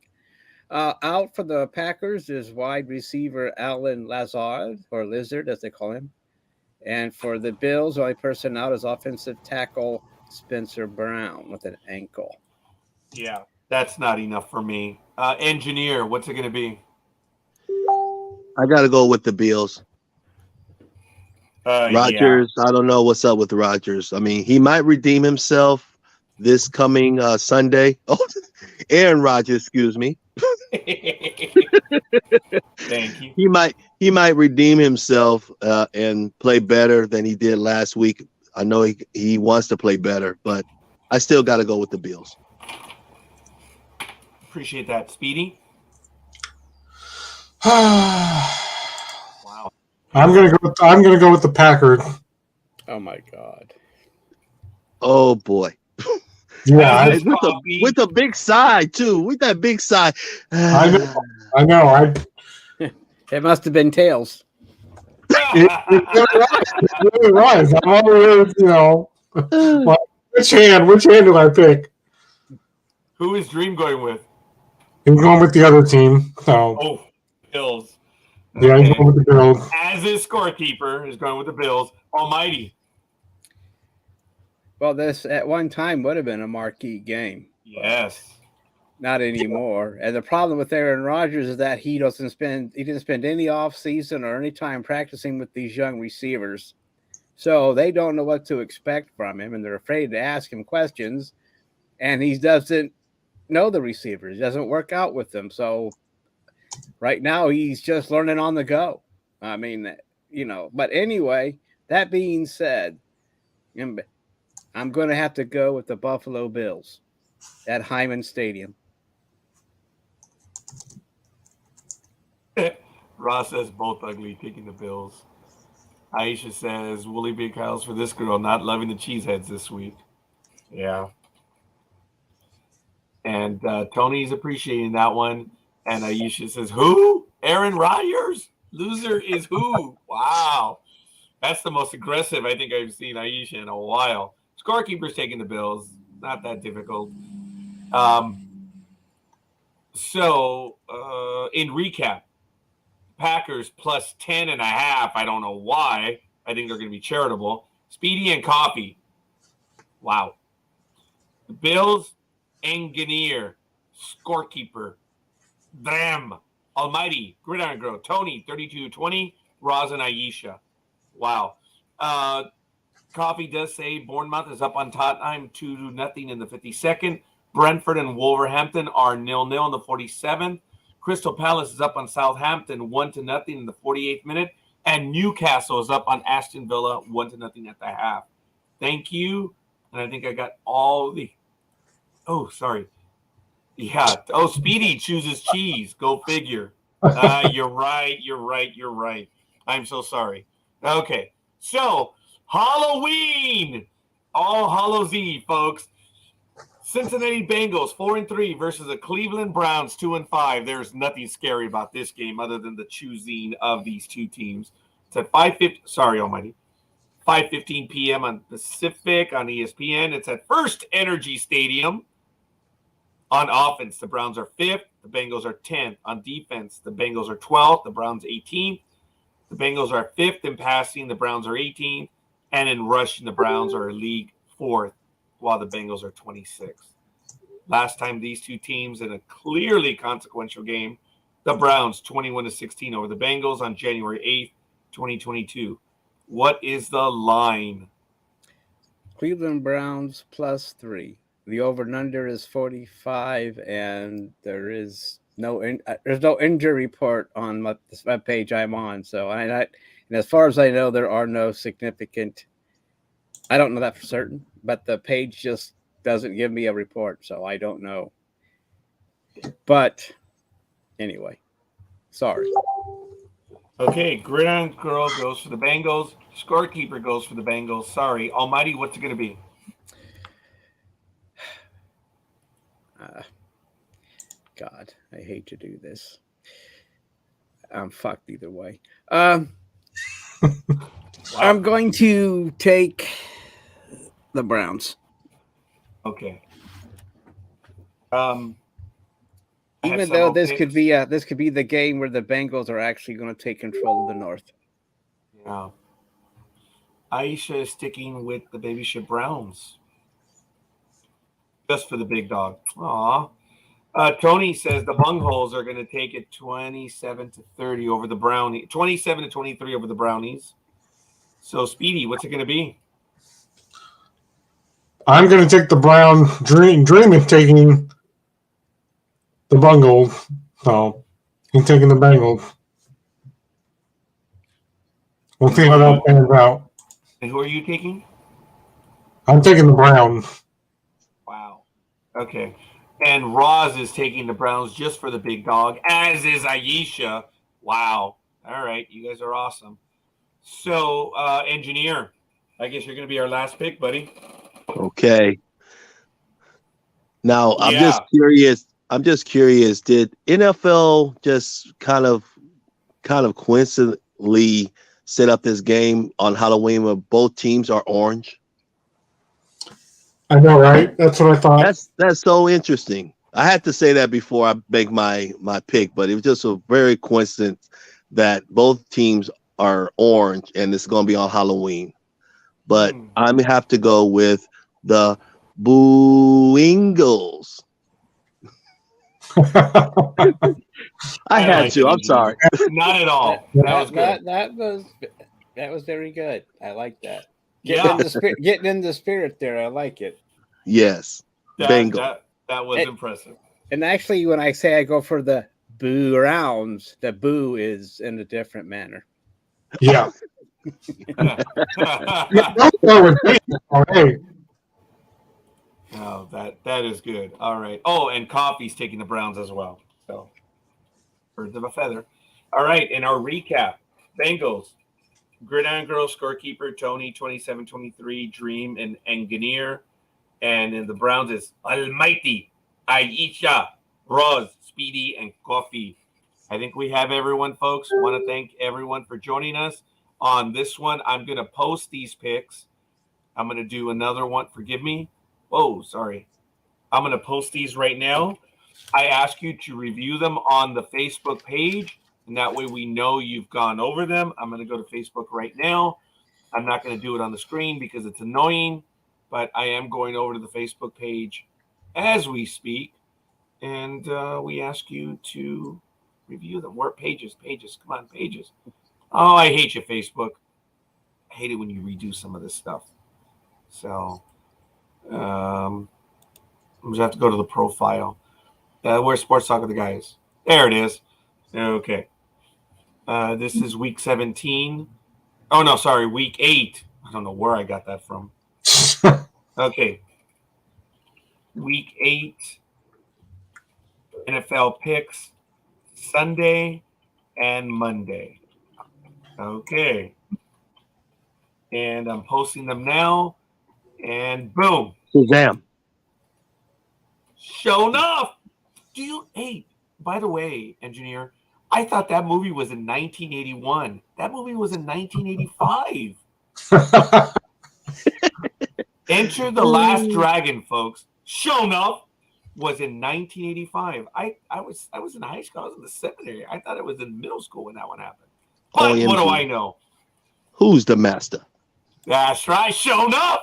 Out for the Packers is wide receiver Alan Lazard, or Lizard as they call him. And for the Bills, the only person out is offensive tackle Spencer Brown with an ankle. Yeah, that's not enough for me. Engineer, what's it going to be? I got to go with the Bills. Rodgers, I don't know what's up with Rodgers. I mean, he might redeem himself this coming Sunday. Oh, Aaron Rodgers, excuse me. Thank you. He might redeem himself and play better than he did last week. I know he wants to play better, but I still got to go with the Bills. Appreciate that. Speedy? Wow. I'm gonna go with the Packers. Oh my God. Oh boy. Yeah, with a big side too. With that big side. I know. It must have been tails. It really was. I'm always, which hand do I pick? Who is Dreem going with? He's going with the other team. So Bills. yeah, he's going with the Bills. As is Scorekeeper is going with the Bills. Almighty. Well, this at one time would have been a marquee game. Yes. Not anymore. And the problem with Aaron Rodgers is that he didn't spend any off season or any time practicing with these young receivers. So they don't know what to expect from him, and they're afraid to ask him questions. And he doesn't know the receivers. He doesn't work out with them. So right now he's just learning on the go. I mean, but anyway, that being said, I'm going to have to go with the Buffalo Bills at Hyman Stadium. Ross says both ugly, taking the Bills. Aisha says, Willie Big Kyle's for this girl, not loving the cheeseheads this week. Yeah. And Tony's appreciating that one. And Aisha says, who? Aaron Rodgers? Loser is who? Wow. That's the most aggressive I think I've seen Aisha in a while. Scorekeeper's taking the Bills. Not that difficult. So in recap, Packers +10.5. I don't know why. I think they're going to be charitable. Speedy and Coffee. Wow. The Bills, Engineer, Scorekeeper, Dreem, Almighty, Gridiron Girl, Tony, 32-20, Roz and Aisha. Wow. Coffee does say Bournemouth is up on Tottenham 2-0 in the 52nd. Brentford and Wolverhampton are 0-0 in the 47th. Crystal Palace is up on Southampton 1-0 in the 48th minute. And Newcastle is up on Aston Villa 1-0 at the half. Thank you. And I think I got all the. Oh, sorry. Yeah. Oh, Speedy chooses cheese. Go figure. You're right. You're right. You're right. I'm so sorry. Okay. So, Halloween. All Hallows Eve, folks. Cincinnati Bengals 4-3 versus the Cleveland Browns 2-5. There's nothing scary about this game other than the choosing of these two teams. It's at 5:50. Sorry, Almighty. 5:15 p.m. on Pacific on ESPN. It's at First Energy Stadium. On offense, the Browns are 5th. The Bengals are 10th. On defense, the Bengals are 12th. The Browns 18th. The Bengals are 5th in passing. The Browns are 18th. And in rushing, the Browns are league 4th, while the Bengals are 26th. Last time these two teams in a clearly consequential game, the Browns 21-16 over the Bengals on January 8th, 2022. What is the line? Cleveland Browns +3. The over and under is 45, and there's no injury report on my page I'm on. So and as far as I know, there are no significant. I don't know that for certain, but the page just doesn't give me a report, so I don't know. But anyway, sorry. Okay, Gridiron Girl goes for the Bengals. Scorekeeper goes for the Bengals. Sorry, Almighty, what's it going to be? God, I hate to do this. I'm fucked either way. Wow. I'm going to take the Browns. Okay. Even though this could be the game where the Bengals are actually going to take control of the North. Yeah. Aisha is sticking with the Baby Ship Browns. Just for the big dog. Aw. Tony says the Bungholes are going to take it 27-30 over the Brownies. 27-23 over the Brownies. So, Speedy, what's it going to be? I'm going to take the Brown. Dream is taking the Bungles. So, he's taking the Bengals. We'll see how that pans out. And who are you taking? I'm taking the Browns. Wow. Okay. And Roz is taking the Browns just for the big dog, as is Aisha. Wow. All right. You guys are awesome. So, Engineer, I guess you're going to be our last pick, buddy. Okay. Now, I'm just curious. Did NFL just kind of coincidentally set up this game on Halloween where both teams are orange? I know, right? That's what I thought. That's so interesting. I had to say that before I make my pick, but it was just a very coincidence that both teams are orange and it's going to be on Halloween. But I'm going to have to go with the Boo-ingles. I had to. I'm sorry. Not at all. That was good. That was very good. I like that. Yeah. Getting in the spirit there. I like it. Yes. Bingo. That was impressive. And actually, when I say I go for the boo rounds, the boo is in a different manner. Yeah. Oh, that is good. All right. Oh, and Coffee's taking the Browns as well. So, birds of a feather. All right. In our recap, Bengals, Gridiron Girl, Scorekeeper, Tony, 27-23, Dream, and Engineer. And in the Browns is Almighty, Aisha, Roz, Speedy, and Coffee. I think we have everyone, folks. Want to thank everyone for joining us on this one. I'm going to post these picks. I'm going to do another one. Forgive me. Oh, sorry. I'm going to post these right now. I ask you to review them on the Facebook page, and that way we know you've gone over them. I'm going to go to Facebook right now. I'm not going to do it on the screen because it's annoying, but I am going over to the Facebook page as we speak, and we ask you to review them. More pages. Come on, pages. Oh, I hate you, Facebook. I hate it when you redo some of this stuff. So I'm just have to go to the profile. Where's Sports Talk with the Guys? There it is. Okay. This is week 17. Oh, no, sorry, week 8. I don't know where I got that from. Okay. Week 8 NFL picks Sunday and Monday. Okay. And I'm posting them now. And boom. Shazam. Show enough. Hey, by the way, engineer, I thought that movie was in 1981. That movie was in 1985. Enter the Last Dragon, folks. Show enough was in 1985. I was in high school. I was in the seminary. I thought it was in middle school when that one happened. But OMG. what do I know? Who's the master? That's right. Show enough.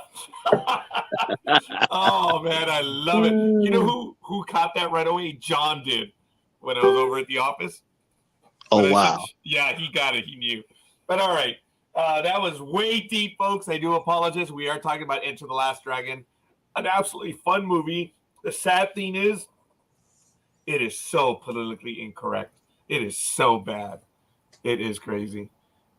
Oh man, I love it. You know who caught that right away? John did when I was over at the office. Oh, wow. Yeah, he got it. He knew. But all right. That was way deep, folks. I do apologize. We are talking about Enter the Last Dragon, an absolutely fun movie. The sad thing is, it is so politically incorrect. It is so bad. It is crazy.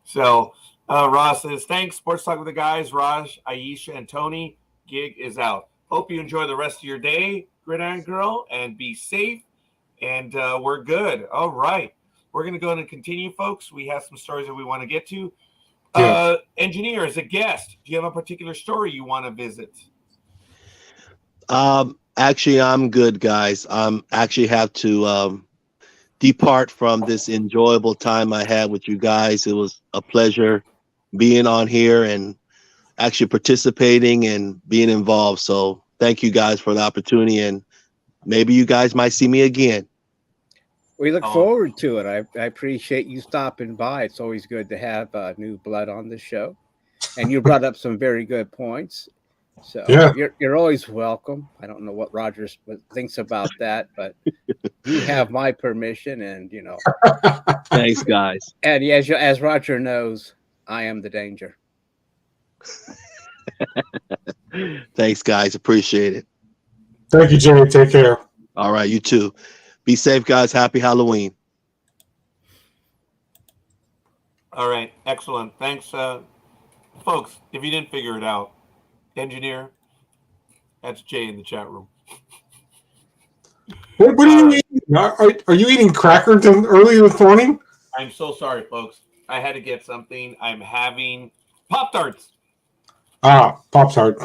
So, Ross says, thanks, Sports Talk with the guys, Raj, Aisha, and Tony. Gig is out. Hope you enjoy the rest of your day, Gridiron Girl, and be safe. And we're good. All right. We're going to go ahead and continue, folks. We have some stories that we want to get to. Yeah. Engineer, as a guest, do you have a particular story you want to visit? Actually, I'm good, guys. Actually have to depart from this enjoyable time I had with you guys. It was a pleasure being on here and actually participating and being involved. So thank you guys for the opportunity, and maybe you guys might see me again. We look forward to it. I appreciate you stopping by. It's always good to have new blood on the show. And you brought up some very good points. So Yeah. you're always welcome. I don't know what Roger thinks about that, but you have my permission, and Thanks, guys. And as Roger knows, I am the danger. Thanks, guys. Appreciate it. Thank you, Jay. Take care. All right, you too. Be safe, guys. Happy Halloween. All right. Excellent. Thanks, folks. If you didn't figure it out, engineer, that's Jay in the chat room. What are you eating? Are you eating crackers early this morning? I'm so sorry, folks. I had to get something. I'm having Pop-Tarts. Pop-Tart.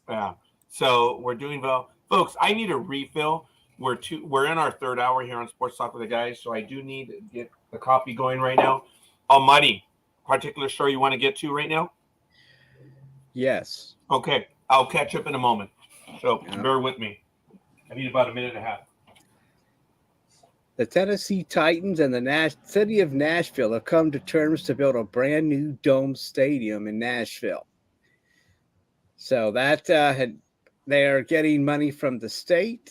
Yeah. So we're doing well. Folks, I need a refill. We're in our third hour here on Sports Talk with the guys, so I do need to get the coffee going right now. Almighty, particular story you want to get to right now? Yes. Okay. I'll catch up in a moment. So bear with me. I need about a minute and a half. The Tennessee Titans and the city of Nashville have come to terms to build a brand new dome stadium in Nashville. So that they are getting money from the state,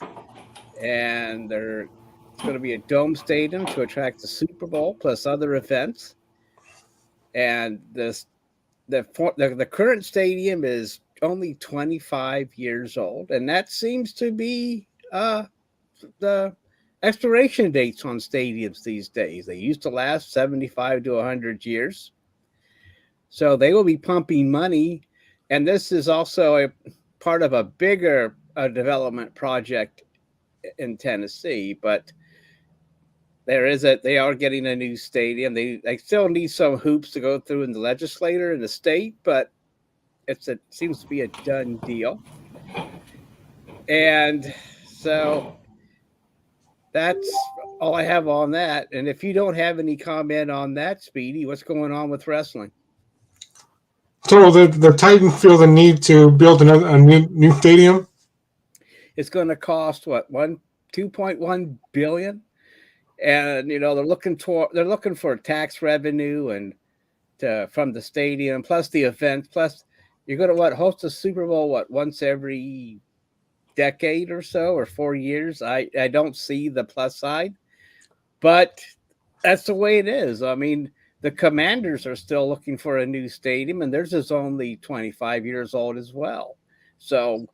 and it's going to be a dome stadium to attract the Super Bowl plus other events. And the current stadium is only 25 years old, and that seems to be the expiration dates on stadiums these days. They used to last 75 to 100 years. So they will be pumping money, and this is also a part of a bigger development project in Tennessee, but they are getting a new stadium. They still need some hoops to go through in the legislature in the state, but it seems to be a done deal. And so that's all I have on that. And if you don't have any comment on that, Speedy, what's going on with wrestling? So the Titans feel the need to build a new stadium. It's going to cost what, $2.1 billion, and they're looking for tax revenue and from the stadium, plus the event, plus you're going to host a Super Bowl once every decade or so, or 4 years. I don't see the plus side, but that's the way it is. I mean, the Commanders are still looking for a new stadium, and theirs is only 25 years old as well. So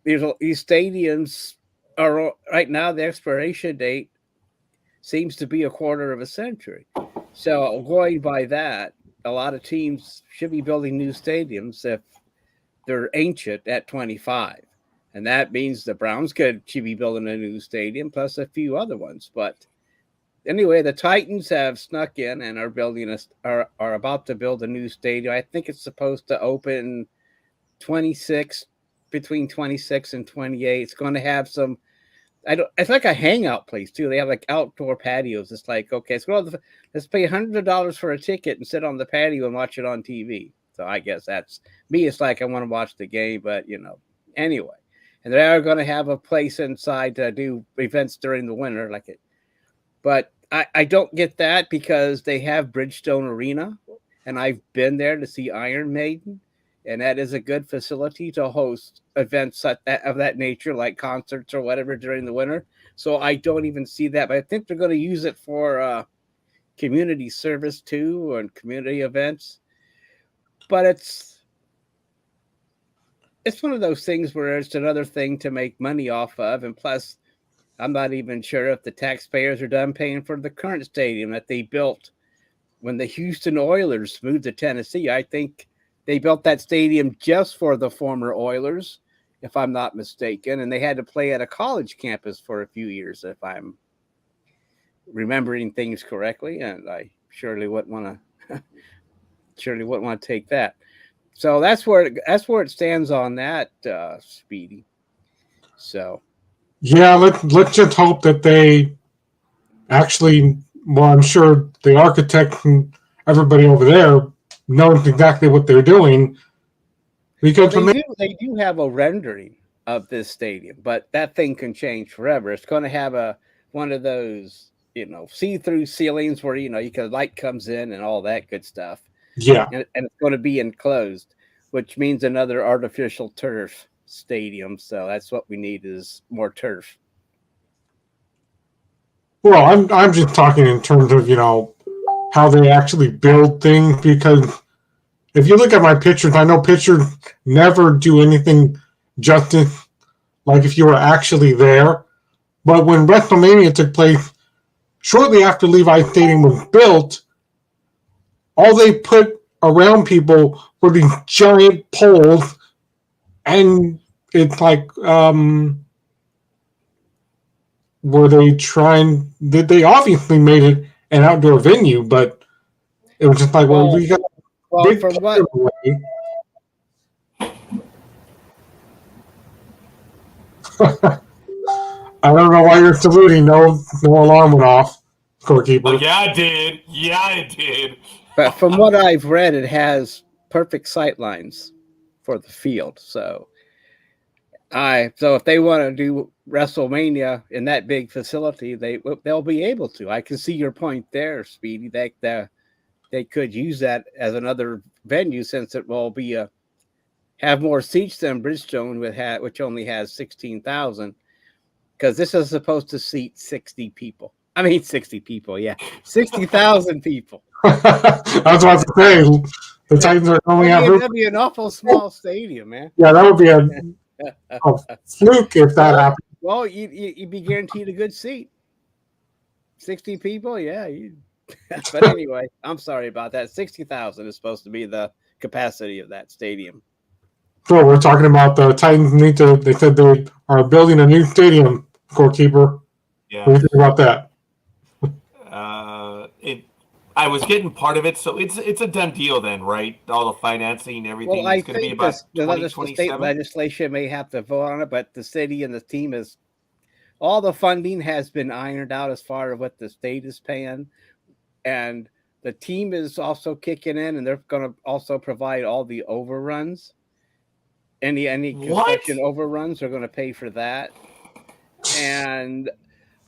these stadiums are right now, the expiration date seems to be a quarter of a century. So going by that, a lot of teams should be building new stadiums if they're ancient at 25. And that means the Browns should be building a new stadium plus a few other ones. But anyway, the Titans have snuck in and are about to build a new stadium. I think it's supposed to open between 26 and 28. It's going to have some. It's like a hangout place too. They have like outdoor patios. It's like, okay, let's pay $100 for a ticket and sit on the patio and watch it on TV. So I guess that's me. It's like I want to watch the game, but anyway. And they are going to have a place inside to do events during the winter, But I don't get that because they have Bridgestone Arena, and I've been there to see Iron Maiden, and that is a good facility to host events of that nature, like concerts or whatever during the winter. So I don't even see that, but I think they're going to use it for community service too and community events. But it's one of those things where it's another thing to make money off of, and plus, I'm not even sure if the taxpayers are done paying for the current stadium that they built when the Houston Oilers moved to Tennessee. I think they built that stadium just for the former Oilers, if I'm not mistaken, and they had to play at a college campus for a few years, if I'm remembering things correctly, and I surely wouldn't want to take that. So that's where it stands on that, Speedy. So. Yeah, let's just hope that they actually. Well, I'm sure the architect and everybody over there knows exactly what they're doing. Because they do have a rendering of this stadium, but that thing can change forever. It's going to have one of those see-through ceilings where light comes in and all that good stuff. Yeah, and it's going to be enclosed, which means another artificial turf stadium. So that's what we need is more turf. Well, I'm just talking in terms of how they actually build things, because if you look at my pictures, I know pictures never do anything justice like if you were actually there. But when WrestleMania took place, shortly after Levi Stadium was built, all they put around people were these giant poles, and it's like, were they trying? They obviously made it an outdoor venue, but it was just like, we got big from what? I don't know why you're saluting. No alarm went off, Scorekeeper. Oh, yeah, I did. Yeah, I did. But from what I've read, it has perfect sight lines for the field. So if they want to do WrestleMania in that big facility, they'll be able to. I can see your point there, Speedy. They could use that as another venue since it will be have more seats than Bridgestone which only has 16,000. Because this is supposed to seat 60 people. I mean, 60 people, yeah. 60,000 people. I was about to say, the Titans are only have room. That'd be an awful small stadium, man. Yeah, that would be a fluke if that happened. Well, you'd be guaranteed a good seat. 60 people, yeah. But anyway, I'm sorry about that. 60,000 is supposed to be the capacity of that stadium. So we're talking about the Titans they said they are building a new stadium, Scorekeeper. Yeah. What do you think about that? I was getting part of it, so it's a done deal then, right? All the financing, everything. Well, it's going to be about the state legislation may have to vote on it, but the city and the team all the funding has been ironed out as far as what the state is paying, and the team is also kicking in, and they're going to also provide all the overruns. Any construction overruns are going to pay for that, and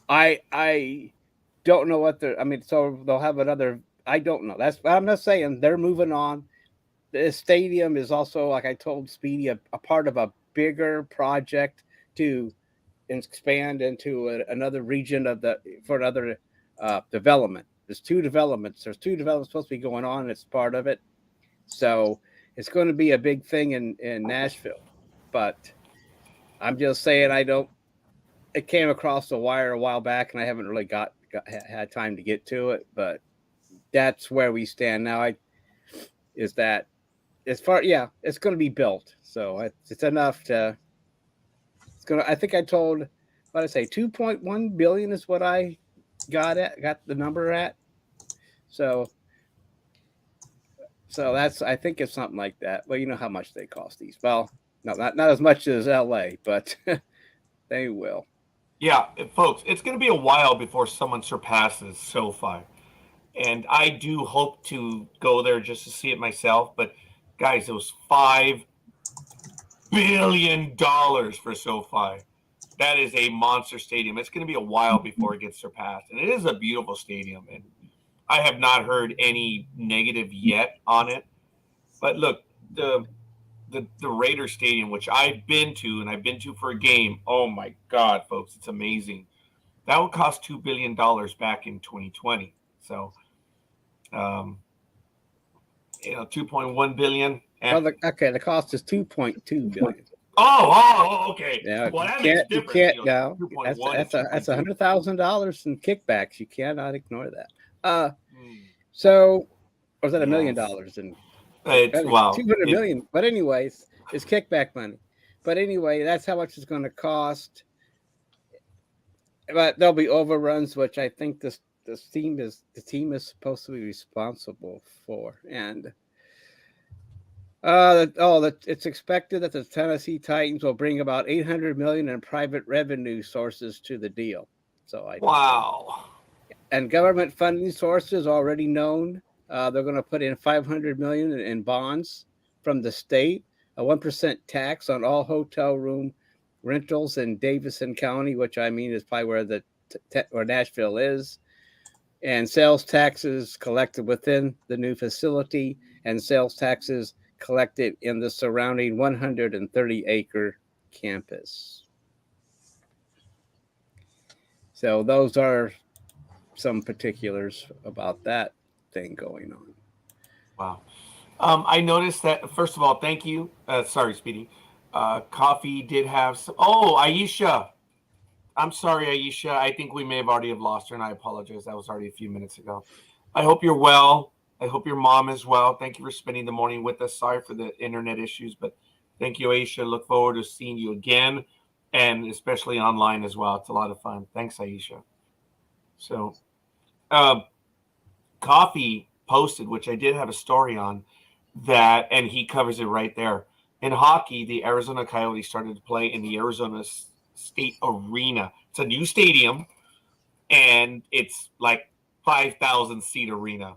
I don't know what so they'll have another. I don't know. I'm not saying they're moving on. The stadium is also, like I told Speedy, a part of a bigger project to expand into another region for another development. There's two developments. There's two developments supposed to be going on, and it's part of it. So it's going to be a big thing in Nashville. But I'm just saying it came across the wire a while back, and I haven't really got had time to get to it, but that's where we stand now. Is that as far? Yeah, it's going to be built, so it's enough to. It's gonna. I think I told. What did I say? 2.1 billion is what I got the number at. So that's. I think it's something like that. Well, you know how much they cost these. Well, no, not as much as LA, but they will. Yeah, folks, it's going to be a while before someone surpasses SoFi. And I do hope to go there just to see it myself. But, guys, it was $5 billion for SoFi. That is a monster stadium. It's going to be a while before it gets surpassed. And it is a beautiful stadium. And I have not heard any negative yet on it. But, look, the Raiders Stadium, which I've been to, and I've been to for a game. Oh, my God, folks, it's amazing. That would cost $2 billion back in 2020. So, 2.1 billion. Well, the cost is 2.2 billion. Oh, okay. Yeah, well, that you makes can't. difference. No, that's $100,000 in kickbacks. You cannot ignore that. So, or was that $1 million in? It's wow, 200 million. But anyways, it's kickback money. But anyway, that's how much it's going to cost. But there'll be overruns, which I think the team is supposed to be responsible for. And it's expected that the Tennessee Titans will bring about $800 million in private revenue sources to the deal. So wow. And government funding sources already known. They're going to put in $500 million in bonds from the state, a 1% tax on all hotel room rentals in Davidson County, which I mean is probably where Nashville is, and sales taxes collected within the new facility, and sales taxes collected in the surrounding 130-acre campus. So those are some particulars about that thing going on. Wow. I noticed that, first of all, thank you. Sorry, Speedy. Coffee did have some. Oh, Aisha. I'm sorry, Aisha. I think we may have already lost her, and I apologize. That was already a few minutes ago. I hope you're well. I hope your mom is well. Thank you for spending the morning with us. Sorry for the internet issues, but thank you, Aisha. Look forward to seeing you again, and especially online as well. It's a lot of fun. Thanks, Aisha. So, Coffee posted, which I did have a story on that, and he covers it right there. In hockey, the Arizona Coyotes started to play in the Arizona State Arena. It's a new stadium, and it's like 5,000 seat arena,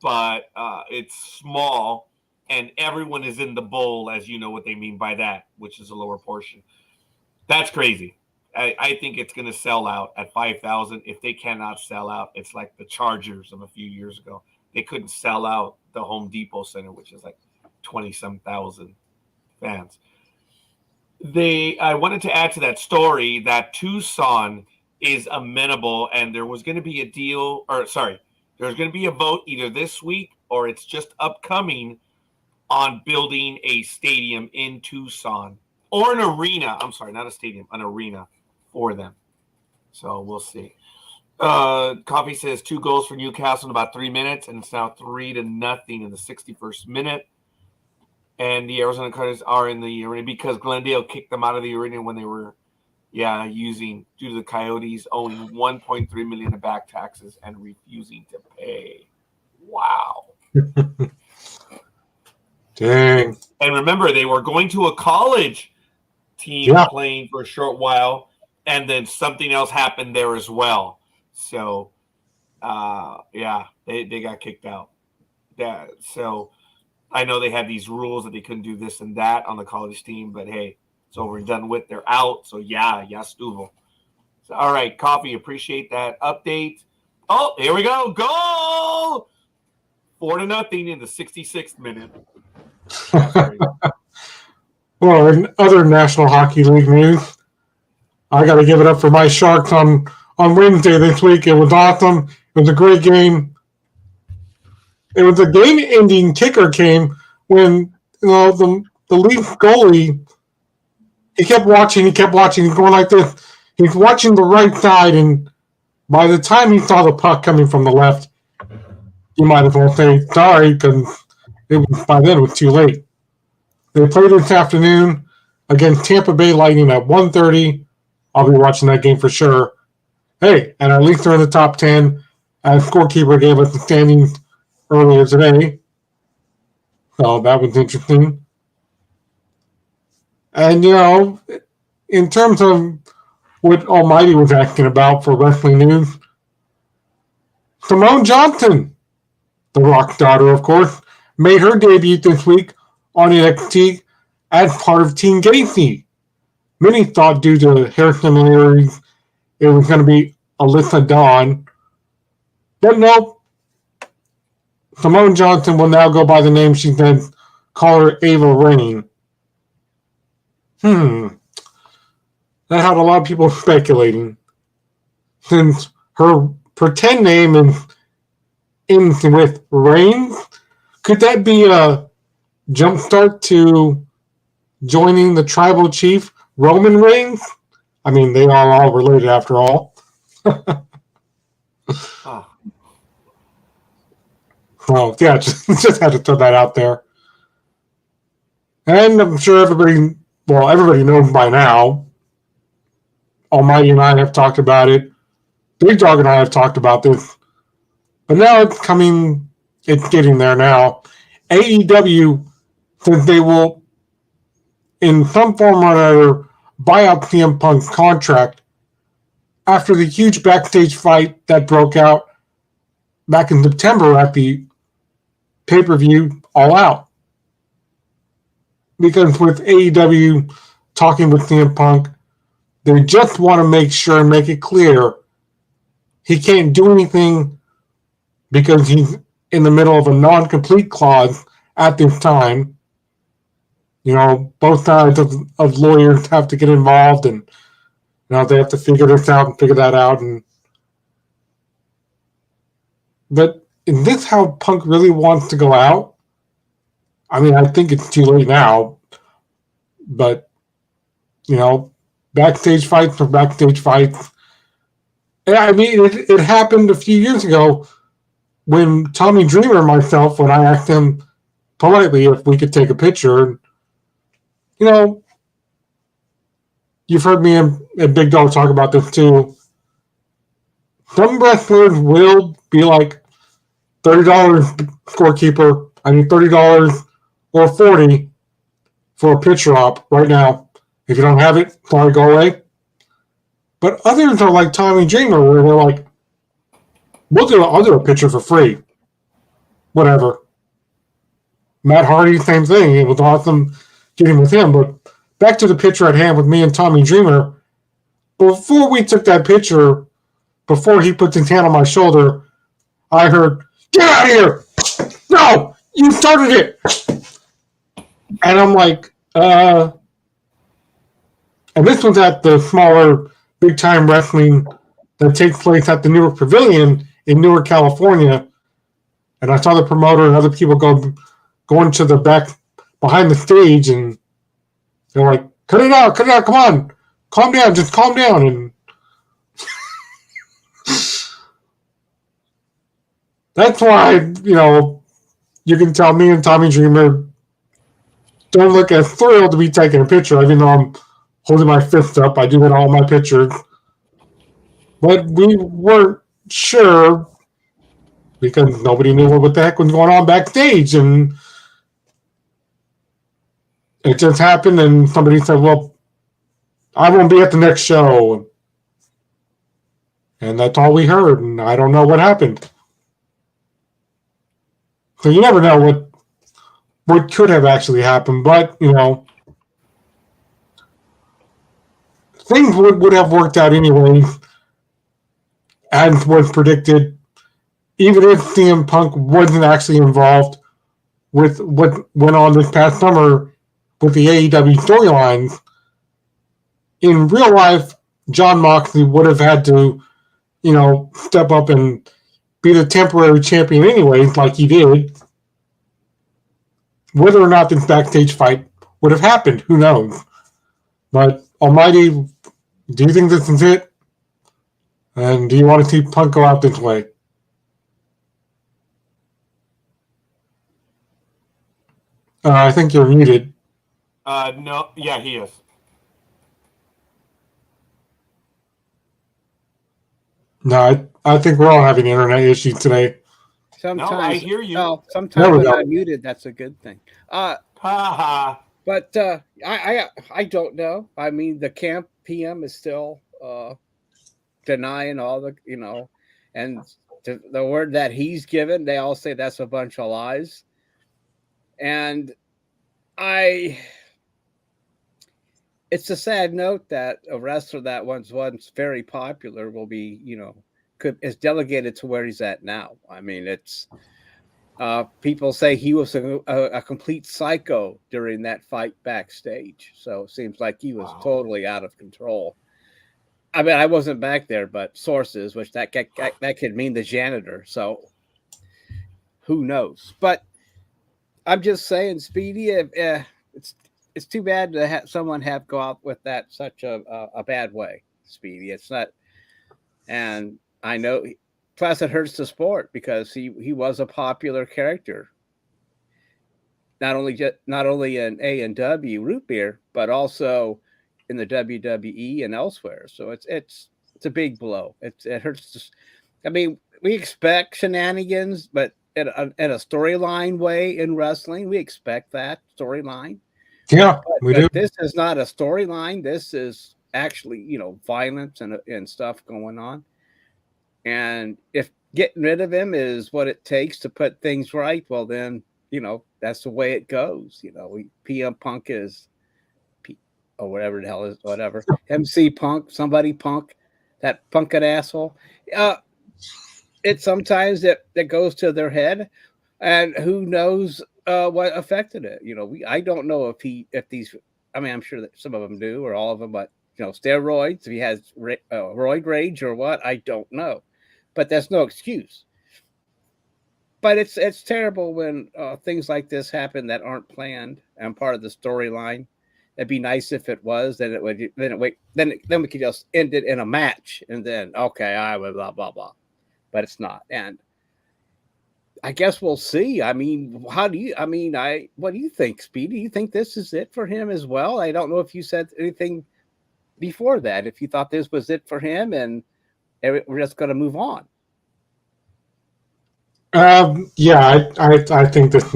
but it's small, and everyone is in the bowl, as you know what they mean by that, which is a lower portion. That's crazy. I think it's going to sell out at 5,000. If they cannot sell out, it's like the Chargers of a few years ago. They couldn't sell out the Home Depot Center, which is like 20-some thousand fans. I wanted to add to that story that Tucson is amenable, and there was going to be there's going to be a vote either this week or it's just upcoming on building a stadium in Tucson, or an arena. I'm sorry, not a stadium, an arena for them. So we'll see. Coffee says 2 goals for Newcastle in about 3 minutes, and it's now 3-0 in the 61st minute. And the Arizona Coyotes are in the arena because Glendale kicked them out of the arena when they were, due to the Coyotes owing $1.3 million in back taxes and refusing to pay. Wow. Dang. And remember, they were going to a college team playing for a short while, and then something else happened there as well. So, they got kicked out. So I know they had these rules that they couldn't do this and that on the college team, but hey, it's over and done with. They're out. So stuvo. So, all right, Coffee, appreciate that update. Oh, here we go. Goal! 4-0 in the 66th minute. Well, in other National Hockey League news, I got to give it up for my Sharks on Wednesday this week. It was awesome. It was a great game. It was a game-ending kicker came when the Leafs goalie, he kept watching. He's going like this. He's watching the right side, and by the time he saw the puck coming from the left, you might as well say sorry, because by then it was too late. They play this afternoon against Tampa Bay Lightning at 1:30. I'll be watching that game for sure. Hey, and at least they're in the top 10, as Scorekeeper gave us the standings earlier today. So that was interesting. And, in terms of what Almighty was asking about for wrestling news, Simone Johnson, the Rock's daughter, of course, made her debut this week on NXT as part of Team Gacy. Many thought due to hair similarities it was going to be Alyssa Dawn. But no, Simone Johnson will now go by the name she says, call her Ava Rain. That had a lot of people speculating. Since her pretend name ends with Reigns, could that be a jumpstart to joining the tribal chief Roman Reigns? I mean, they are all related after all. Oh, yeah, just had to throw that out there. And I'm sure everybody knows by now. Almighty and I have talked about it. Big Dawg and I have talked about this. But now it's getting there now. AEW says they will, in some form or another, buy out CM Punk's contract after the huge backstage fight that broke out back in September at the pay-per-view All Out. Because with AEW talking with CM Punk, they just want to make sure and make it clear he can't do anything because he's in the middle of a non-complete clause at this time. Both sides of lawyers have to get involved, and they have to figure this out and figure that out. But is this how Punk really wants to go out? I mean, I think it's too late now. But, backstage fights are backstage fights. I mean, it happened a few years ago when Tommy Dreamer and myself, when I asked him politely if we could take a picture, you've heard me and Big Dog talk about this too. Some wrestlers will be like $30 Scorekeeper. I mean, $30 or $40 for a picture op right now. If you don't have it, sorry, go away. But others are like Tommy Dreamer, where they're like, I'll do a picture for free. Whatever. Matt Hardy, same thing. It was awesome getting with him. But back to the picture at hand with me and Tommy Dreamer. Before we took that picture, before he put his hand on my shoulder, I heard, "Get out of here! No! You started it!" And I'm like, And this was at the smaller, big-time wrestling that takes place at the Newark Pavilion in Newark, California. And I saw the promoter and other people going to the back, behind the stage, and they're like, cut it out, come on. Calm down, just calm down. And that's why, you can tell me and Tommy Dreamer don't look as thrilled to be taking a picture, even though I'm holding my fist up. I do it in all my pictures. But we weren't sure because nobody knew what the heck was going on backstage. And it just happened, and somebody said, well, I won't be at the next show. And that's all we heard, and I don't know what happened. So you never know what could have actually happened, but, things would have worked out anyway, as was predicted, even if CM Punk wasn't actually involved with what went on this past summer with the AEW storylines. In real life, Jon Moxley would have had to, step up and be the temporary champion anyways, like he did. Whether or not this backstage fight would have happened, who knows? But Almighty, do you think this is it? And do you want to see Punk go out this way? I think you're muted. No, yeah, he is. No, I think we're all having internet issues today. Sometimes, No, I hear you. Oh, There sometimes we when go. I'm muted, that's a good thing. Ha ha. But I don't know. I mean, the camp PM is still denying all the, and the word that he's given, they all say that's a bunch of lies. And it's a sad note that a wrestler that was once very popular will be, is delegated to where he's at now. I mean, it's people say he was a complete psycho during that fight backstage. So it seems like he was totally out of control. I mean, I wasn't back there, but sources, which that could mean the janitor. So who knows? But I'm just saying, Speedy, it's too bad to have someone go out with that such a bad way, Speedy. It's not, and I know. Plus, it hurts the sport because he was a popular character, not only in A&W root beer, but also in the WWE and elsewhere. So it's a big blow. It hurts. I mean, we expect shenanigans, but in a storyline way in wrestling, we expect that storyline. Yeah, we do. This is not a storyline. This is actually violence and stuff going on. And if getting rid of him is what it takes to put things right, well, then, that's the way it goes. PM Punk is, or whatever the hell is, whatever. MC Punk, somebody Punk, that punkin' asshole. It sometimes that goes to their head, and who knows what affected it. I don't know if these, I mean, I'm sure that some of them do, or all of them, but, steroids, if he has roid rage or what, I don't know. But that's no excuse. But it's terrible when things like this happen that aren't planned and part of the storyline. It'd be nice if it was. Then we could just end it in a match, and then I would blah blah blah. But it's not, and I guess we'll see. I mean, what do you think, Speedy? Do you think this is it for him as well? I don't know if you said anything before that. If you thought this was it for him, and we're just going to move on. Yeah, I think this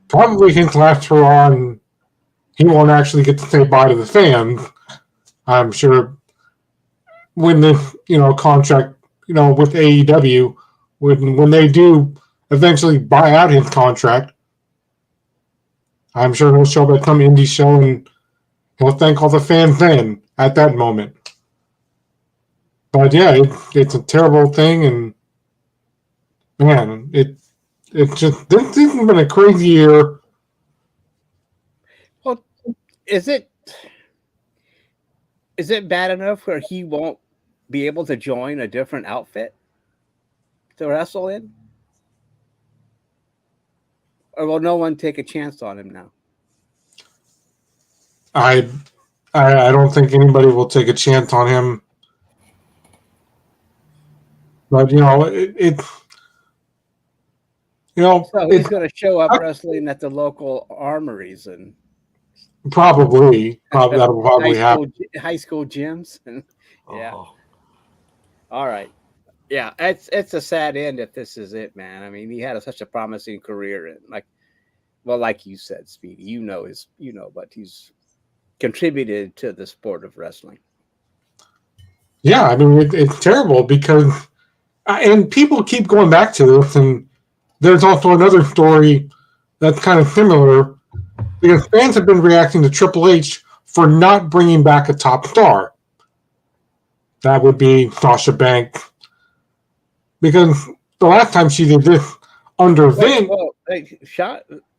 probably his last hurrah, and he won't actually get to say bye to the fans. I'm sure when the contract with AEW, when they do eventually buy out his contract, I'm sure he'll show up at some indie show and he'll thank all the fans then at that moment. But yeah, it's a terrible thing, and man, it's just this has been a crazy year. Well, is it bad enough where he won't be able to join a different outfit to wrestle in? Or will no one take a chance on him now? I don't think anybody will take a chance on him. But so he's going to show up wrestling at the local armories and probably that'll probably happen. High school gyms. Yeah. Oh. All right. Yeah, it's a sad end if this is it, man. I mean, he had such a promising career, and like you said, Speedy, what he's contributed to the sport of wrestling. Yeah, I mean, it's terrible because, and people keep going back to this, and there's also another story that's kind of similar because fans have been reacting to Triple H for not bringing back a top star. That would be Sasha Banks. Because the last time she did this under Vince...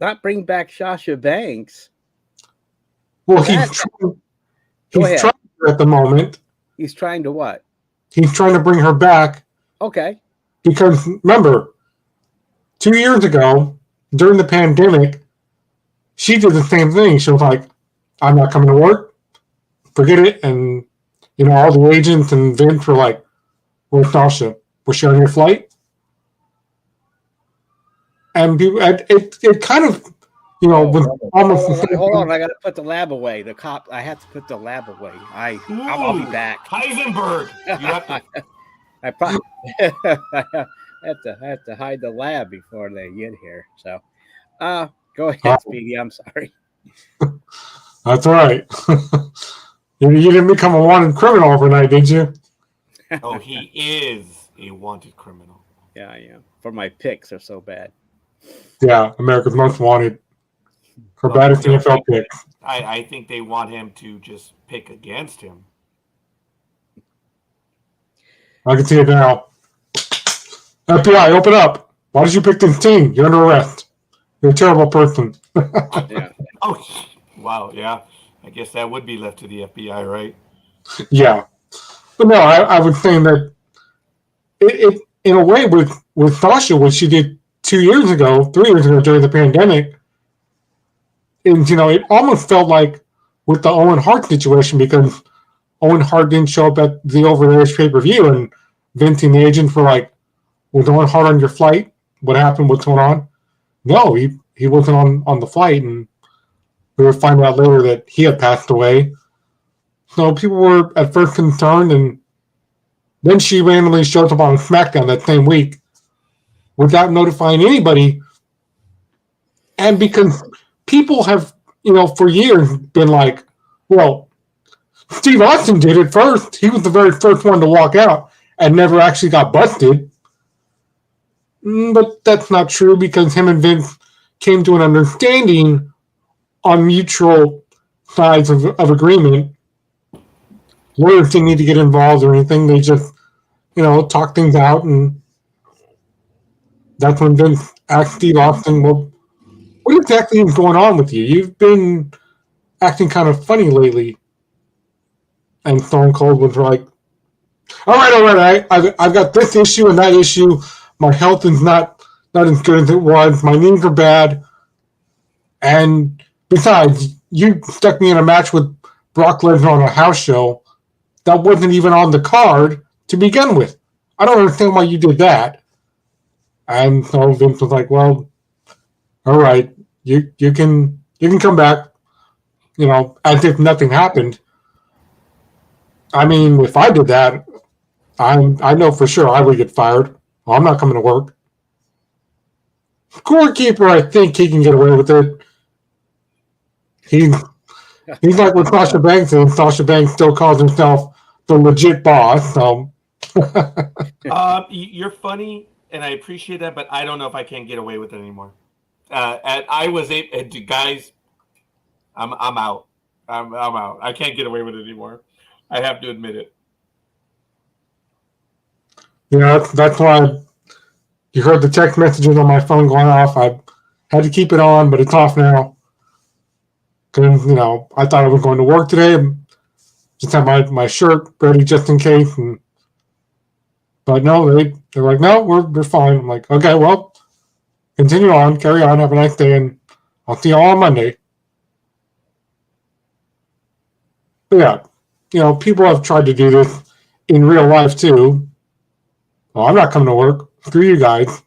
not bring back Sasha Banks. Well, he's trying at the moment. He's trying to what? He's trying to bring her back. Okay. Because, remember, 2 years ago, during the pandemic, she did the same thing. She was like, I'm not coming to work. Forget it. And, all the agents and Vince were like, "Where's Sasha? Was she on your flight?" And it kind of, was almost the same Hold thing. on, I gotta put the lab away. I have to put the lab away. I'll be Ooh, back. Heisenberg. You have to. I probably I have to hide the lab before they get here. So, go ahead, Speedy. I'm sorry. That's all right. You didn't become a wanted criminal overnight, did you? Oh, he is a wanted criminal. Yeah, I am. For my picks are so bad. Yeah, America's Most Wanted. Her Well, baddest no, NFL pick. I think they want him to just pick against him. I can see it now. FBI, open up. Why did you pick this team? You're under arrest. You're a terrible person. Yeah. Oh, wow. Yeah. I guess that would be left to the FBI, right? Yeah. But no, I was saying that it in a way with Sasha, what she did 3 years ago during the pandemic, and it almost felt like with the Owen Hart situation, because Owen Hart didn't show up at the Over the Edge pay-per-view, and Vince and the agents were like, "Was Owen Hart on your flight? What happened? What's going on?" No, he wasn't on the flight, and we were finding out later that he had passed away. So people were at first concerned, and then she randomly shows up on SmackDown that same week without notifying anybody. And because people have, for years been like, well, Steve Austin did it first. He was the very first one to walk out and never actually got busted. But that's not true, because him and Vince came to an understanding on mutual sides of agreement. Lawyers didn't need to get involved or anything. They just, talk things out. And that's when Vince asked Steve Austin, well, what exactly is going on with you? You've been acting kind of funny lately. And Stone Cold was like, all right, I've got this issue and that issue. My health is not as good as it was. My knees are bad. And besides, you stuck me in a match with Brock Lesnar on a house show that wasn't even on the card to begin with. I don't understand why you did that. And so Vince was like, well, all right, you can come back, as if nothing happened. I mean, if I did that, I know for sure I would get fired. Well, I'm not coming to work. Scorekeeper, I think he can get away with it. He's like with Sasha Banks, and Sasha Banks still calls himself the legit boss. So You're funny, and I appreciate that, but I don't know if I can get away with it anymore. Guys, I'm out. I'm out. I can't get away with it anymore. I have to admit it. That's why you heard the text messages on my phone going off. I had to keep it on, but it's off now. Because, I thought I was going to work today. Just have my shirt ready just in case. But no, they're like, no, we're fine. I'm like, okay, well, continue on, carry on, have a nice day, and I'll see you all on Monday. But yeah, people have tried to do this in real life too. Well, I'm not coming to work. Screw you guys.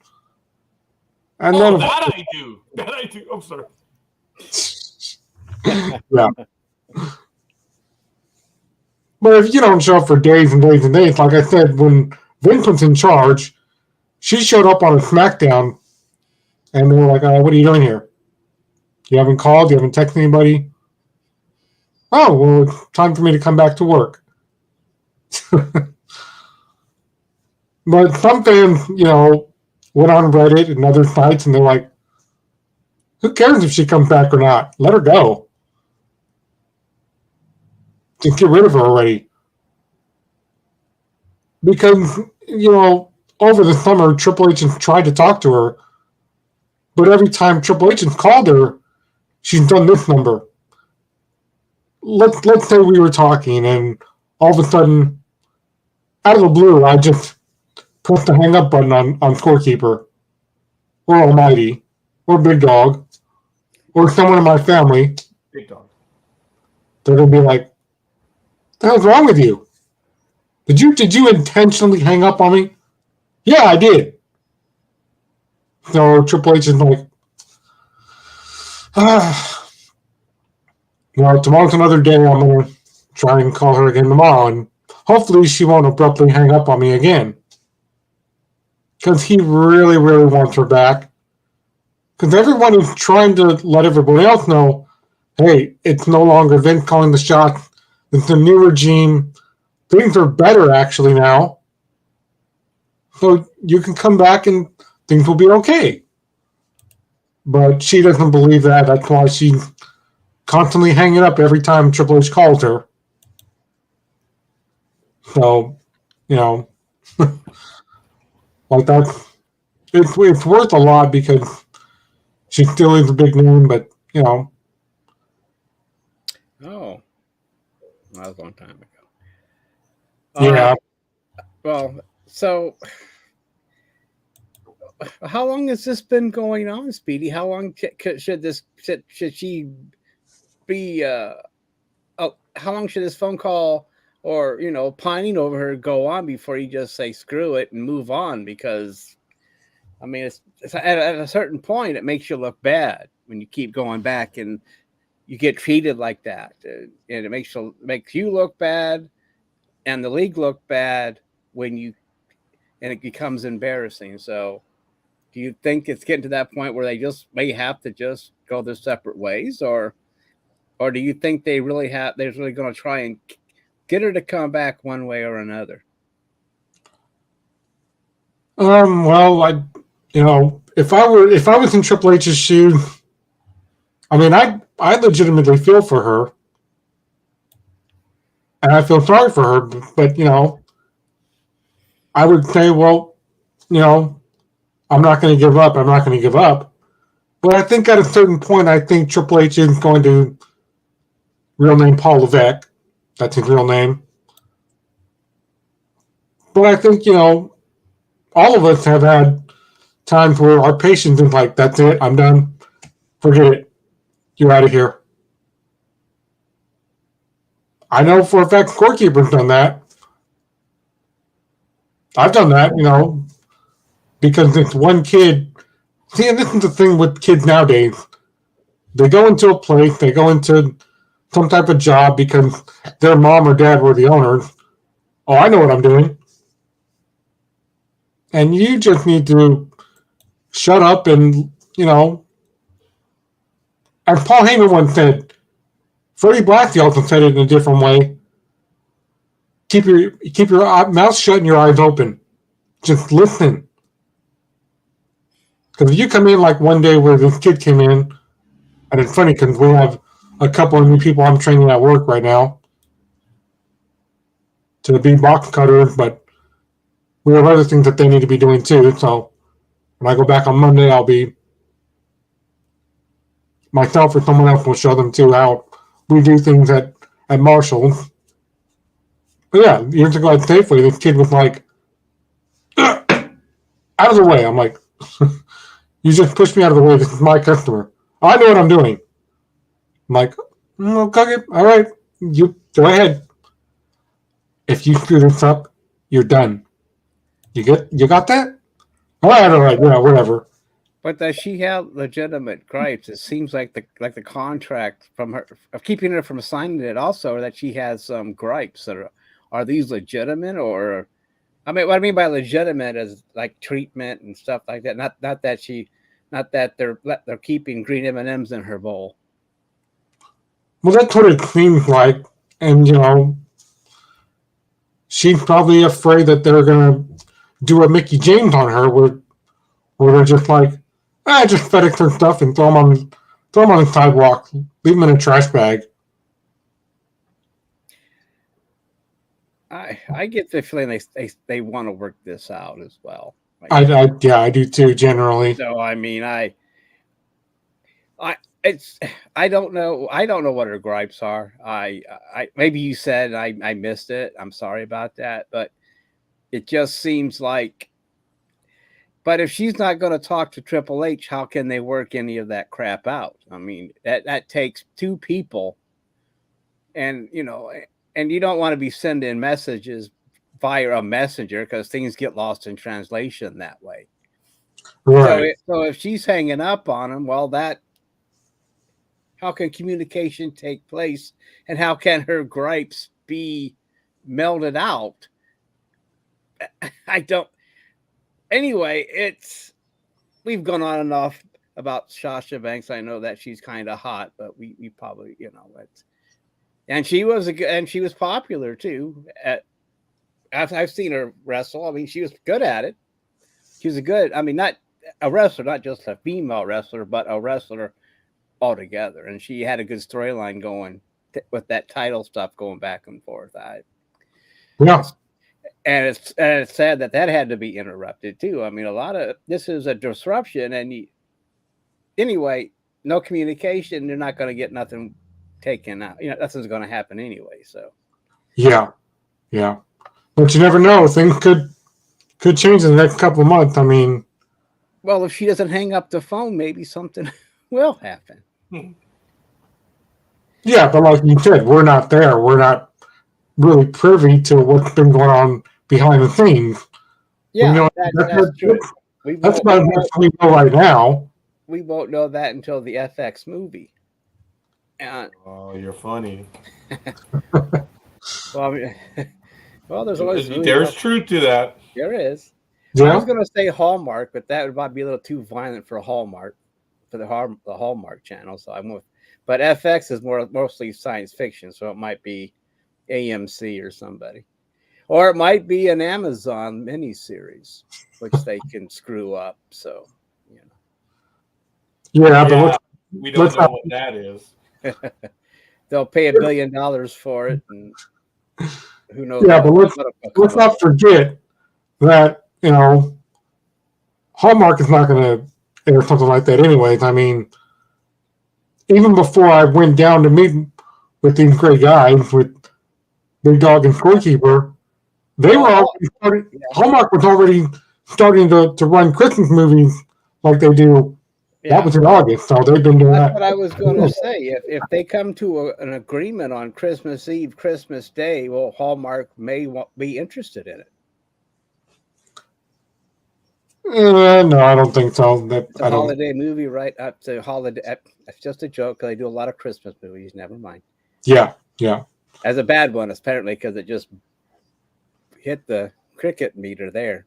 And then, that I do. That I do. I'm sorry. yeah. But if you don't show up for days and days and days, like I said, when Vince was in charge, she showed up on a SmackDown, and they were like, what are you doing here? You haven't called? You haven't texted anybody? Oh, well, it's time for me to come back to work. But some fans, went on Reddit and other sites, and they're like, who cares if she comes back or not? Let her go. Just get rid of her already. Because, over the summer, Triple H has tried to talk to her, but every time Triple H has called her, she's done this number. Let's say we were talking, and all of a sudden, out of the blue, I just press the hang up button on Scorekeeper, or Almighty, or Big Dog, or someone in my family. Big Dog. They're going to be like, what the hell's wrong with you? Did you intentionally hang up on me? Yeah, I did. So Triple H is like, well, tomorrow's another day. I'm gonna try and call her again tomorrow, and hopefully she won't abruptly hang up on me again. Because he really, really wants her back. Because everyone is trying to let everybody else know, hey, it's no longer Vince calling the shots. It's a new regime. Things are better actually now. So you can come back and things will be okay. But she doesn't believe that. That's why she's constantly hanging up every time Triple H calls her. So, you know, like that, it's worth a lot because she still is a big name, but, you know. Oh, that was a long time ago. Yeah. Well, so how long has this been going on, Speedy? How long should she be? How long should this phone call or pining over her go on before you just say screw it and move on? Because I mean, it's at a certain point it makes you look bad when you keep going back and you get treated like that, and it makes you look bad, and the league look bad and it becomes embarrassing. So, do you think it's getting to that point where they just may have to just go their separate ways, or do you think they're really going to try and get her to come back one way or another? Well, if I was in Triple H's shoes, I mean, I legitimately feel for her, and I feel sorry for her. But I would say, well, I'm not going to give up. I'm not going to give up. But I think at a certain point, I think Triple H is going to, real name Paul Levesque. That's his real name. But I think, all of us have had times where our patience is like, that's it, I'm done. Forget it. You're out of here. I know for a fact Scorekeeper's done that. I've done that, because it's one kid. See, and this is the thing with kids nowadays. They go into a place, they go into some type of job because their mom or dad were the owners. Oh, I know what I'm doing. And you just need to shut up and, as Paul Heyman once said, Freddie Blassie also said it in a different way. Keep your mouth shut and your eyes open. Just listen. Because if you come in like one day where this kid came in, and it's funny because we have a couple of new people I'm training at work right now to be box cutters, but we have other things that they need to be doing too. So when I go back on Monday, I'll be myself or someone else will show them too how we do things at Marshall's. But yeah, years ago at Safeway, this kid was like, out of the way. I'm like, you just pushed me out of the way. This is my customer. I know what I'm doing. I'm like, okay, all right, you go ahead. If you screw this up, you're done. You got that? All right, yeah, whatever. But does she have legitimate gripes? It seems like the contract from her of keeping her from signing it also, or that she has some gripes that are these legitimate, or I mean, what I mean by legitimate is like treatment and stuff like that. Not that they're keeping green M&Ms in her bowl. Well, that's what it seems like, and she's probably afraid that they're gonna do a Mickey James on her, where they're just like, just FedEx her stuff and throw them on the sidewalk, leave them in a trash bag. I get the feeling they want to work this out as well. I do too, generally. So I mean, I don't know what her gripes are. I maybe you said I missed it. I'm sorry about that, but it just seems like. But if she's not going to talk to Triple H, how can they work any of that crap out? I mean, that takes two people, and you don't want to be sending messages fire a messenger because things get lost in translation that way. Right. So if she's hanging up on him, well, how can communication take place, and how can her gripes be melded out? I don't. Anyway, we've gone on and off about Sasha Banks. I know that she's kind of hot, but we probably, and she was popular too. I've seen her wrestle. I mean, she was good at it. She was not a wrestler, not just a female wrestler, but a wrestler altogether. And she had a good storyline going with that title stuff going back and forth. Yeah. And it's sad that had to be interrupted too. I mean, this is a disruption, and anyway, no communication. You're not going to get nothing taken out. Nothing's going to happen anyway. So. Yeah. But you never know. Things could change in the next couple of months. I mean, well, if she doesn't hang up the phone, maybe something will happen. Yeah, but like you said, we're not there. We're not really privy to what's been going on behind the scenes. Yeah, that's true. That's about what we know right now. We won't know that until the FX movie. Oh, you're funny. Well, there's always truth to that. There is. Yeah. I was going to say Hallmark, but that would be a little too violent for Hallmark, for the Hallmark channel. So I'm with. But FX is mostly science fiction, so it might be AMC or somebody, or it might be an Amazon miniseries, which they can screw up. So, Yeah, but we don't know what that is. They'll pay $1 billion for it, and who knows? Yeah, but let's not forget that Hallmark is not going to air something like that, anyways. I mean, even before I went down to meet with these great guys with Big Dawg and Scorekeeper, they were already starting. Hallmark was already starting to run Christmas movies like they do. Yeah. That was in August, so they've been doing that. That's what I was going to say. If they come to an agreement on Christmas Eve, Christmas Day, well, Hallmark may be interested in it. No, I don't think so. It's a holiday movie, right? It's a holiday. It's just a joke because they do a lot of Christmas movies. Never mind. Yeah. As a bad one, apparently, because it just hit the cricket meter there.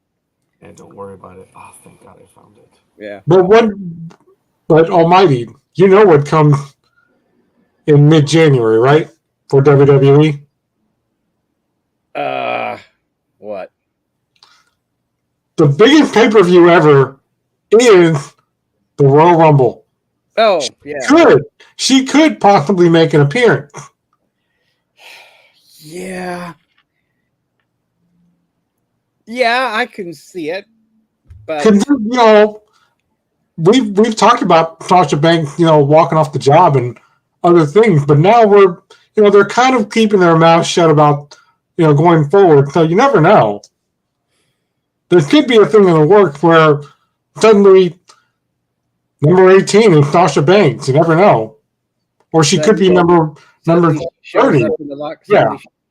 And don't worry about it. Oh, thank God I found it. Yeah. But Almighty, what comes in mid-January, right? For WWE? What? The biggest pay-per-view ever is the Royal Rumble. Oh, yeah. She could possibly make an appearance. Yeah. Yeah, I can see it. But we've talked about Sasha Banks, walking off the job and other things, but now they're kind of keeping their mouth shut about, going forward. So you never know. There could be a thing in the works where suddenly number 18 is Sasha Banks. You never know. Or she could be number 30.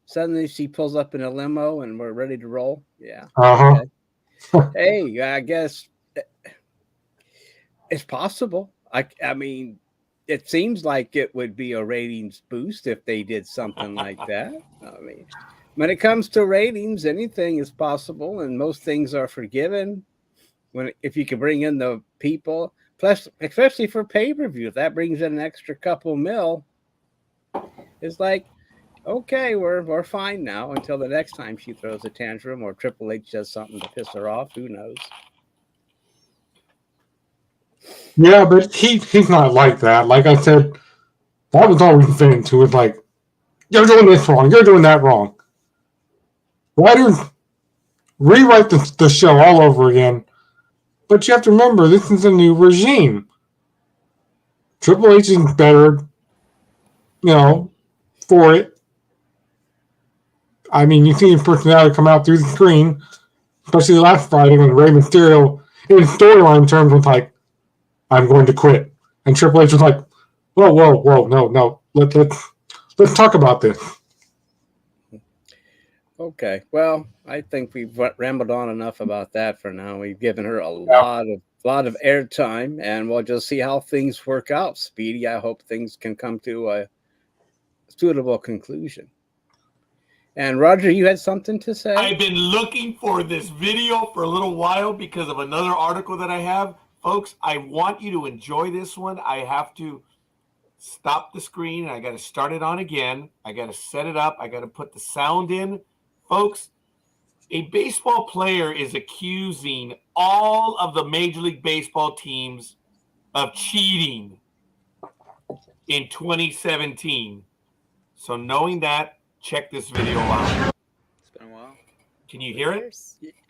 Suddenly she pulls up in a limo and we're ready to roll. Yeah. Uh-huh. Okay. Hey, I guess it's possible. I mean, it seems like it would be a ratings boost if they did something like that. I mean, when it comes to ratings, anything is possible, and most things are forgiven. If you can bring in the people, plus especially for pay-per-view, if that brings in an extra couple mil, it's like, okay, we're fine now until the next time she throws a tantrum or Triple H does something to piss her off. Who knows? Yeah, but he's not like that. Like I said, that was always Vince, who was like, you're doing this wrong, you're doing that wrong. Writers rewrite the show all over again. But you have to remember, this is a new regime. Triple H is better, for it. I mean, you see his personality come out through the screen, especially last Friday when Rey Mysterio, in storyline terms, was like, I'm going to quit. And Triple H was like, whoa, no, let's talk about this. Okay. Well, I think we've rambled on enough about that for now. We've given her a lot of airtime, and we'll just see how things work out. Speedy, I hope things can come to a suitable conclusion. And Roger, you had something to say? I've been looking for this video for a little while because of another article that I have. Folks, I want you to enjoy this one. I have to stop the screen. I got to start it on again. I got to set it up. I got to put the sound in. Folks, a baseball player is accusing all of the Major League Baseball teams of cheating in 2017. So knowing that, check this video out. It's been a while. Can you hear it?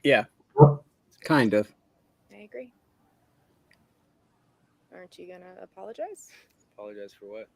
Yeah, kind of. I agree. Aren't you gonna apologize Apologize for what?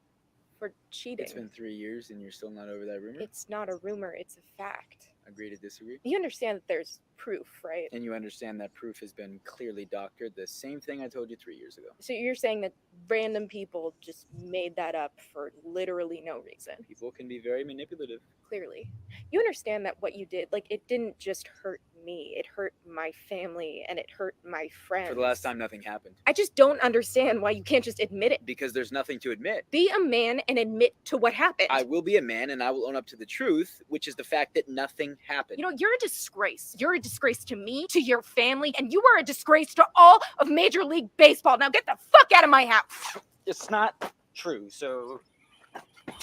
for cheating? It's been 3 years and you're still not over that rumor? It's not a rumor, it's a fact. Agree to disagree? You understand that there's proof, right? And you understand that proof has been clearly doctored. The same thing I told you 3 years ago. So you're saying that random people just made that up for literally no reason. People can be very manipulative. Clearly. You understand that what you did, like, it didn't just hurt me, it hurt my family and it hurt my friends. For the last time, nothing happened. I just don't understand why you can't just admit it. Because there's nothing to admit. Be a man and admit to what happened. I will be a man and I will own up to the truth, which is the fact that nothing happened. You know, you're a disgrace. You're a disgrace to me, to your family, and you are a disgrace to all of Major League Baseball. Now get the fuck out of my house. It's not true, so...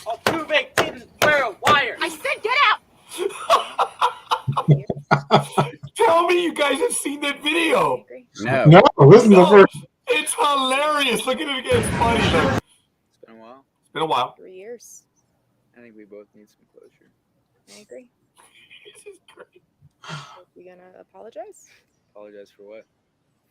I'll prove it didn't wear a wire. I said get out. Tell me you guys have seen that video. No. No, this is the No, first. it's hilarious. Look at it again. It's funny. Look. It's been a while. It's been a while. 3 years. I think we both need some closure. I agree. This is great. Are you gonna apologize Apologize for what?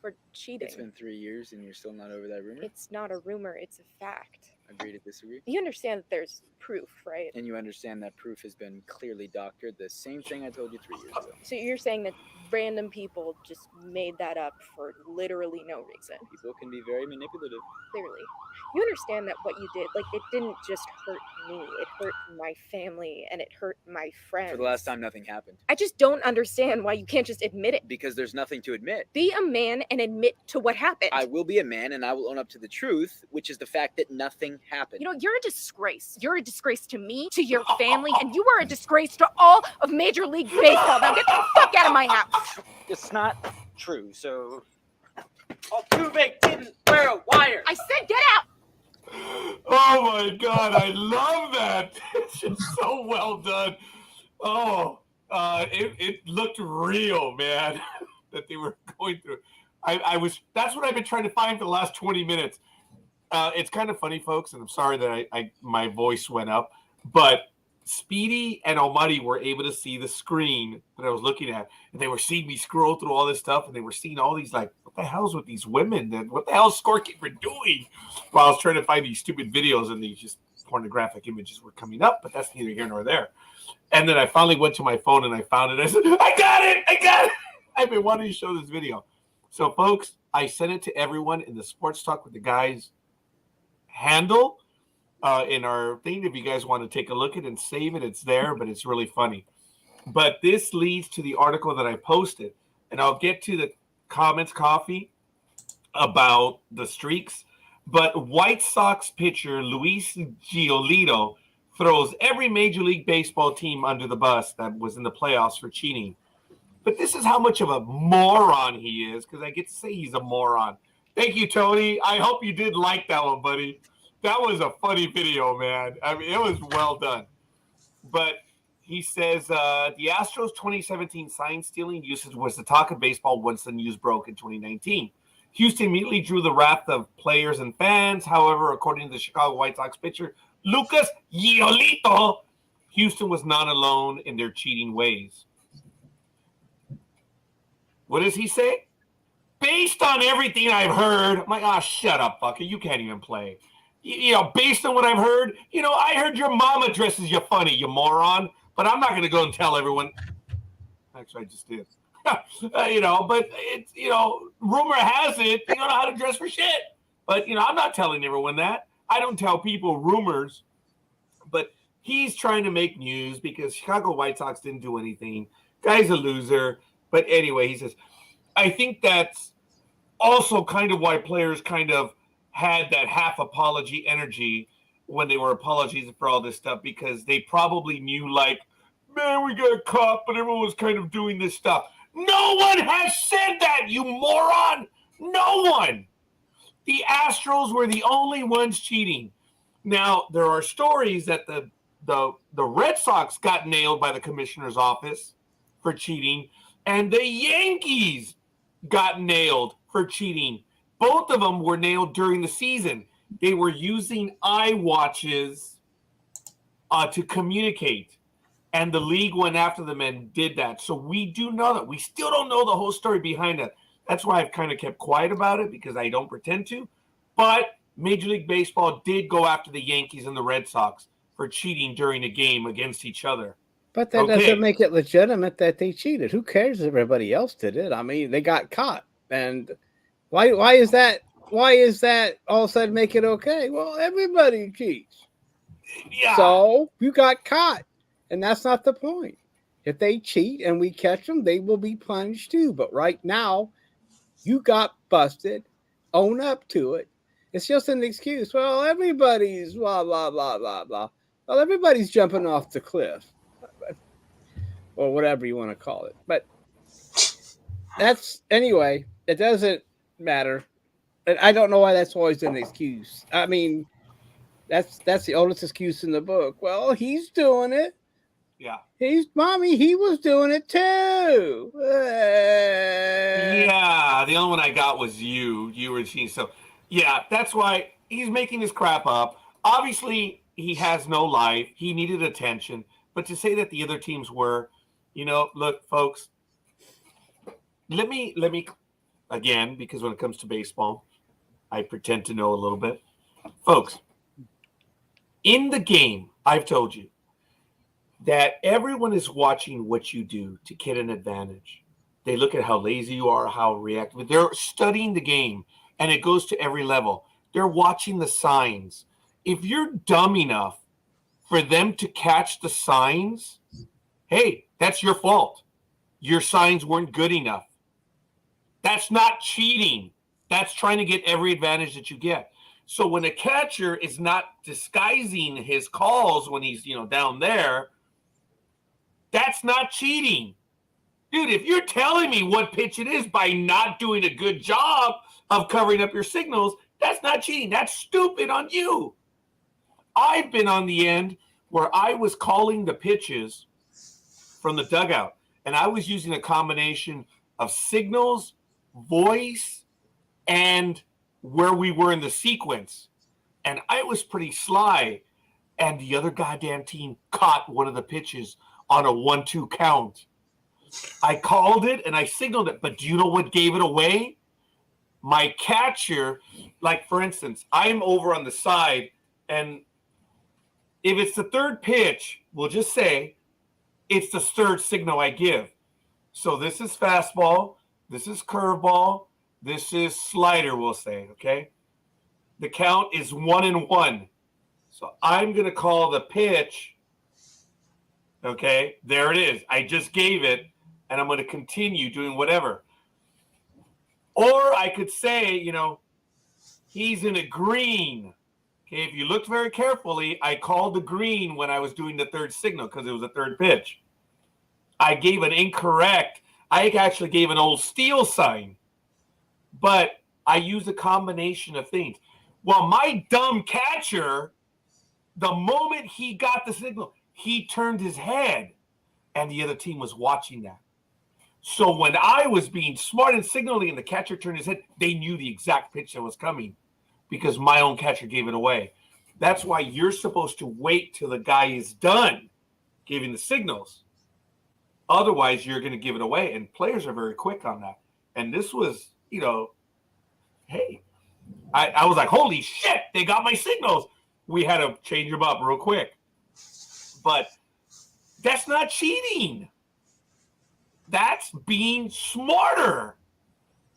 for cheating? It's been 3 years and you're still not over that rumor? It's not a rumor, it's a fact. Agree to disagree? You understand that there's proof, right? And you understand that proof has been clearly doctored. The same thing I told you 3 years ago. So you're saying that random people just made that up for literally no reason. People can be very manipulative. Clearly. You understand that what you did, like, it didn't just hurt me, it hurt my family and it hurt my friends. For the last time, nothing happened. I just don't understand why you can't just admit it. Because there's nothing to admit. Be a man and admit to what happened. I will be a man and I will own up to the truth, which is the fact that nothing happened. You know, you're a disgrace. You're a disgrace to me, to your family, and you are a disgrace to all of Major League Baseball. Now get the fuck out of my house. It's not true, so... I'll prove it didn't wear a wire. I said get out. Oh my God, I love that. It's just so well done. Oh, it looked real, man, that they were going through. That's what I've been trying to find for the last 20 minutes. It's kind of funny, folks, and I'm sorry that my voice went up, but Speedy and Almighty were able to see the screen that I was looking at, and they were seeing me scroll through all this stuff, and they were seeing all these, like, what the hell's with these women? And what the hell is Scorekeeper doing? While I was trying to find these stupid videos, and these just pornographic images were coming up, but that's neither here nor there. And then I finally went to my phone, and I found it. I said, I got it! I've been wanting to show this video. So, folks, I sent it to everyone in the Sports Talk with the Guys handle. In our thing, if you guys want to take a look at it and save it, it's there, but it's really funny. But this leads to the article that I posted, and I'll get to the comments, Coffee, about the streaks. But White Sox pitcher Luis Giolito throws every Major League Baseball team under the bus that was in the playoffs for cheating. But this is how much of a moron he is, because I get to say he's a moron. Thank you, Tony. I hope you did like that one, buddy. That was a funny video, man. I mean, it was well done. But he says the Astros' 2017 sign-stealing usage was the talk of baseball once the news broke in 2019. Houston immediately drew the wrath of players and fans. However, according to the Chicago White Sox pitcher, Lucas Giolito, Houston was not alone in their cheating ways. What does he say? Based on everything I've heard, I'm like, shut up, fucker. You can't even play. You know, based on what I've heard, I heard your mama dresses you funny, you moron. But I'm not going to go and tell everyone. Actually, I just did. But it's, rumor has it you don't know how to dress for shit. But, I'm not telling everyone that. I don't tell people rumors. But he's trying to make news because Chicago White Sox didn't do anything. Guy's a loser. But anyway, he says, I think that's also kind of why players kind of had that half apology energy when they were apologizing for all this stuff, because they probably knew, like, man, we got caught, but everyone was kind of doing this stuff. No one has said that, you moron. No one. The Astros were the only ones cheating. Now, there are stories that the Red Sox got nailed by the commissioner's office for cheating, and the Yankees got nailed for cheating. Both of them were nailed during the season. They were using iWatches to communicate, and the league went after them and did that. So we do know that. We still don't know the whole story behind it. That's why I've kind of kept quiet about it, because I don't pretend to. But Major League Baseball did go after the Yankees and the Red Sox for cheating during a game against each other. But that doesn't make it legitimate that they cheated. Who cares if everybody else did it? I mean, they got caught. And why is that? Why is that all of a sudden make it okay? Well, everybody cheats. Yeah. So you got caught. And that's not the point. If they cheat and we catch them, they will be punished too. But right now, you got busted. Own up to it. It's just an excuse. Well, everybody's blah, blah, blah, blah, blah. Well, everybody's jumping off the cliff. Or whatever you want to call it. But that's, anyway, it doesn't matter. And I don't know why that's always an excuse. I mean, that's the oldest excuse in the book. Well, he's doing it. Yeah. He was doing it too. Yeah, the only one I got was you. You were cheating. So, yeah, that's why he's making this crap up. Obviously, he has no life. He needed attention. But to say that the other teams were, look, folks, let me again, because when it comes to baseball, I pretend to know a little bit. Folks, in the game, I've told you that everyone is watching what you do to get an advantage. They look at how lazy you are, how reactive. They're studying the game, and it goes to every level. They're watching the signs. If you're dumb enough for them to catch the signs, hey, that's your fault. Your signs weren't good enough. That's not cheating. That's trying to get every advantage that you get. So when a catcher is not disguising his calls when he's, down there, that's not cheating. Dude, if you're telling me what pitch it is by not doing a good job of covering up your signals, that's not cheating. That's stupid on you. I've been on the end where I was calling the pitches from the dugout, and I was using a combination of signals, voice, and where we were in the sequence. And I was pretty sly, and the other goddamn team caught one of the pitches on a 1-2 count. I called it and I signaled it, but do you know what gave it away? My catcher, like for instance, I'm over on the side, and if it's the third pitch, we'll just say it's the third signal I give. So this is fastball, this is curveball, this is slider, we'll say, okay? The count is 1-1. So I'm going to call the pitch, okay? There it is. I just gave it, and I'm going to continue doing whatever. Or I could say, he's in a green. Okay, if you looked very carefully, I called the green when I was doing the third signal because it was a third pitch. I gave an incorrect. I actually gave an old steal sign. But I used a combination of things. Well, my dumb catcher, the moment he got the signal, he turned his head, and the other team was watching that. So when I was being smart and signaling and the catcher turned his head, they knew the exact pitch that was coming because my own catcher gave it away. That's why you're supposed to wait till the guy is done giving the signals. Otherwise, you're going to give it away, and players are very quick on that. And this was, hey, I was like, holy shit, they got my signals. We had to change them up real quick. But that's not cheating. That's being smarter.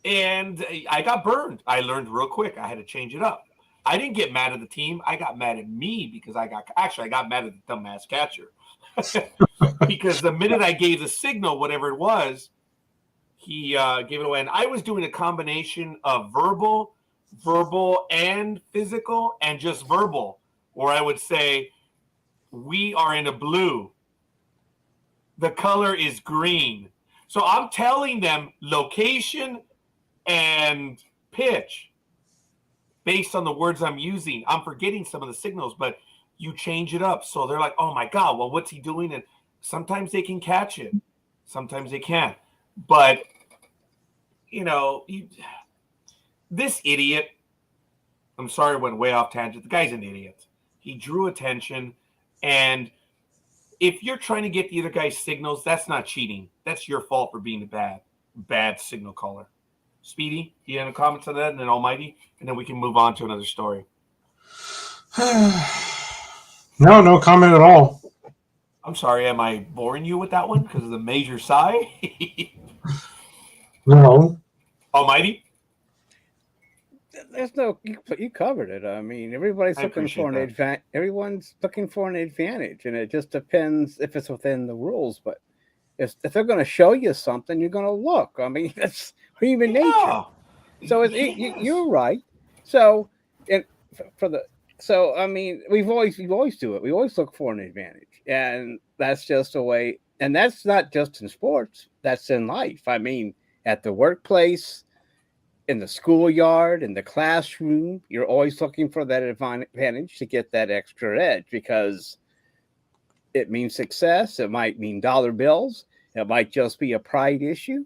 And I got burned. I learned real quick. I had to change it up. I didn't get mad at the team. I got mad at me because I got mad at the dumbass catcher. Because the minute I gave the signal, whatever it was, he gave it away. And I was doing a combination of verbal and physical, and just verbal, where I would say, we are in a blue. The color is green. So I'm telling them location and pitch based on the words I'm using. I'm forgetting some of the signals, but you change it up. So they're like, oh my God, well, what's he doing? And sometimes they can catch it. Sometimes they can't. But, this idiot, I'm sorry, I went way off tangent. The guy's an idiot. He drew attention. And if you're trying to get the other guy's signals, that's not cheating. That's your fault for being a bad signal caller. Speedy, do you have any comments on that? And then Almighty? And then we can move on to another story. No comment at all. I'm sorry, am I boring you with that one because of the major sigh? No. Almighty? There's no, you covered it. I mean, everyone's looking for an advantage, and it just depends if it's within the rules. But if they're going to show you something, you're going to look. I mean, that's human nature. So you're right. So I mean, we always do it. We always look for an advantage, and that's just a way. And that's not just in sports. That's in life. I mean, at the workplace, in the schoolyard, in the classroom, you're always looking for that advantage to get that extra edge, because it means success. It might mean dollar bills. It might just be a pride issue,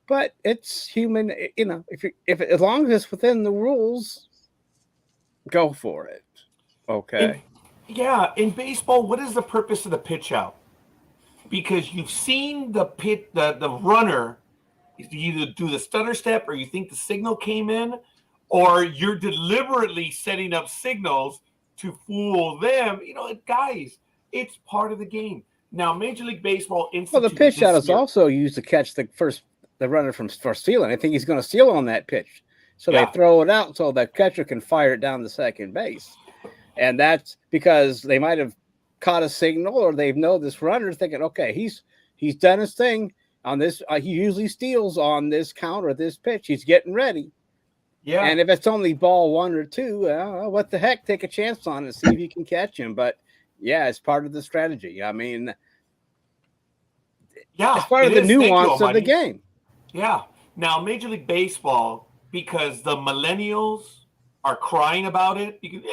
but it's human. If as long as it's within the rules, go for it. Okay. In baseball, what is the purpose of the pitch out? Because you've seen the runner. You either do the stutter step, or you think the signal came in, or you're deliberately setting up signals to fool them. Guys, it's part of the game. Now, Major League Baseball the pitch out is also used to catch the runner from stealing. I think he's going to steal on that pitch. So they throw it out so the catcher can fire it down to second base. And that's because they might have caught a signal, or they know this runner is thinking, okay, he's done his thing. On this, he usually steals on this count or this pitch. He's getting ready. Yeah. And if it's only ball 1 or 2, what the heck? Take a chance on it, see if you can catch him. But yeah, it's part of the strategy. I mean, it's part of the nuance of the game. Yeah. Now, Major League Baseball, because the millennials are crying about it, because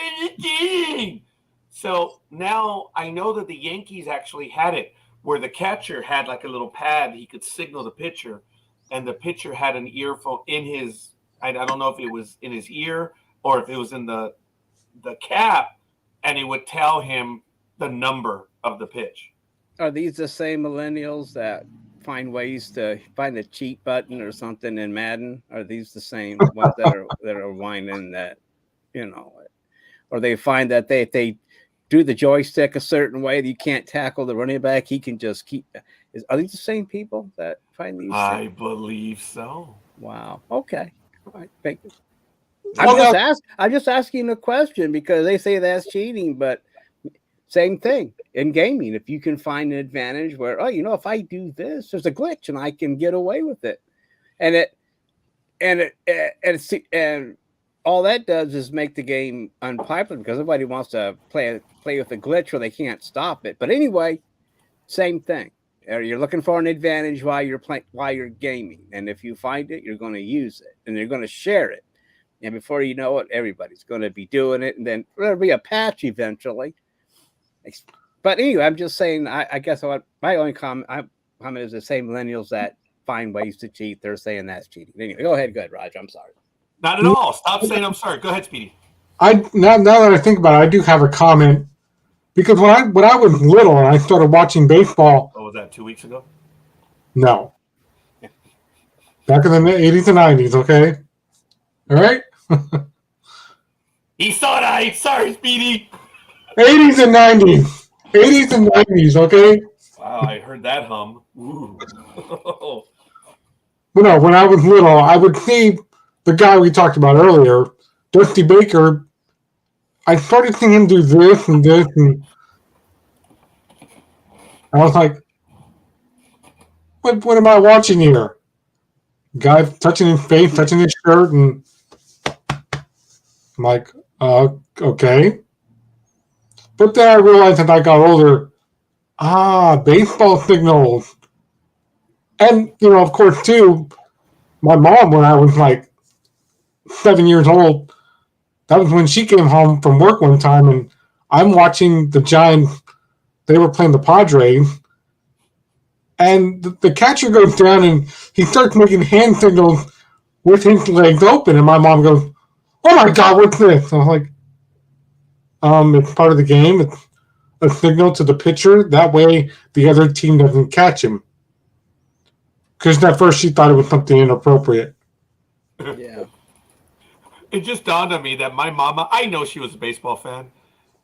so now I know that the Yankees actually had it, where the catcher had like a little pad he could signal the pitcher, and the pitcher had an earphone in his, I don't know if it was in his ear or if it was in the cap, and it would tell him the number of the pitch. Are these the same millennials that find ways to find the cheat button or something in Madden? Are these the same ones that are whining that, or they find that they do the joystick a certain way that you can't tackle the running back, he can just keep. Are these the same people that find these? I believe so. Wow. Okay. All right. Thank you. I'm just asking a question because they say that's cheating, but same thing in gaming. If you can find an advantage where, if I do this, there's a glitch and I can get away with it, and all that does is make the game unpopular because everybody wants to play with a glitch where they can't stop it. But anyway, same thing. You're looking for an advantage while you're gaming, and if you find it, you're going to use it, and you're going to share it. And before you know it, everybody's going to be doing it, and then there'll be a patch eventually. But anyway, I'm just saying. I guess my only comment is the same millennials that find ways to cheat. They're saying that's cheating. Anyway, go ahead, Roger. I'm sorry. Not at all. Stop saying I'm sorry. Go ahead, Speedy. Now that I think about it, I do have a comment, because when I was little and I started watching baseball. What was that, 2 weeks ago? No. Back in the 80s and 90s, okay? All right? He saw it. Sorry, Speedy. 80s and 90s. 80s and 90s, okay? Wow, I heard that hum. Ooh. Well, no, when I was little, I would see the guy we talked about earlier, Dusty Baker, I started seeing him do this and this, and I was like, what am I watching here? Guy touching his face, touching his shirt, and I'm like, okay. But then I realized as I got older, baseball signals. And, of course, too, my mom, when I was like 7 years old, that was when she came home from work one time, and I'm watching the Giants. They were playing the Padres, and the catcher goes down, and he starts making hand signals with his legs open, and my mom goes, "Oh my God, what's this?" And I was like, it's part of the game. It's a signal to the pitcher. That way, the other team doesn't catch him. Because at first she thought it was something inappropriate. Yeah. It just dawned on me that my mama, I know she was a baseball fan,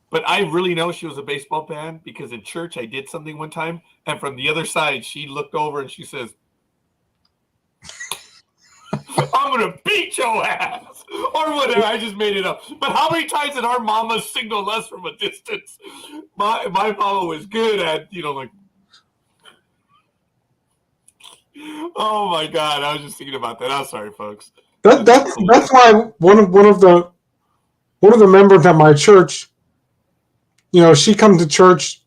but I really know she was a baseball fan because in church I did something one time, and from the other side she looked over and she says, "I'm gonna beat your ass," or whatever. I just made it up. But how many times did our mama signal us from a distance? My mama was good at like. Oh my God! I was just thinking about that. I'm sorry, folks. That's why one of the members at my church, she comes to church,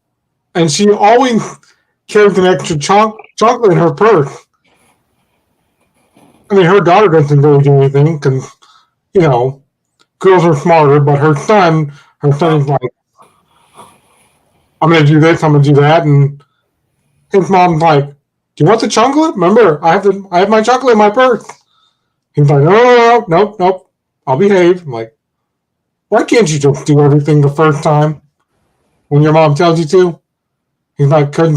and she always carries an extra chocolate in her purse. I mean, her daughter doesn't really do anything because, girls are smarter, but her son is like, "I'm going to do this, I'm going to do that," and his mom's like, "Do you want the chocolate? Remember, I have my chocolate in my purse." He's like, "Nope, I'll behave." I'm like, "Why can't you just do everything the first time when your mom tells you to?" He's like, I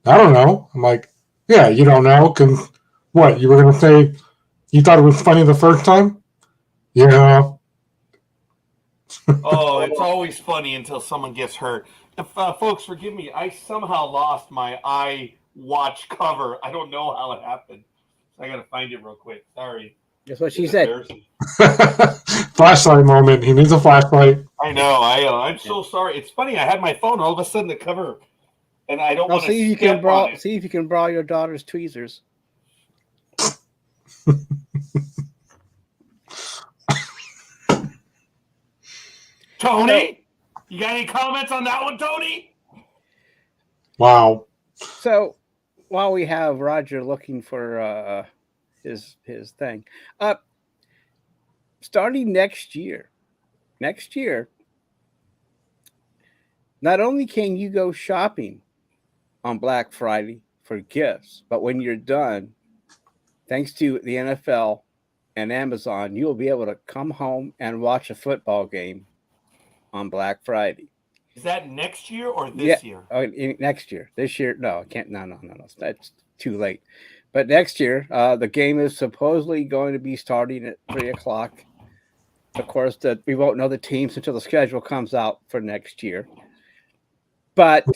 don't know. I'm like, "Yeah, you don't know, because what, you were going to say you thought it was funny the first time?" "Yeah." Oh, it's always funny until someone gets hurt. Folks, forgive me. I somehow lost my iWatch cover. I don't know how it happened. I got to find it real quick. Sorry. That's what she said. Flashlight moment. He needs a flashlight. I know. I'm so sorry. It's funny. I had my phone. All of a sudden, the cover, and I don't want to. See if you can borrow your daughter's tweezers. Tony, you got any comments on that one, Tony? Wow. So, while we have Roger looking for his thing, starting next year, not only can you go shopping on Black Friday for gifts, but when you're done, thanks to the NFL and Amazon, you'll be able to come home and watch a football game on Black Friday. Is that next year or this year? Oh, next year. This year, no, I can't. No. That's too late. But next year, the game is supposedly going to be starting at 3:00. Of course, we won't know the teams until the schedule comes out for next year. But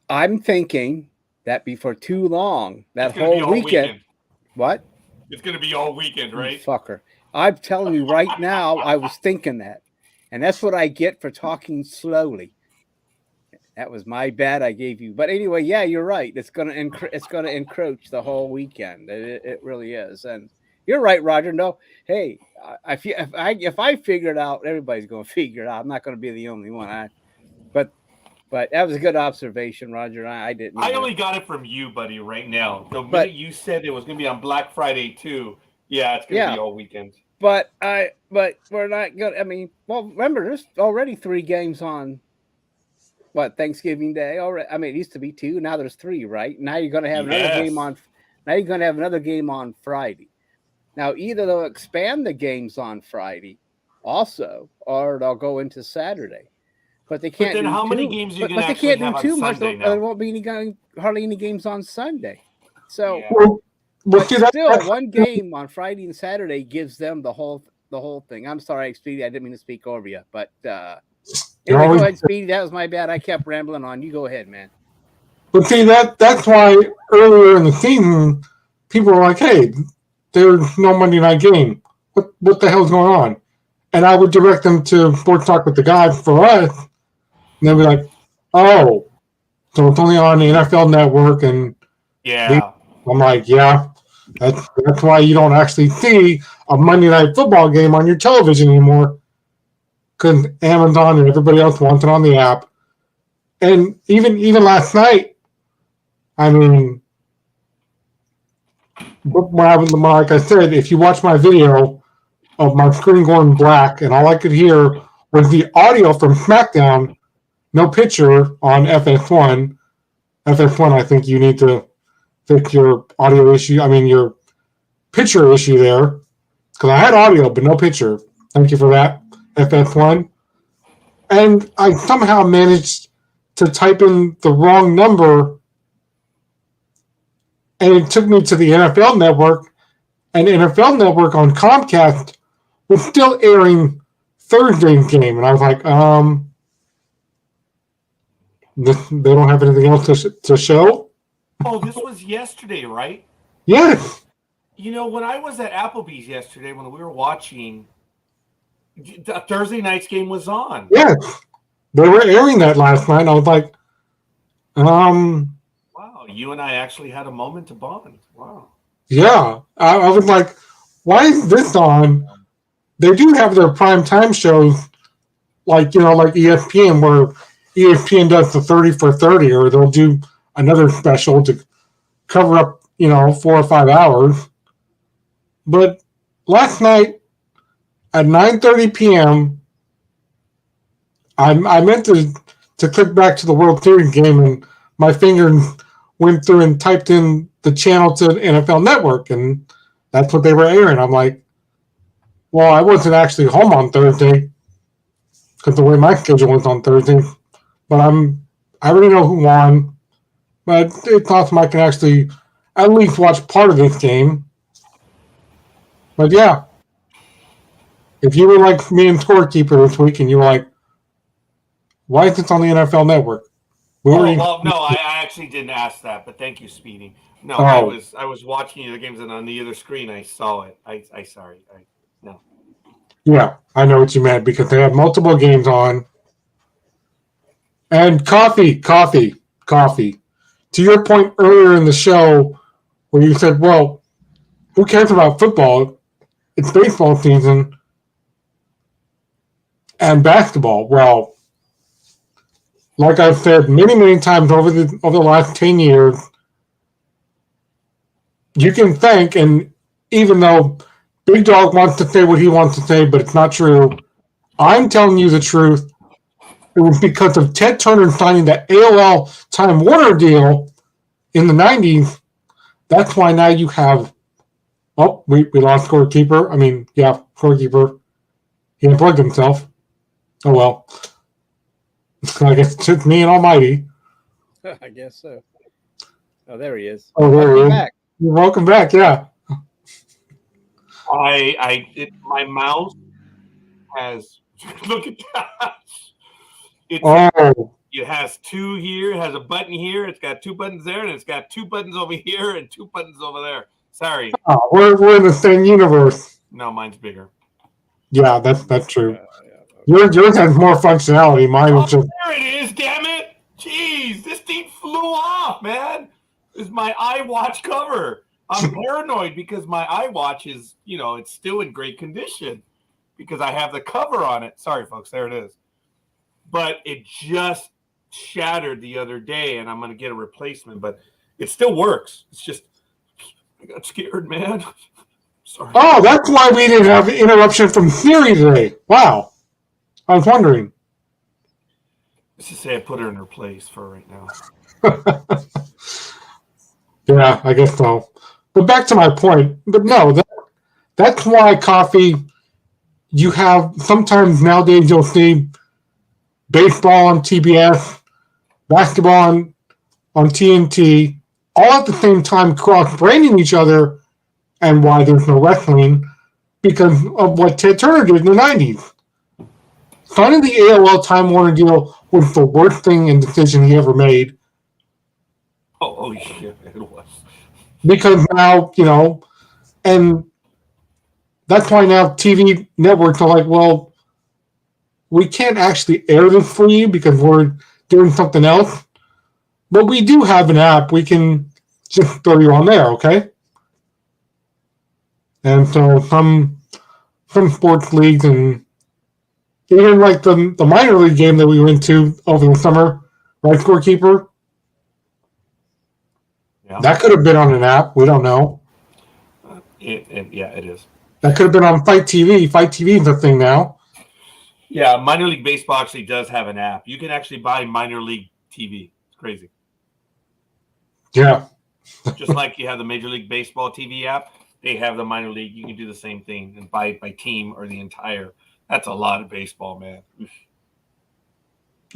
I'm thinking that before too long, that whole weekend. What? It's going to be all weekend, right? Fucker. I'm telling you right now, I was thinking that. And that's what I get for talking slowly. That was my bad I gave you. But anyway, yeah, you're right. It's gonna encroach the whole weekend. It really is. And you're right, Roger. No, hey, if I figure it out, everybody's going to figure it out. I'm not going to be the only one. But that was a good observation, Roger. I didn't. I only got it from you, buddy, right now. The minute you said it was going to be on Black Friday too. Yeah, it's going to be all weekend. But we're not going to, I mean, well, remember, there's already 3 games on, Thanksgiving Day already. I mean, it used to be 2. Now there's 3, right? Now you're going to have another game on, Friday. Now, either they'll expand the games on Friday also, or they'll go into Saturday. But they can't. But then how many games you can actually have on Sunday? But they can't do too much. There won't be hardly any games on Sunday. So... Yeah. But still, one game on Friday and Saturday gives them the whole thing. I'm sorry, Speedy. I didn't mean to speak over you, but anyway, go ahead, Speedy. That was my bad. I kept rambling on. You go ahead, man. But see, that's why earlier in the season, people were like, "Hey, there's no Monday night game. What the hell's going on?" and I would direct them to Sports Talk with the Guys for us, and they'd be like, "Oh, so it's only on the NFL Network," and Yeah. I'm like, "Yeah, that's why you don't actually see a Monday Night Football game on your television anymore, because Amazon and everybody else wants it on the app." And even last night, I mean, like I said, if you watch my video of my screen going black, and all I could hear was the audio from SmackDown, no picture on FS1. FS1, I think you need to fix your audio issue. I mean, your picture issue there, because I had audio but no picture. Thank you for that, FS1. And I somehow managed to type in the wrong number, and it took me to the NFL Network, and NFL Network on Comcast was still airing Thursday's game, and I was like, they don't have anything else to show? Oh, this was yesterday, right? Yes. You know, when I was at Applebee's yesterday, when we were watching, Thursday night's game was on. Yes. They were airing that last night, and I was like, Wow, you and I actually had a moment to bond. Wow. yeah. I was like, why is this on? They do have their prime time shows, like ESPN, where ESPN does the 30 for 30, or they'll do another special to cover up, 4 or 5 hours. But last night at 9:30 p.m., I meant to click back to the World Series game, and my finger went through and typed in the channel to NFL Network, and that's what they were airing. I'm like, well, I wasn't actually home on Thursday because the way my schedule was on Thursday. But I already know who won. But it's awesome I can actually at least watch part of this game. But yeah, if you were like me and Scorekeeper this week, and you were like, why is this on the NFL Network? No, I actually didn't ask that, but thank you, Speedy. No, I was watching the games, and on the other screen I saw it. No. Yeah, I know what you meant, because they have multiple games on. And coffee. To your point earlier in the show, where you said, well, who cares about football? It's baseball season and basketball. Well, like I've said many, many times over the last 10 years, you can thank, and even though Big Dawg wants to say what he wants to say, but it's not true, I'm telling you the truth. It was because of Ted Turner signing that AOL Time Warner deal in the 90s. That's why now you have, we lost Scorekeeper. I mean, yeah, Scorekeeper. He unplugged himself. Oh, well. I guess it's just me and Almighty. I guess so. Oh, there he is. Oh, there he is. Back. Welcome back, yeah. My mouse has, look at that. It has two here. It has a button here. It's got two buttons there, and it's got two buttons over here and two buttons over there. Sorry. Oh, we're in the same universe. No, mine's bigger. Yeah, that's true. Yours has more functionality. Mine is just. There it is, damn it. Jeez, this thing flew off, man. This is my iWatch cover. I'm paranoid because my iWatch is, it's still in great condition because I have the cover on it. Sorry, folks. There it is. But it just shattered the other day, and I'm going to get a replacement, but it still works. It's just, I got scared, man. Sorry. Oh, that's why we didn't have an interruption from Siri today. Wow. I was wondering. Let's just say I put her in her place for right now. Yeah, I guess so. But back to my point. But no, that's why coffee, you have, sometimes nowadays you'll see baseball on TBS, basketball on TNT, all at the same time cross-branding each other, and why there's no wrestling, because of what Ted Turner did in the 90s. Signing the AOL Time Warner deal was the worst thing and decision he ever made. Oh, shit, it was. Because now, and that's why now TV networks are like, well, we can't actually air this for you because we're doing something else. But we do have an app. We can just throw you on there, okay? And so some sports leagues and even like the minor league game that we went to over the summer, right, Scorekeeper? Yeah. That could have been on an app. We don't know. It is. That could have been on Fight TV. Fight TV is a thing now. Yeah, minor league baseball actually does have an app. You can actually buy minor league TV. It's crazy. Yeah. Just like you have the Major League Baseball TV app, they have the minor league. You can do the same thing and buy it by team or the entire. That's a lot of baseball, man. You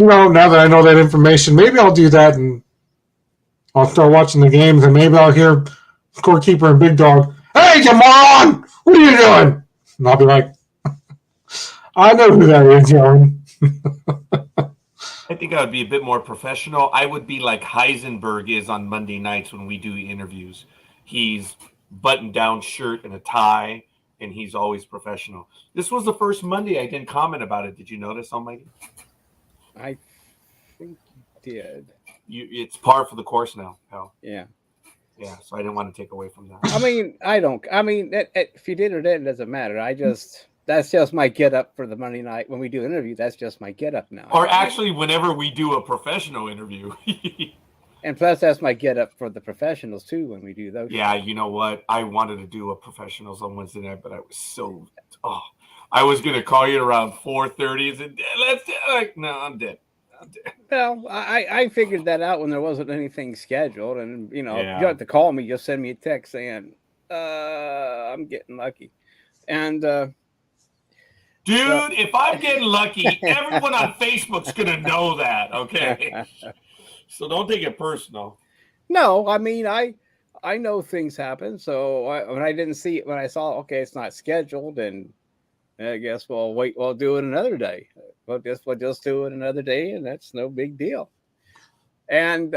know, now that I know that information, maybe I'll do that and I'll start watching the games and maybe I'll hear Scorekeeper and Big Dawg, "Hey, you moron! What are you doing?" And I'll be like, I know who that is, Young. I think I would be a bit more professional. I would be like Heisenberg is on Monday nights when we do interviews. He's button-down shirt and a tie, and he's always professional. This was the first Monday I didn't comment about it. Did you notice, Almighty? I think you did. It's par for the course now, pal. Yeah. Yeah, so I didn't want to take away from that. I mean, if you did or didn't, it doesn't matter. That's just my get up for the Monday night when we do an interview. That's just my get up now. Or actually, whenever we do a professional interview. And plus, that's my get up for the professionals too when we do those. Yeah, you know what? I wanted to do a professionals on Wednesday night, but I was I was gonna call you around 4:30 and say, let's do it. No, I'm dead. Well, I figured that out when there wasn't anything scheduled, and you Yeah. don't have to call me. Just send me a text saying, "I'm getting lucky," and. Dude, if I'm getting lucky, everyone on Facebook's going to know that, okay? So don't take it personal. No, I mean, I know things happen. So when I didn't see it, when I saw, okay, it's not scheduled, and I guess we'll do it another day. We'll just do it another day, and that's no big deal. And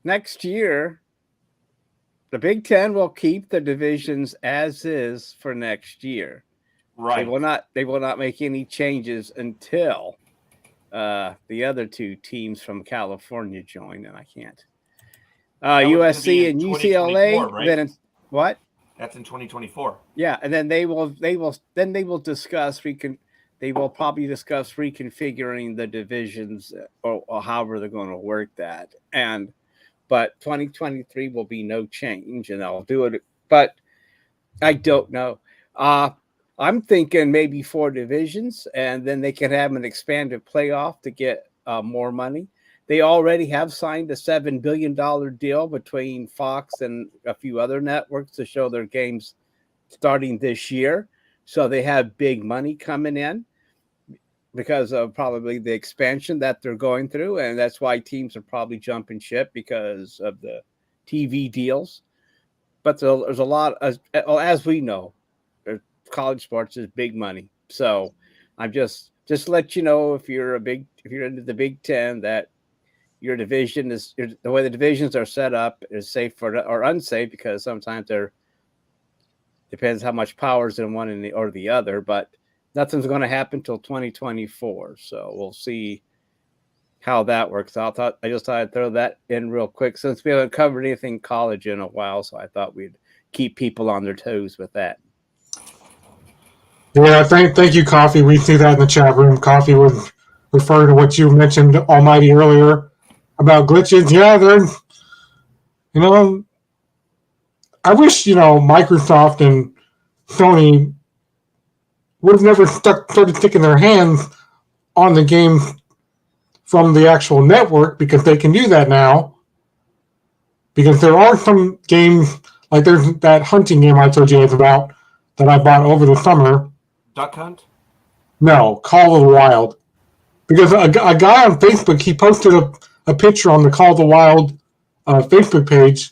next year, the Big Ten will keep the divisions as is for next year. Right. They will not make any changes until the other two teams from California join, and I can't. USC and UCLA. Right? Then what? That's in 2024. Yeah, and then they will discuss they will probably discuss reconfiguring the divisions or however they're going to work that. But 2023 will be no change, and I'll do it. But I don't know. I'm thinking maybe 4 divisions, and then they can have an expanded playoff to get more money. They already have signed a $7 billion deal between Fox and a few other networks to show their games starting this year. So they have big money coming in because of probably the expansion that they're going through. And that's why teams are probably jumping ship because of the TV deals. But there's a lot, as we know, college sports is big money. So I'm just let you know, if you're into the Big Ten, that your division the way the divisions are set up is safe or unsafe, because sometimes depends how much power is in one or the other, but nothing's going to happen till 2024. So we'll see how that works out. I just thought I'd throw that in real quick since we haven't covered anything college in a while. So I thought we'd keep people on their toes with that. Yeah, thank you, Coffee. We see that in the chat room. Coffee was referring to what you mentioned, Almighty, earlier about glitches. Yeah, I wish, Microsoft and Sony would have never started sticking their hands on the games from the actual network, because they can do that now. Because there are some games, like there's that hunting game I told you guys about that I bought over the summer. Duck Hunt? No, Call of the Wild. Because a guy on Facebook, he posted a picture on the Call of the Wild Facebook page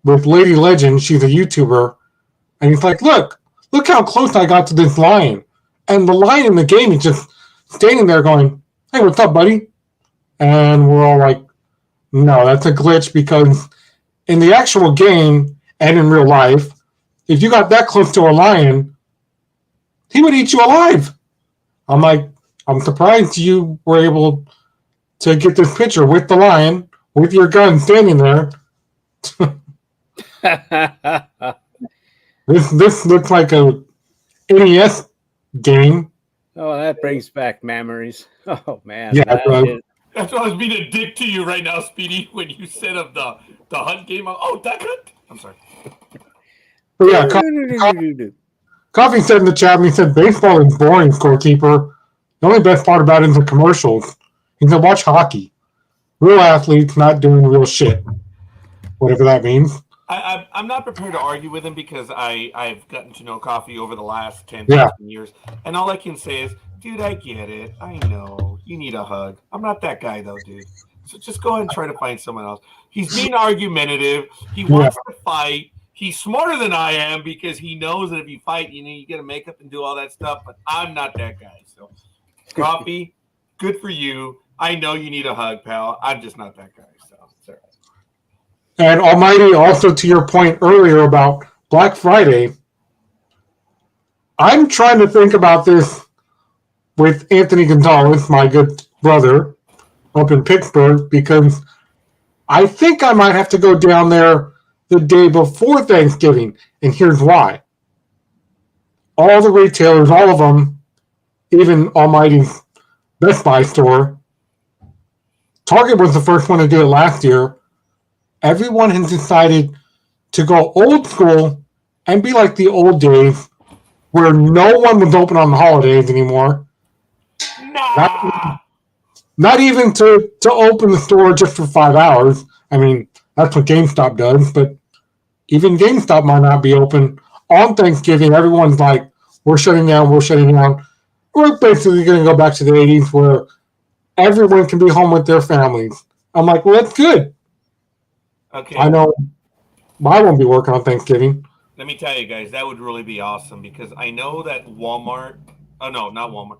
with Lady Legend. She's a YouTuber. And he's like, look how close I got to this lion. And the lion in the game is just standing there going, hey, what's up, buddy? And we're all like, no, that's a glitch, because in the actual game, and in real life, if you got that close to a lion, he would eat you alive. I'm like, I'm surprised you were able to get this picture with the lion, with your gun standing there. This looks like a NES game. Oh, that brings back memories. Oh man, Yeah, That's why I was being a dick to you right now, Speedy, when you said of the hunt game. Oh, Duck Hunt? I'm sorry. But yeah, Coffee said in the chat, he said, baseball is boring, Scorekeeper. The only best part about it is the commercials. He said, watch hockey. Real athletes not doing real shit. Whatever that means. I'm not prepared to argue with him because I've gotten to know Coffee over the last 10, Yeah. 15 years. And all I can say is, dude, I get it. I know. You need a hug. I'm not that guy, though, dude. So just go ahead and try to find someone else. He's being argumentative. He wants to fight. He's smarter than I am because he knows that if you fight, you get to make up and do all that stuff. But I'm not that guy. So, Coffee, good for you. I know you need a hug, pal. I'm just not that guy. So, it's all right. And Almighty, also to your point earlier about Black Friday, I'm trying to think about this with Anthony Gonzalez, my good brother, up in Pittsburgh, because I think I might have to go down there the day before Thanksgiving, and here's why. All the retailers, all of them, even Almighty's Best Buy store, Target was the first one to do it last year. Everyone has decided to go old school and be like the old days where no one was open on the holidays anymore. Nah. Not even to open the store just for 5 hours. I mean, that's what GameStop does, but even GameStop might not be open. On Thanksgiving, everyone's like, we're shutting down, we're shutting down. We're basically going to go back to the 80s where everyone can be home with their families. I'm like, well, that's good. Okay. I know I won't be working on Thanksgiving. Let me tell you guys, that would really be awesome because I know that Walmart, oh no, not Walmart,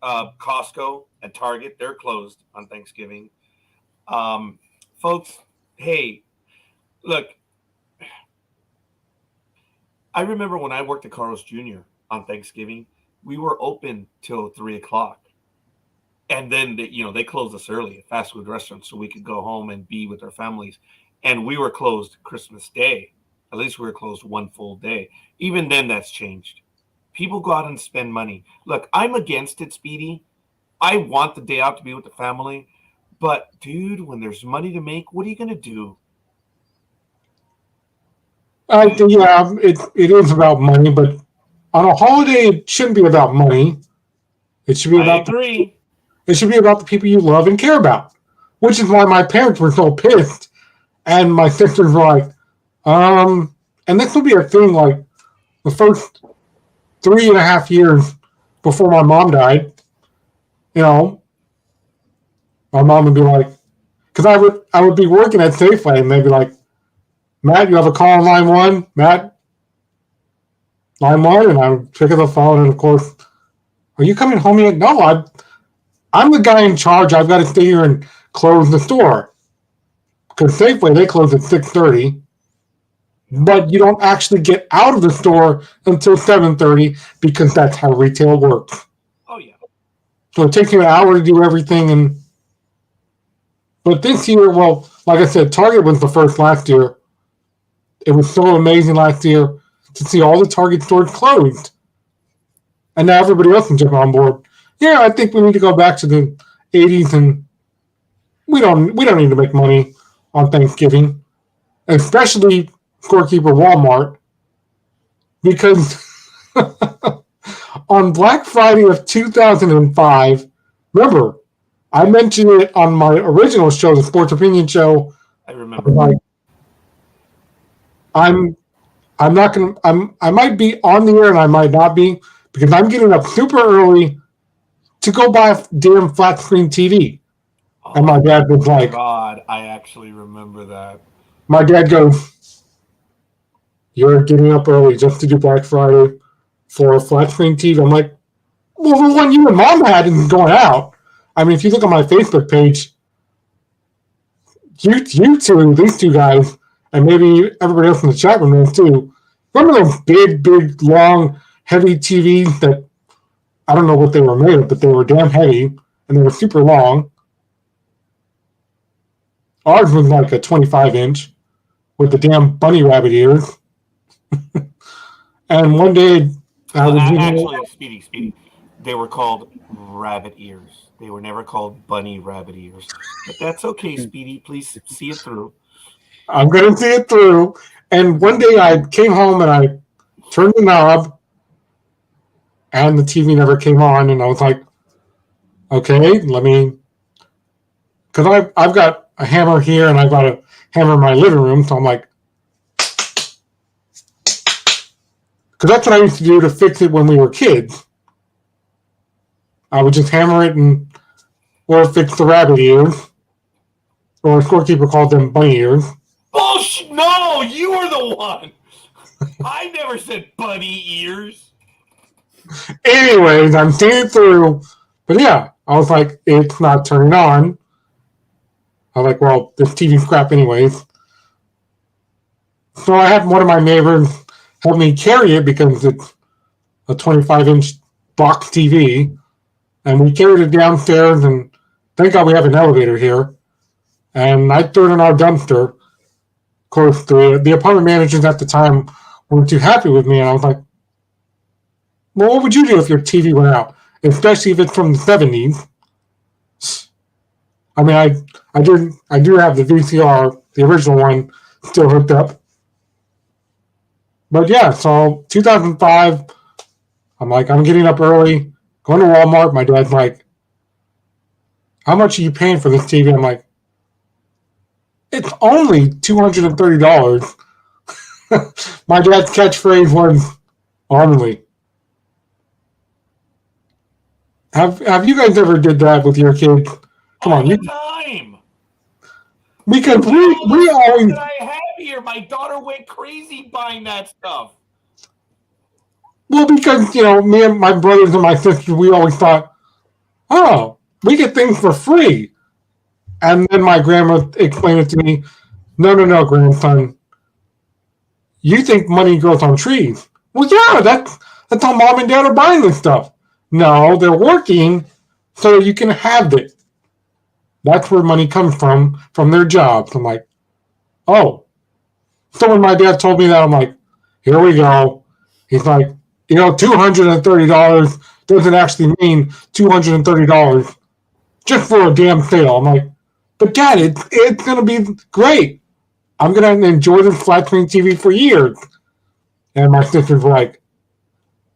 Costco and Target, they're closed on Thanksgiving. Folks, hey, look, I remember when I worked at Carl's Jr. on Thanksgiving, we were open till 3 o'clock. And then, they closed us early at fast food restaurants so we could go home and be with our families. And we were closed Christmas Day. At least we were closed one full day. Even then, that's changed. People go out and spend money. Look, I'm against it, Speedy. I want the day out to be with the family. But, dude, when there's money to make, what are you going to do? Yeah, it is about money, but on a holiday, it shouldn't be about money. It should be about it should be about the people you love and care about, which is why my parents were so pissed, and my sisters were like, and this would be a thing like the first 3.5 years before my mom died. My mom would be like, because I would be working at Safeway, and they'd be like, Matt, you have a call on line 1? Matt, line 1? And I would pick up the phone, and of course, are you coming home yet? No, I'm the guy in charge. I've got to stay here and close the store. Because Safeway, they close at 6:30. But you don't actually get out of the store until 7:30 because that's how retail works. Oh, yeah. So it takes you an hour to do everything. But this year, well, like I said, Target was the first last year. It was so amazing last year to see all the Target stores closed. And now everybody else can jump on board. Yeah, I think we need to go back to the 80s, and we don't need to make money on Thanksgiving, especially Scorekeeper Walmart, because on Black Friday of 2005, remember, I mentioned it on my original show, the Sports Opinion Show. I remember. I might be on the air and I might not be because I'm getting up super early to go buy a damn flat screen TV. Oh, and my dad was like, God, I actually remember that. My dad goes, you're getting up early just to do Black Friday for a flat screen TV. I'm like, well, the one you and Mom had isn't going out. I mean, if you look on my Facebook page, you two, these two guys, and maybe everybody else in the chat room knows too. Remember those big, long, heavy TVs that I don't know what they were made of, but they were damn heavy and they were super long. Ours was like a 25-inch with the damn bunny rabbit ears. And one day I was actually, Speedy, they were called rabbit ears. They were never called bunny rabbit ears. But that's okay, Speedy. Please see it through. I'm going to see it through. And one day I came home and I turned the knob and the TV never came on. And I was like, okay, let me, because I've got a hammer here and I've got a hammer in my living room. So I'm like, because that's what I used to do to fix it when we were kids. I would just hammer it or fix the rabbit ears. Or Scorekeeper called them bunny ears. Bullshit! No, you were the one. I never said bunny ears. Anyways, I'm seeing it through. But yeah, I was like, it's not turning on. I was like, well, this TV's crap anyways. So I had one of my neighbors help me carry it because it's a 25-inch box TV. And we carried it downstairs, and thank God we have an elevator here. And I threw it in our dumpster. Of course, the apartment managers at the time weren't too happy with me, and I was like, well, what would you do if your TV went out? Especially if it's from the 70s. I mean, I do have the VCR, the original one, still hooked up. But yeah, so 2005, I'm like, I'm getting up early, going to Walmart. My dad's like, how much are you paying for this TV? I'm like, it's only $230. My dad's catchphrase was, only. Have you guys ever did that with your kids? Come on, All the time. Because we always. That I have here, my daughter went crazy buying that stuff. Well, because me and my brothers and my sisters, we always thought, oh, we get things for free. And then my grandma explained it to me, no, grandson. You think money grows on trees. Well, yeah, that's how mom and dad are buying this stuff. No, they're working so you can have it. That's where money comes from their jobs. I'm like, oh. So when my dad told me that, I'm like, here we go. He's like, $230 doesn't actually mean $230 just for a damn sale. I'm like, but Dad, it's going to be great. I'm going to enjoy this flat screen TV for years. And my sisters were like,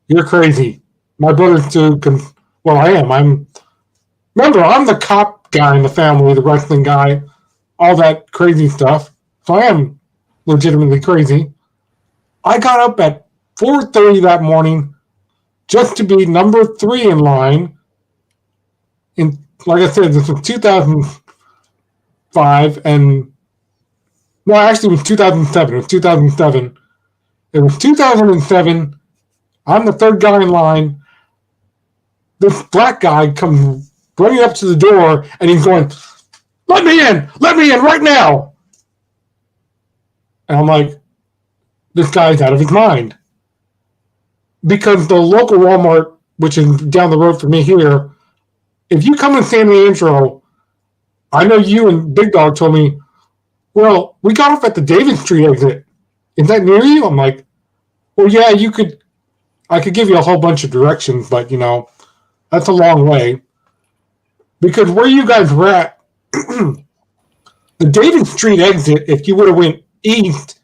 you're crazy. My brothers too, well, I am. Remember, I'm the cop guy in the family, the wrestling guy, all that crazy stuff. So I am legitimately crazy. I got up at 4:30 that morning just to be number 3 in line. And like I said, this was 2005, and no, actually it was 2007. It was 2007. It was 2007. I'm the 3rd guy in line. This black guy comes running up to the door, and he's going, let me in right now. And I'm like, this guy's out of his mind. Because the local Walmart, which is down the road from me here, if you come in San Leandro, I know you and Big Dog told me, well, we got off at the David Street exit. Is that near you? I'm like, well, yeah, I could give you a whole bunch of directions, but, that's a long way. Because where you guys were at, the David Street exit, if you would have went east,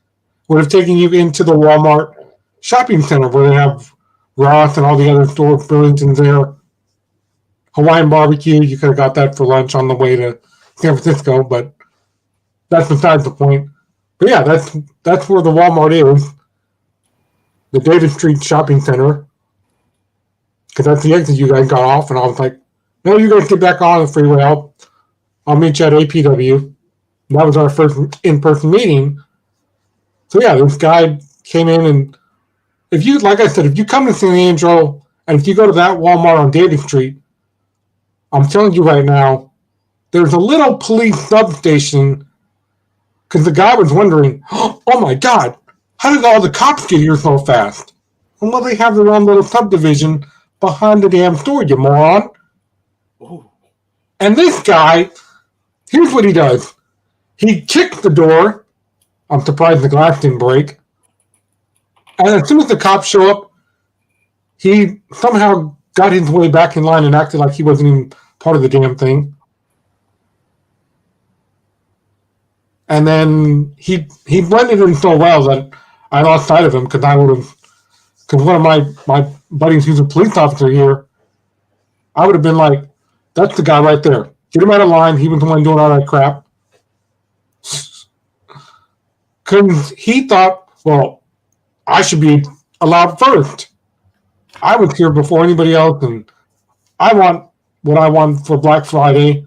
would have taken you into the Walmart shopping center where they have Ross and all the other stores, Burlington's there. Hawaiian barbecue, you could have got that for lunch on the way to San Francisco, but that's besides the point. But yeah, that's where the Walmart is. The David Street Shopping Center. Because that's the exit you guys got off, and I was like, no, you guys get back on the freeway. I'll meet you at APW. That was our first in-person meeting. So yeah, this guy came in, and if you come to San Leandro, and if you go to that Walmart on David Street, I'm telling you right now, there's a little police substation because the guy was wondering, oh my God, how did all the cops get here so fast? Well, they have their own little subdivision behind the damn store, you moron. Ooh. And this guy, here's what he does. He kicked the door. I'm surprised the glass didn't break. And as soon as the cops show up, he somehow got his way back in line and acted like he wasn't even part of the damn thing. And then he blended in so well that I lost sight of him because one of my buddies who's a police officer here, I would have been like, that's the guy right there. Get him out of line. He was the one doing all that crap. Because he thought, well, I should be allowed first. I was here before anybody else, and I want what I want for Black Friday.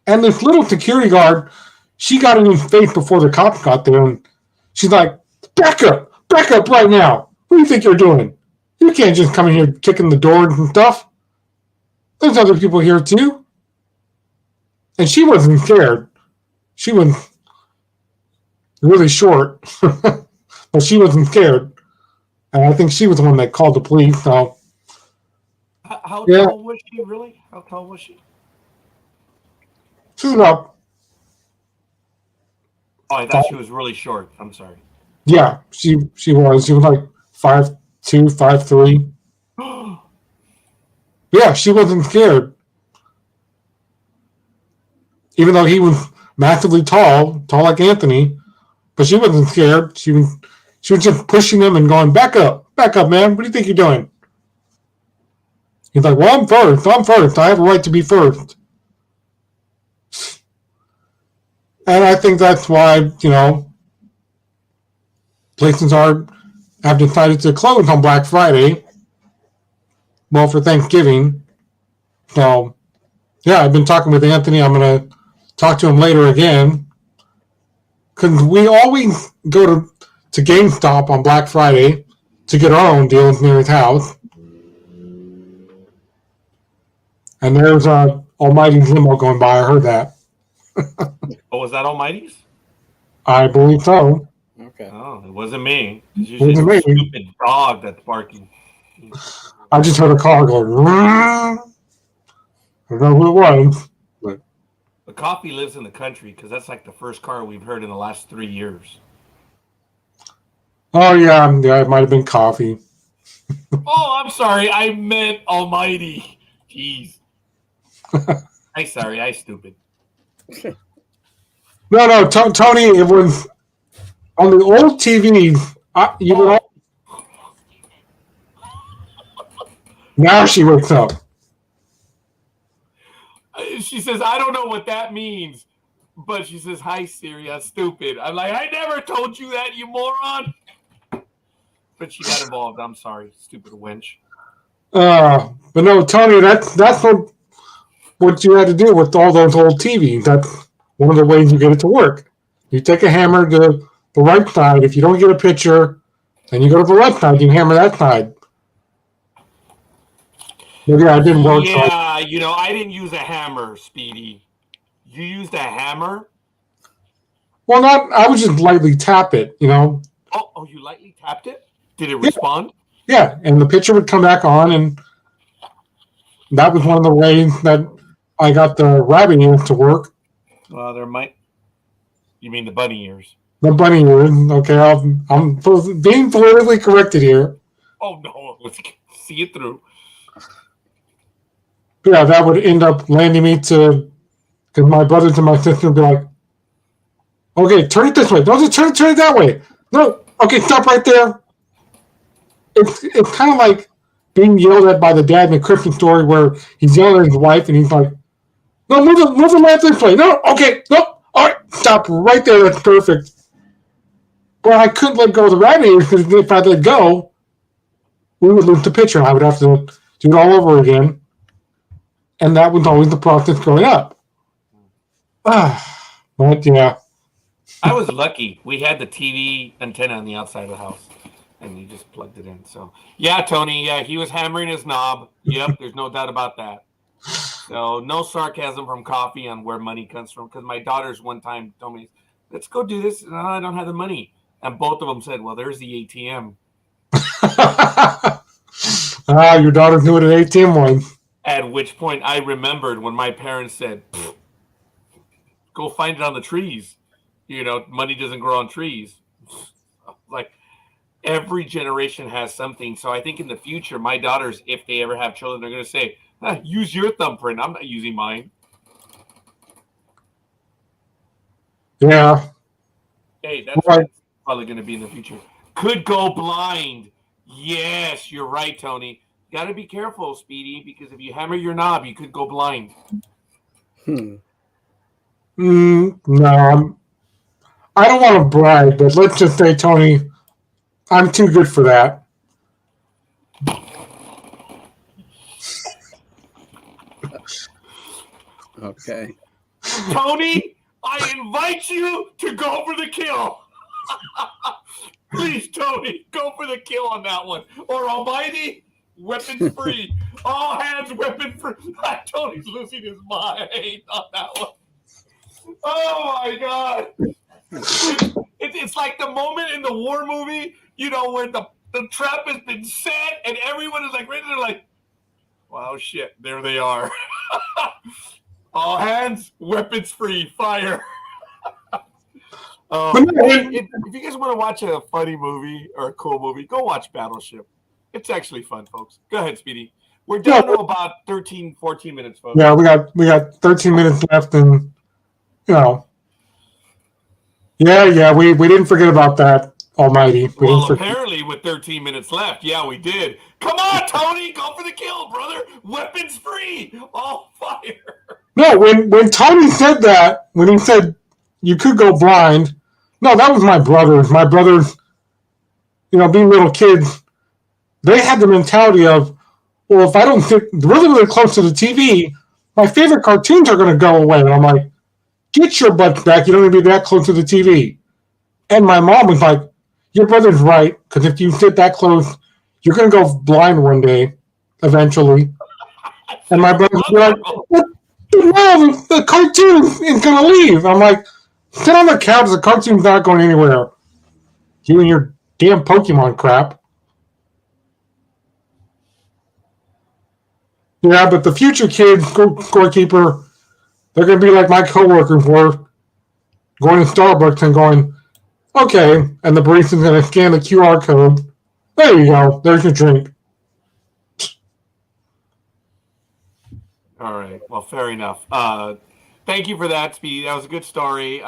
And this little security guard, she got in his face before the cops got there, and she's like, back up right now. What do you think you're doing? You can't just come in here kicking the doors and stuff. There's other people here too. And she wasn't scared. She was really short, but she wasn't scared. And I think she was the one that called the police. So, How tall was she, really? How tall was she? She was about... Oh, I thought she was really short. I'm sorry. Yeah, she was. She was like 5'2", 5'3". Yeah, she wasn't scared. Even though he was massively tall like Anthony, but she wasn't scared. She was just pushing him and going, back up, man. What do you think you're doing? He's like, well, I'm first. I have a right to be first. And I think that's why, places have decided to close on Black Friday. Well, for Thanksgiving. So, yeah, I've been talking with Anthony. I'm going to talk to him later again. Because we always go to GameStop on Black Friday to get our own deals near his house. And there's Almighty's limo going by. I heard that. Oh, was that Almighty's? I believe so. Okay. Oh, it wasn't me. It's It wasn't usually me. a stupid dog that's barking. I just heard a car go. I don't know who it was. But The coffee lives in the country because that's like the first car we've heard in the last 3 years. oh yeah, it might have been coffee. Oh, I'm sorry. I meant Almighty. Jeez. I'm sorry. I stupid. No, Tony. It was on the old TV. Now she wakes up. She says, I don't know what that means. But she says, hi, Siri. I'm stupid. I'm like, I never told you that, you moron. But she got involved. I'm sorry. Stupid wench. But no, Tony. That's what you had to do with all those old TVs. That's one of the ways you get it to work. You take a hammer to the right side. If you don't get a picture, then you go to the left side. You hammer that side. But yeah, it didn't work. Yeah, I didn't use a hammer, Speedy. You used a hammer? Well, I would just lightly tap it, Oh, you lightly tapped it? Did it respond? Yeah, and the picture would come back on, and that was one of the ways that I got the rabbit ears to work. Well, you mean the bunny ears? The bunny ears. Okay, I'm being politically corrected here. Oh, no. Let's see it through. Yeah, that would end up landing me to, because my brothers and my sister would be like, okay, turn it this way. Don't just turn it that way. No, okay, stop right there. It's kind of like being yelled at by the dad in the Christmas Story where he's yelling at his wife and he's like, no, move the lamp this way. No, okay, no, all right, stop right there. That's perfect. But I couldn't let go of the rabbit ears because if I let go, we would lose the picture. I would have to do it all over again. And that was always the process growing up. But yeah. I was lucky. We had the TV antenna on the outside of the house. And you just plugged it in. So, yeah, Tony, he was hammering his knob. Yep, there's no doubt about that. So, no sarcasm from Coffee on where money comes from. Because my daughters one time told me, let's go do this. No, I don't have the money. And both of them said, well, there's the ATM. Your daughter knew what an ATM was. At which point I remembered when my parents said, go find it on the trees. Money doesn't grow on trees. Like, every generation has something. So I think in the future, my daughters, if they ever have children, they're going to say, use your thumbprint. I'm not using mine. Yeah. Hey, that's what's probably going to be in the future. Could go blind. Yes, you're right, Tony. Got to be careful, Speedy, because if you hammer your knob, you could go blind. No, I don't want to brag, but let's just say, Tony, I'm too good for that. Okay. Tony, I invite you to go for the kill. Please, Tony, go for the kill on that one. Or Almighty, weapons free. All hands weapon free. Tony's losing his mind on that one. Oh, my God. It's like the moment in the war movie, where the trap has been set and everyone is like ready to wow, shit, there they are. All hands, weapons free, fire. If you guys want to watch a funny movie or a cool movie, go watch Battleship. It's actually fun, folks. Go ahead, Speedy. We're down to about 13, 14 minutes, folks. Yeah, we got 13 minutes left, and Yeah, we didn't forget about that, Almighty. Apparently with 13 minutes left, yeah, we did. Come on, Tony, go for the kill, brother. Weapons free. All fire. No, when Tony said that, when he said you could go blind, no, that was my brothers. My brothers, being little kids, they had the mentality of, well, if I don't get really, really close to the TV, my favorite cartoons are going to go away. And I'm like, get your butts back. You don't need to be that close to the TV. And my mom was like, your brother's right, because if you sit that close, you're going to go blind one day, eventually. And my brother was like, no, the cartoon is going to leave. I'm like, sit on the couch. The cartoon's not going anywhere. You and your damn Pokemon crap. Yeah, but the future kids, Scorekeeper, they're going to be like my coworkers were, going to Starbucks and going, okay, and the barista's going to scan the QR code. There you go. There's your drink. All right. Well, fair enough. Thank you for that, Speedy. That was a good story.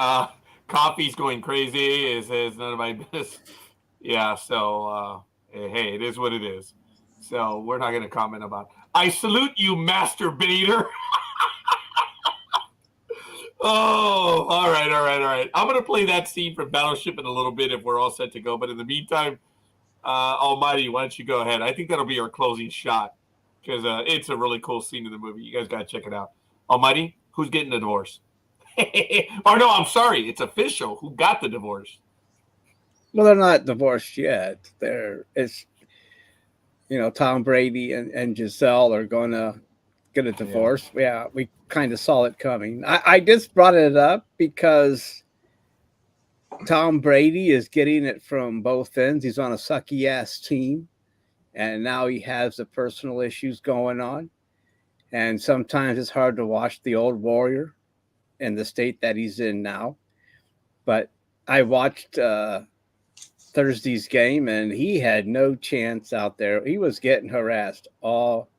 Coffee's going crazy. Is none of my business. Yeah. So, hey, it is what it is. So we're not going to comment about. I salute you, masturbator. Oh, all right. I'm going to play that scene from Battleship in a little bit if we're all set to go. But in the meantime, Almighty, why don't you go ahead? I think that'll be our closing shot because it's a really cool scene in the movie. You guys got to check it out. Almighty, who's getting the divorce? Or no, I'm sorry. It's official. Who got the divorce? Well, they're not divorced yet. Tom Brady and Giselle are going to get a divorce. Yeah, we kind of saw it coming. I just brought it up because Tom Brady is getting it from both ends. He's on a sucky ass team, and now he has the personal issues going on. And sometimes it's hard to watch the old warrior in the state that he's in now. But I watched Thursday's game, and he had no chance out there. He was getting harassed all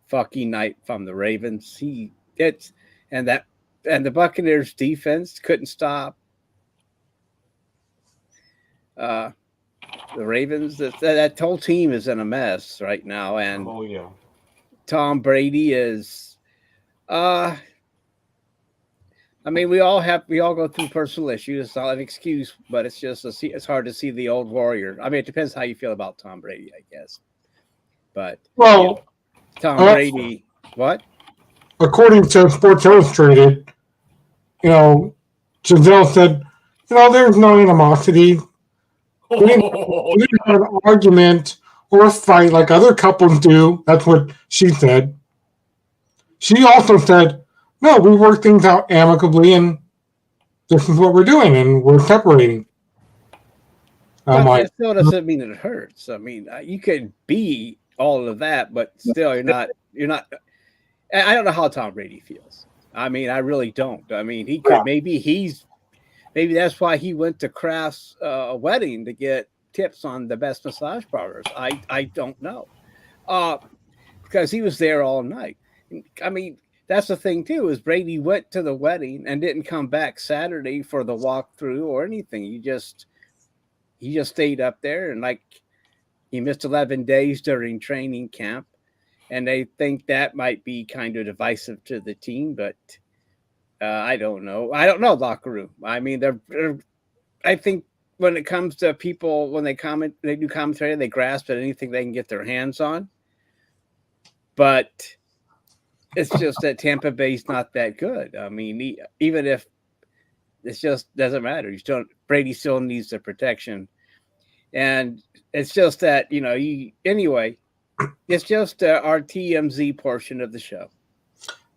fucking night from the Ravens. And the Buccaneers defense couldn't stop the Ravens. That whole team is in a mess right now, and Tom Brady is we all go through personal issues. It's not an excuse, but it's just it's hard to see the old warrior. I mean, it depends how you feel about Tom Brady, I guess. But Tom Brady, what? According to Sports Illustrated, Giselle said, there's no animosity. We didn't have an argument or a fight like other couples do. That's what she said. She also said, no, we work things out amicably, and this is what we're doing, and we're separating. I'm But like, that still doesn't mean it hurts. I mean, you could be all of that, but still, you're not. I don't know how Tom Brady feels. I mean, I really don't. I mean, he could maybe that's why he went to Kraft's wedding to get tips on the best massage parlors. I don't know, because he was there all night. I mean, that's the thing too, is Brady went to the wedding and didn't come back Saturday for the walkthrough or anything. He just stayed up there, and like he missed 11 days during training camp, and they think that might be kind of divisive to the team, but I don't know. I don't know locker room. I mean, I think when it comes to people, when they do commentary, they grasp at anything they can get their hands on. But it's just that Tampa Bay's not that good. I mean, even if it just doesn't matter, Brady still needs the protection, and it's just that anyway. It's just our TMZ portion of the show.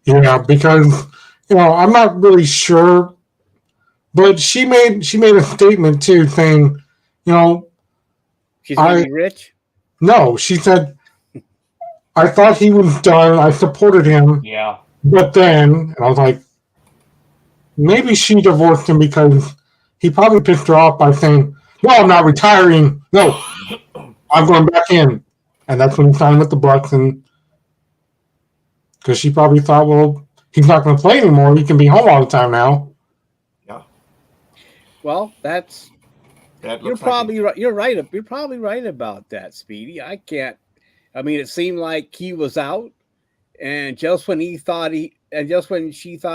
yeah, because I'm not really sure, but she made a statement too, saying, she's gonna be rich. No, she said, I thought he was done. I supported him. Yeah. But then, and I was like, maybe she divorced him because he probably pissed her off by saying, no, I'm not retiring. No, I'm going back in. And that's when he signed with the Bucks. And because she probably thought, well, he's not going to play anymore. He can be home all the time now. Yeah. Well, you're probably right. You're right. You're probably right about that, Speedy. I mean, it seemed like he was out, and just when she thought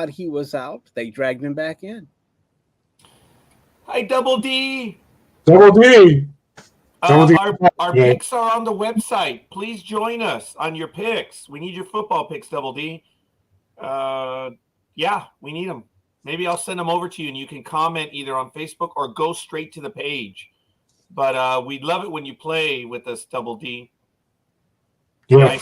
he was out, they dragged him back in. Hi, Double D. Double D. Our picks are on the website. Please join us on your picks. We need your football picks, Double D. Yeah, we need them. Maybe I'll send them over to you, and you can comment either on Facebook or go straight to the page. But we'd love it when you play with us, Double D. Yeah, I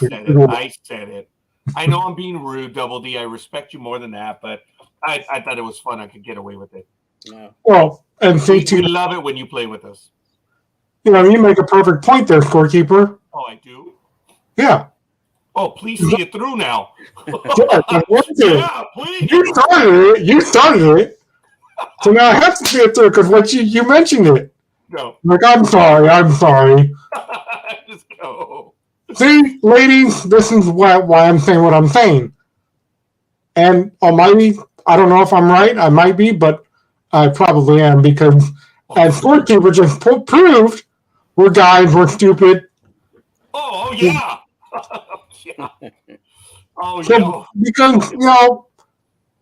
said it. I know I'm being rude, Double D. I respect you more than that, but I thought it was fun. I could get away with it. No. Well, and We love it when you play with us. You make a perfect point there, Scorekeeper. Oh, I do? Yeah. Oh, please see it through now. Yeah, please. You started it. So now I have to see it through because what you mentioned it. No. Like, I'm sorry. Just go. See, ladies, this is why I'm saying what I'm saying. And Almighty, I don't know if I'm right. I might be, but I probably am because as Scorekeeper just proved, we're guys, we're stupid. Oh yeah. Yeah. Oh So, yeah. because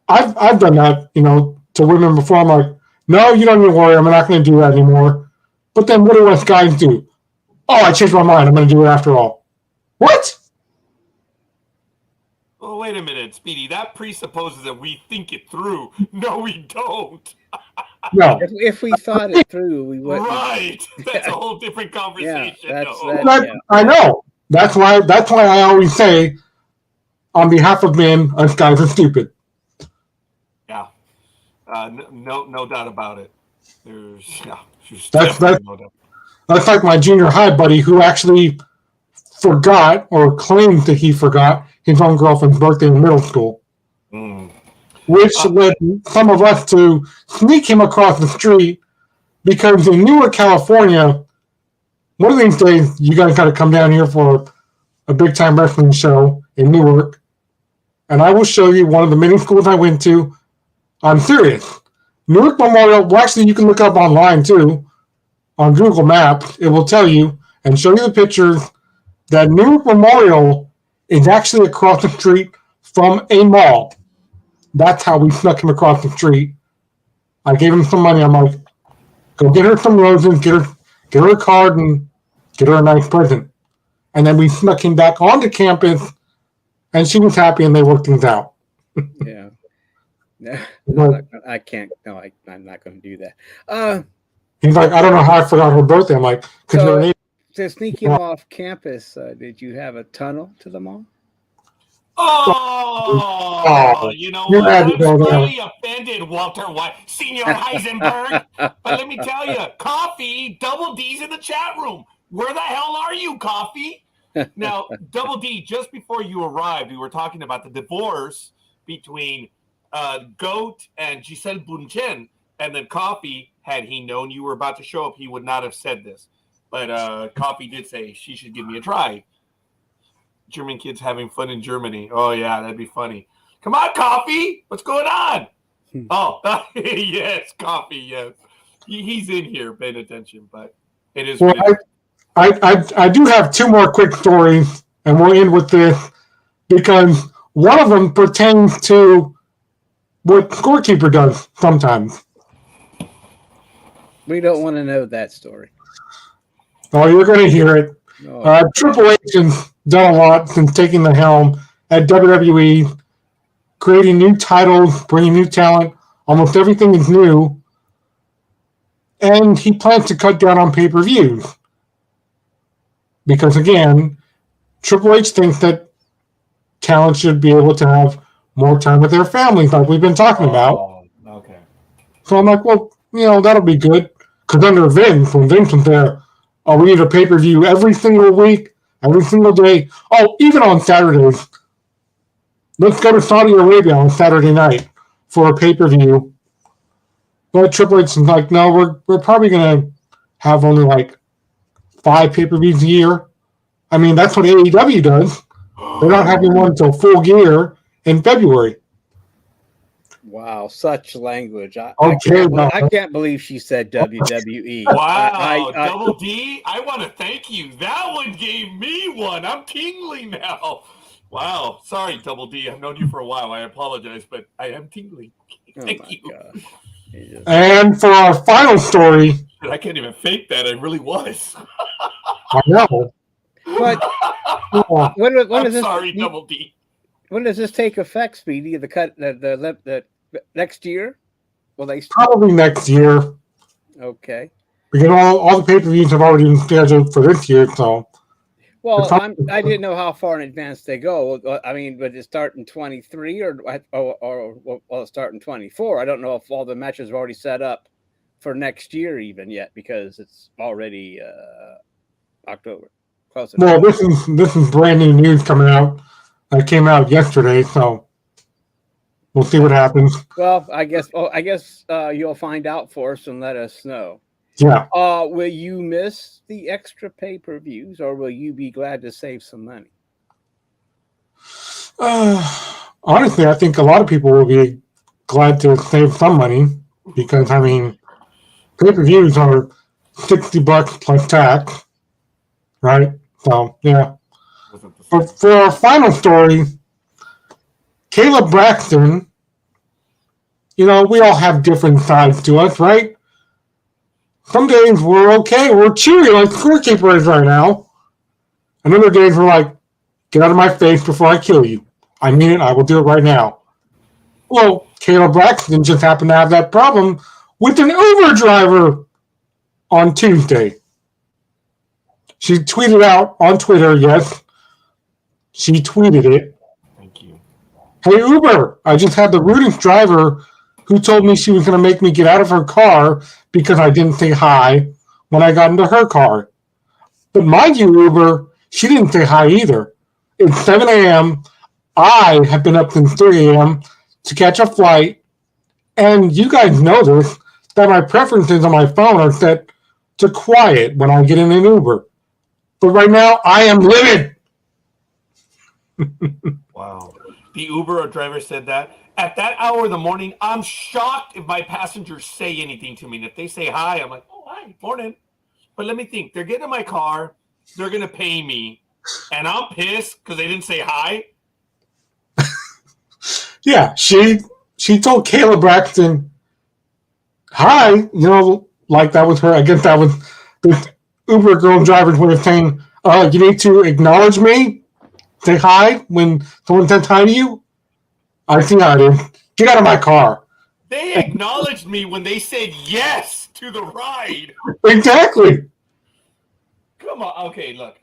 I've done that, to women before. I'm like, no, you don't need to worry. I'm not going to do that anymore. But then what do us guys do? Oh, I changed my mind. I'm going to do it after all. What? Oh, wait a minute, Speedy. That presupposes that we think it through. No, we don't. No. If we thought it through, we wouldn't. Right. That's a whole different conversation. I know. That's why I always say, on behalf of men, us guys are stupid. Yeah. No doubt about it. That's no doubt. That's like my junior high buddy who actually forgot or claimed that he forgot his own girlfriend's birthday in middle school. Which led some of us to sneak him across the street because in Newark, California, one of these days you guys got to come down here for a big-time wrestling show in Newark, and I will show you one of the many schools I went to. I'm serious. Newark Memorial, well, actually, you can look up online, too. On Google Maps, it will tell you and show you the pictures that Newark Memorial is actually across the street from a mall. That's how we snuck him across the street. I gave him some money. I'm like, go get her some roses, get her a card, and get her a nice present. And then we snuck him back onto campus, and she was happy, and they worked things out. Yeah. I can't. No, I'm not going to do that. He's like, I don't know how I forgot her birthday. I'm like, to sneak him off campus, did you have a tunnel to the mall? Oh, you know You what? had to I'm go there. slightly offended, Walter White, Senior Heisenberg. But let me tell you, Coffee, Double D's in the chat room. Where the hell are you, Coffee? Now, Double D, just before you arrived, we were talking about the divorce between Goat and Giselle Bunchen. And then Coffee, had he known you were about to show up, he would not have said this. But Coffee did say she should give me a try. German kids having fun in Germany. Oh, yeah, that'd be funny. Come on, Coffee. What's going on? Oh, yes, Coffee, yes. He's in here paying attention, but it is Well, what it is. I do have two more quick stories, and we'll end with this because one of them pertains to what Scorekeeper does sometimes. We don't want to know that story. Oh, you're going to hear it. Oh, Triple H has done a lot since taking the helm at WWE, creating new titles, bringing new talent. Almost everything is new. And he plans to cut down on pay-per-views. Because, again, Triple H thinks that talent should be able to have more time with their families, like we've been talking about. Oh, okay. So I'm like, well, that'll be good. Because under Vince, when Vince was there, we need a pay-per-view every single week, every single day. Oh, even on Saturdays. Let's go to Saudi Arabia on Saturday night for a pay-per-view. But Triple H is like, no, we're probably going to have only like 5 pay-per-views a year. I mean, that's what AEW does. They're not having one until Full Gear in February. wow, such language. I can't believe she said WWE. Wow, Double D, I want to thank you. That one gave me one. I'm tingling now. Wow, sorry, Double D. I've known you for a while. I apologize, but I am tingling. Thank you. God. And for our final story, I can't even fake that. I really was. I know. But when I'm is this? sorry, Double D. When does this take effect, Speedy? The next year? Will they Probably next year. Okay. Because all the pay-per-views have already been scheduled for this year, so. Well, I didn't know how far in advance they go. I mean, would it start in 23 or will it start in 24? I don't know if all the matches are already set up for next year even yet because it's already October. Well, this is brand new news coming out. It came out yesterday, so we'll see what happens. Well, I guess you'll find out for us and let us know. Yeah. Will you miss the extra pay-per-views or will you be glad to save some money? Honestly, I think a lot of people will be glad to save some money because, I mean, pay-per-views are $60 plus tax, right? So, yeah. For our final story, Caleb Braxton, we all have different sides to us, right? Some days we're okay, we're cheery like Scorekeeper is right now. And other days we're like, get out of my face before I kill you. I mean it, I will do it right now. Well, Caleb Braxton just happened to have that problem with an Uber driver on Tuesday. She tweeted out on Twitter, yes. She tweeted it. Thank you. Hey, Uber, I just had the rudest driver who told me she was going to make me get out of her car because I didn't say hi when I got into her car. But mind you, Uber, she didn't say hi either. It's 7 a.m. I have been up since 3 a.m. to catch a flight. And you guys know this, that my preferences on my phone are set to quiet when I get in an Uber. But right now, I am livid. Wow. The Uber driver said that. At that hour of the morning, I'm shocked if my passengers say anything to me. And if they say hi, I'm like, oh, hi, morning. But let me think. They're getting in my car. They're going to pay me. And I'm pissed because they didn't say hi. Yeah, she told Caleb Braxton, hi, like that was her. I guess that was the Uber girl driver's way of saying, you need to acknowledge me, say hi when someone says hi to you. I see how it is. Get out of my car. They acknowledged me when they said yes to the ride. Exactly. Come on. Okay, look.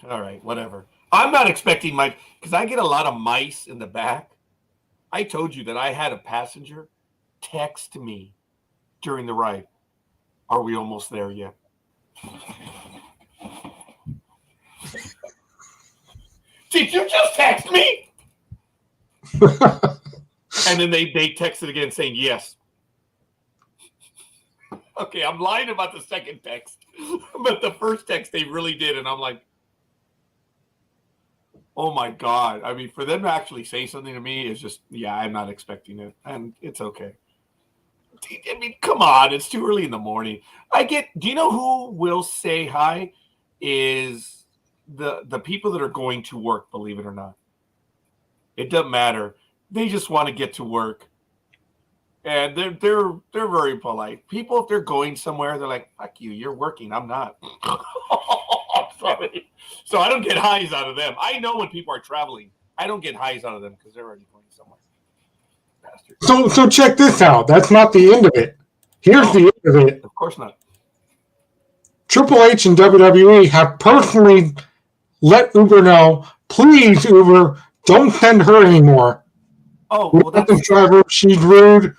All right, whatever. I'm not expecting because I get a lot of mice in the back. I told you that I had a passenger text me during the ride. Are we almost there yet? Did you just text me? And then they texted again saying yes. Okay, I'm lying about the second text. But the first text they really did, and I'm like, oh my God. I mean, for them to actually say something to me is just, yeah, I'm not expecting it. And it's okay. I mean, come on, it's too early in the morning. Do you know who will say hi? Is the people that are going to work, believe it or not. It doesn't matter. They just want to get to work. And they're very polite. People, if they're going somewhere, they're like, fuck you, you're working, I'm not. Sorry. So I don't get highs out of them. I know when people are traveling, I don't get highs out of them because they're already going somewhere. Bastard. So check this out. That's not the end of it. Here's the end of it. Of course not. Triple H and WWE have personally let Uber know, please, Uber, don't send her anymore. Oh, well, that's the driver. She's rude.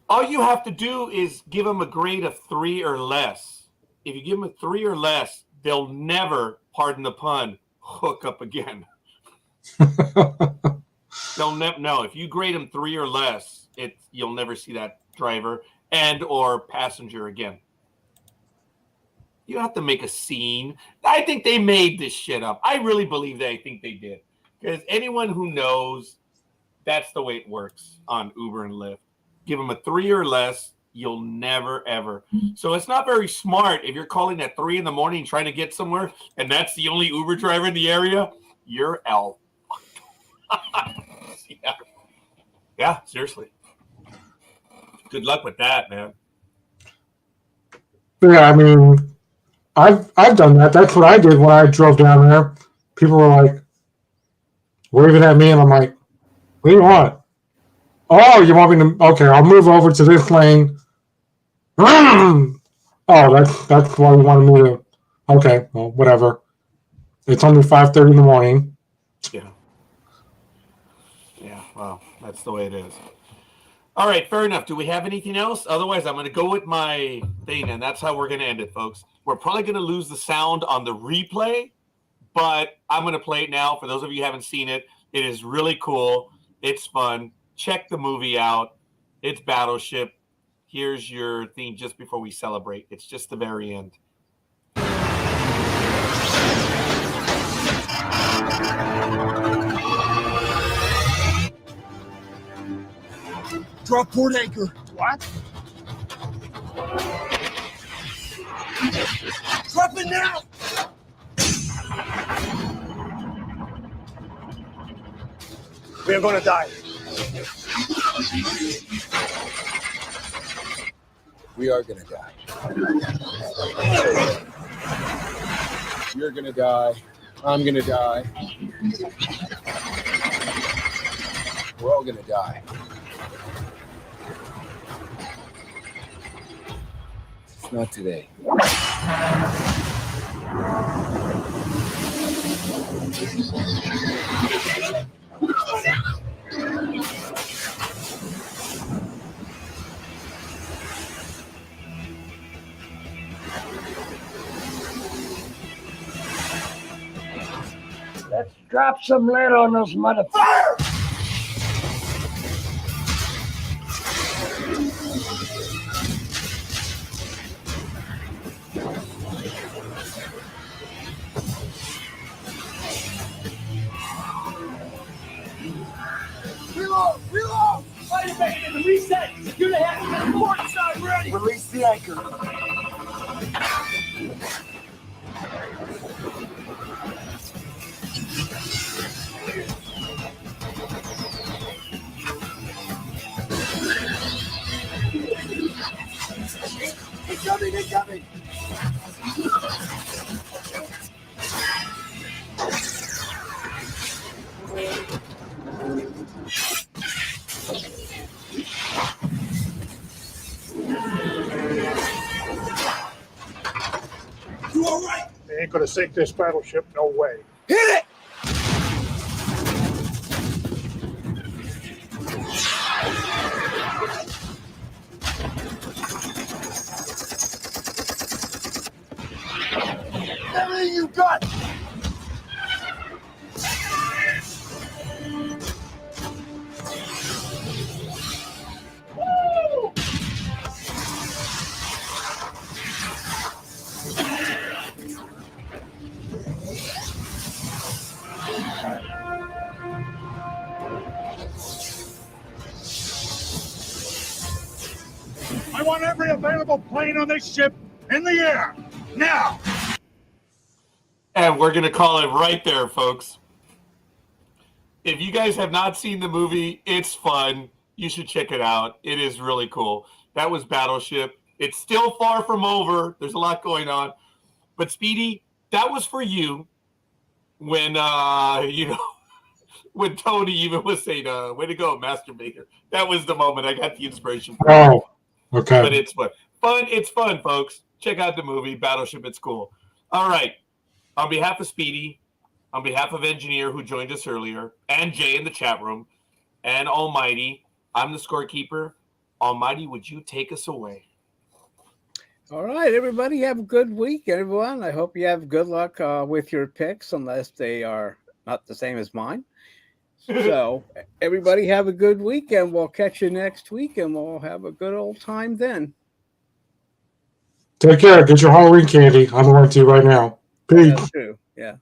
All you have to do is give them a grade of 3 or less. If you give them a 3 or less, they'll never, pardon the pun, hook up again. They'll never. No, if you grade them 3 or less, you'll never see that driver and or passenger again. You don't have to make a scene. I think they made this shit up. I really believe they think they did. Because anyone who knows, that's the way it works on Uber and Lyft. Give them a 3 or less, you'll never, ever. So it's not very smart if you're calling at 3 a.m. trying to get somewhere, and that's the only Uber driver in the area, you're L. Yeah, seriously. Good luck with that, man. Yeah, I mean, I've done that. That's what I did when I drove down there. People were like, waving at me, and I'm like, what do you want? Oh, you want me to? Okay, I'll move over to this lane. Oh, that's why you wanted me to. Okay, well, whatever. It's only 5:30 in the morning. Yeah. Yeah, well, that's the way it is. All right, fair enough. Do we have anything else? Otherwise, I'm going to go with my thing, and that's how we're going to end it, folks. We're probably going to lose the sound on the replay, but I'm going to play it now. For those of you who haven't seen it, it is really cool. It's fun. Check the movie out. It's Battleship. Here's your theme just before we celebrate. It's just the very end. Drop port anchor. What? Drop it now! We are gonna die. We are gonna die. You're gonna die. I'm gonna die. We're all gonna die. It's not today. Let's drop some lead on those motherfuckers. Reload! Reload! Fight it back in the reset! Secure the hatch and the port side ready! Release the anchor. Incoming! Incoming! ain't gonna sink this battleship, no way. Hit it! Everything you got! Woo! I want every available plane on this ship in the air, now! And we're going to call it right there, folks. If you guys have not seen the movie, it's fun. You should check it out. It is really cool. That was Battleship. It's still far from over. There's a lot going on. But Speedy, that was for you when, when Tony even was saying, way to go, masturbator. That was the moment I got the inspiration for. Oh, okay. But it's fun. It's fun, folks. Check out the movie, Battleship. It's cool. All right. On behalf of Speedy, on behalf of Engineer who joined us earlier, and Jay in the chat room, and Almighty, I'm the Scorekeeper. Almighty, would you take us away? All right, everybody, have a good week, everyone. I hope you have good luck with your picks, unless they are not the same as mine. So, everybody have a good week, and we'll catch you next week, and we'll have a good old time then. Take care. Get your Halloween candy. I'm going to right now. Peace. That's true. Yeah.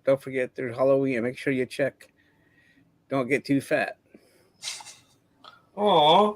Don't forget there's Halloween, and make sure you check. Don't get too fat. Aw.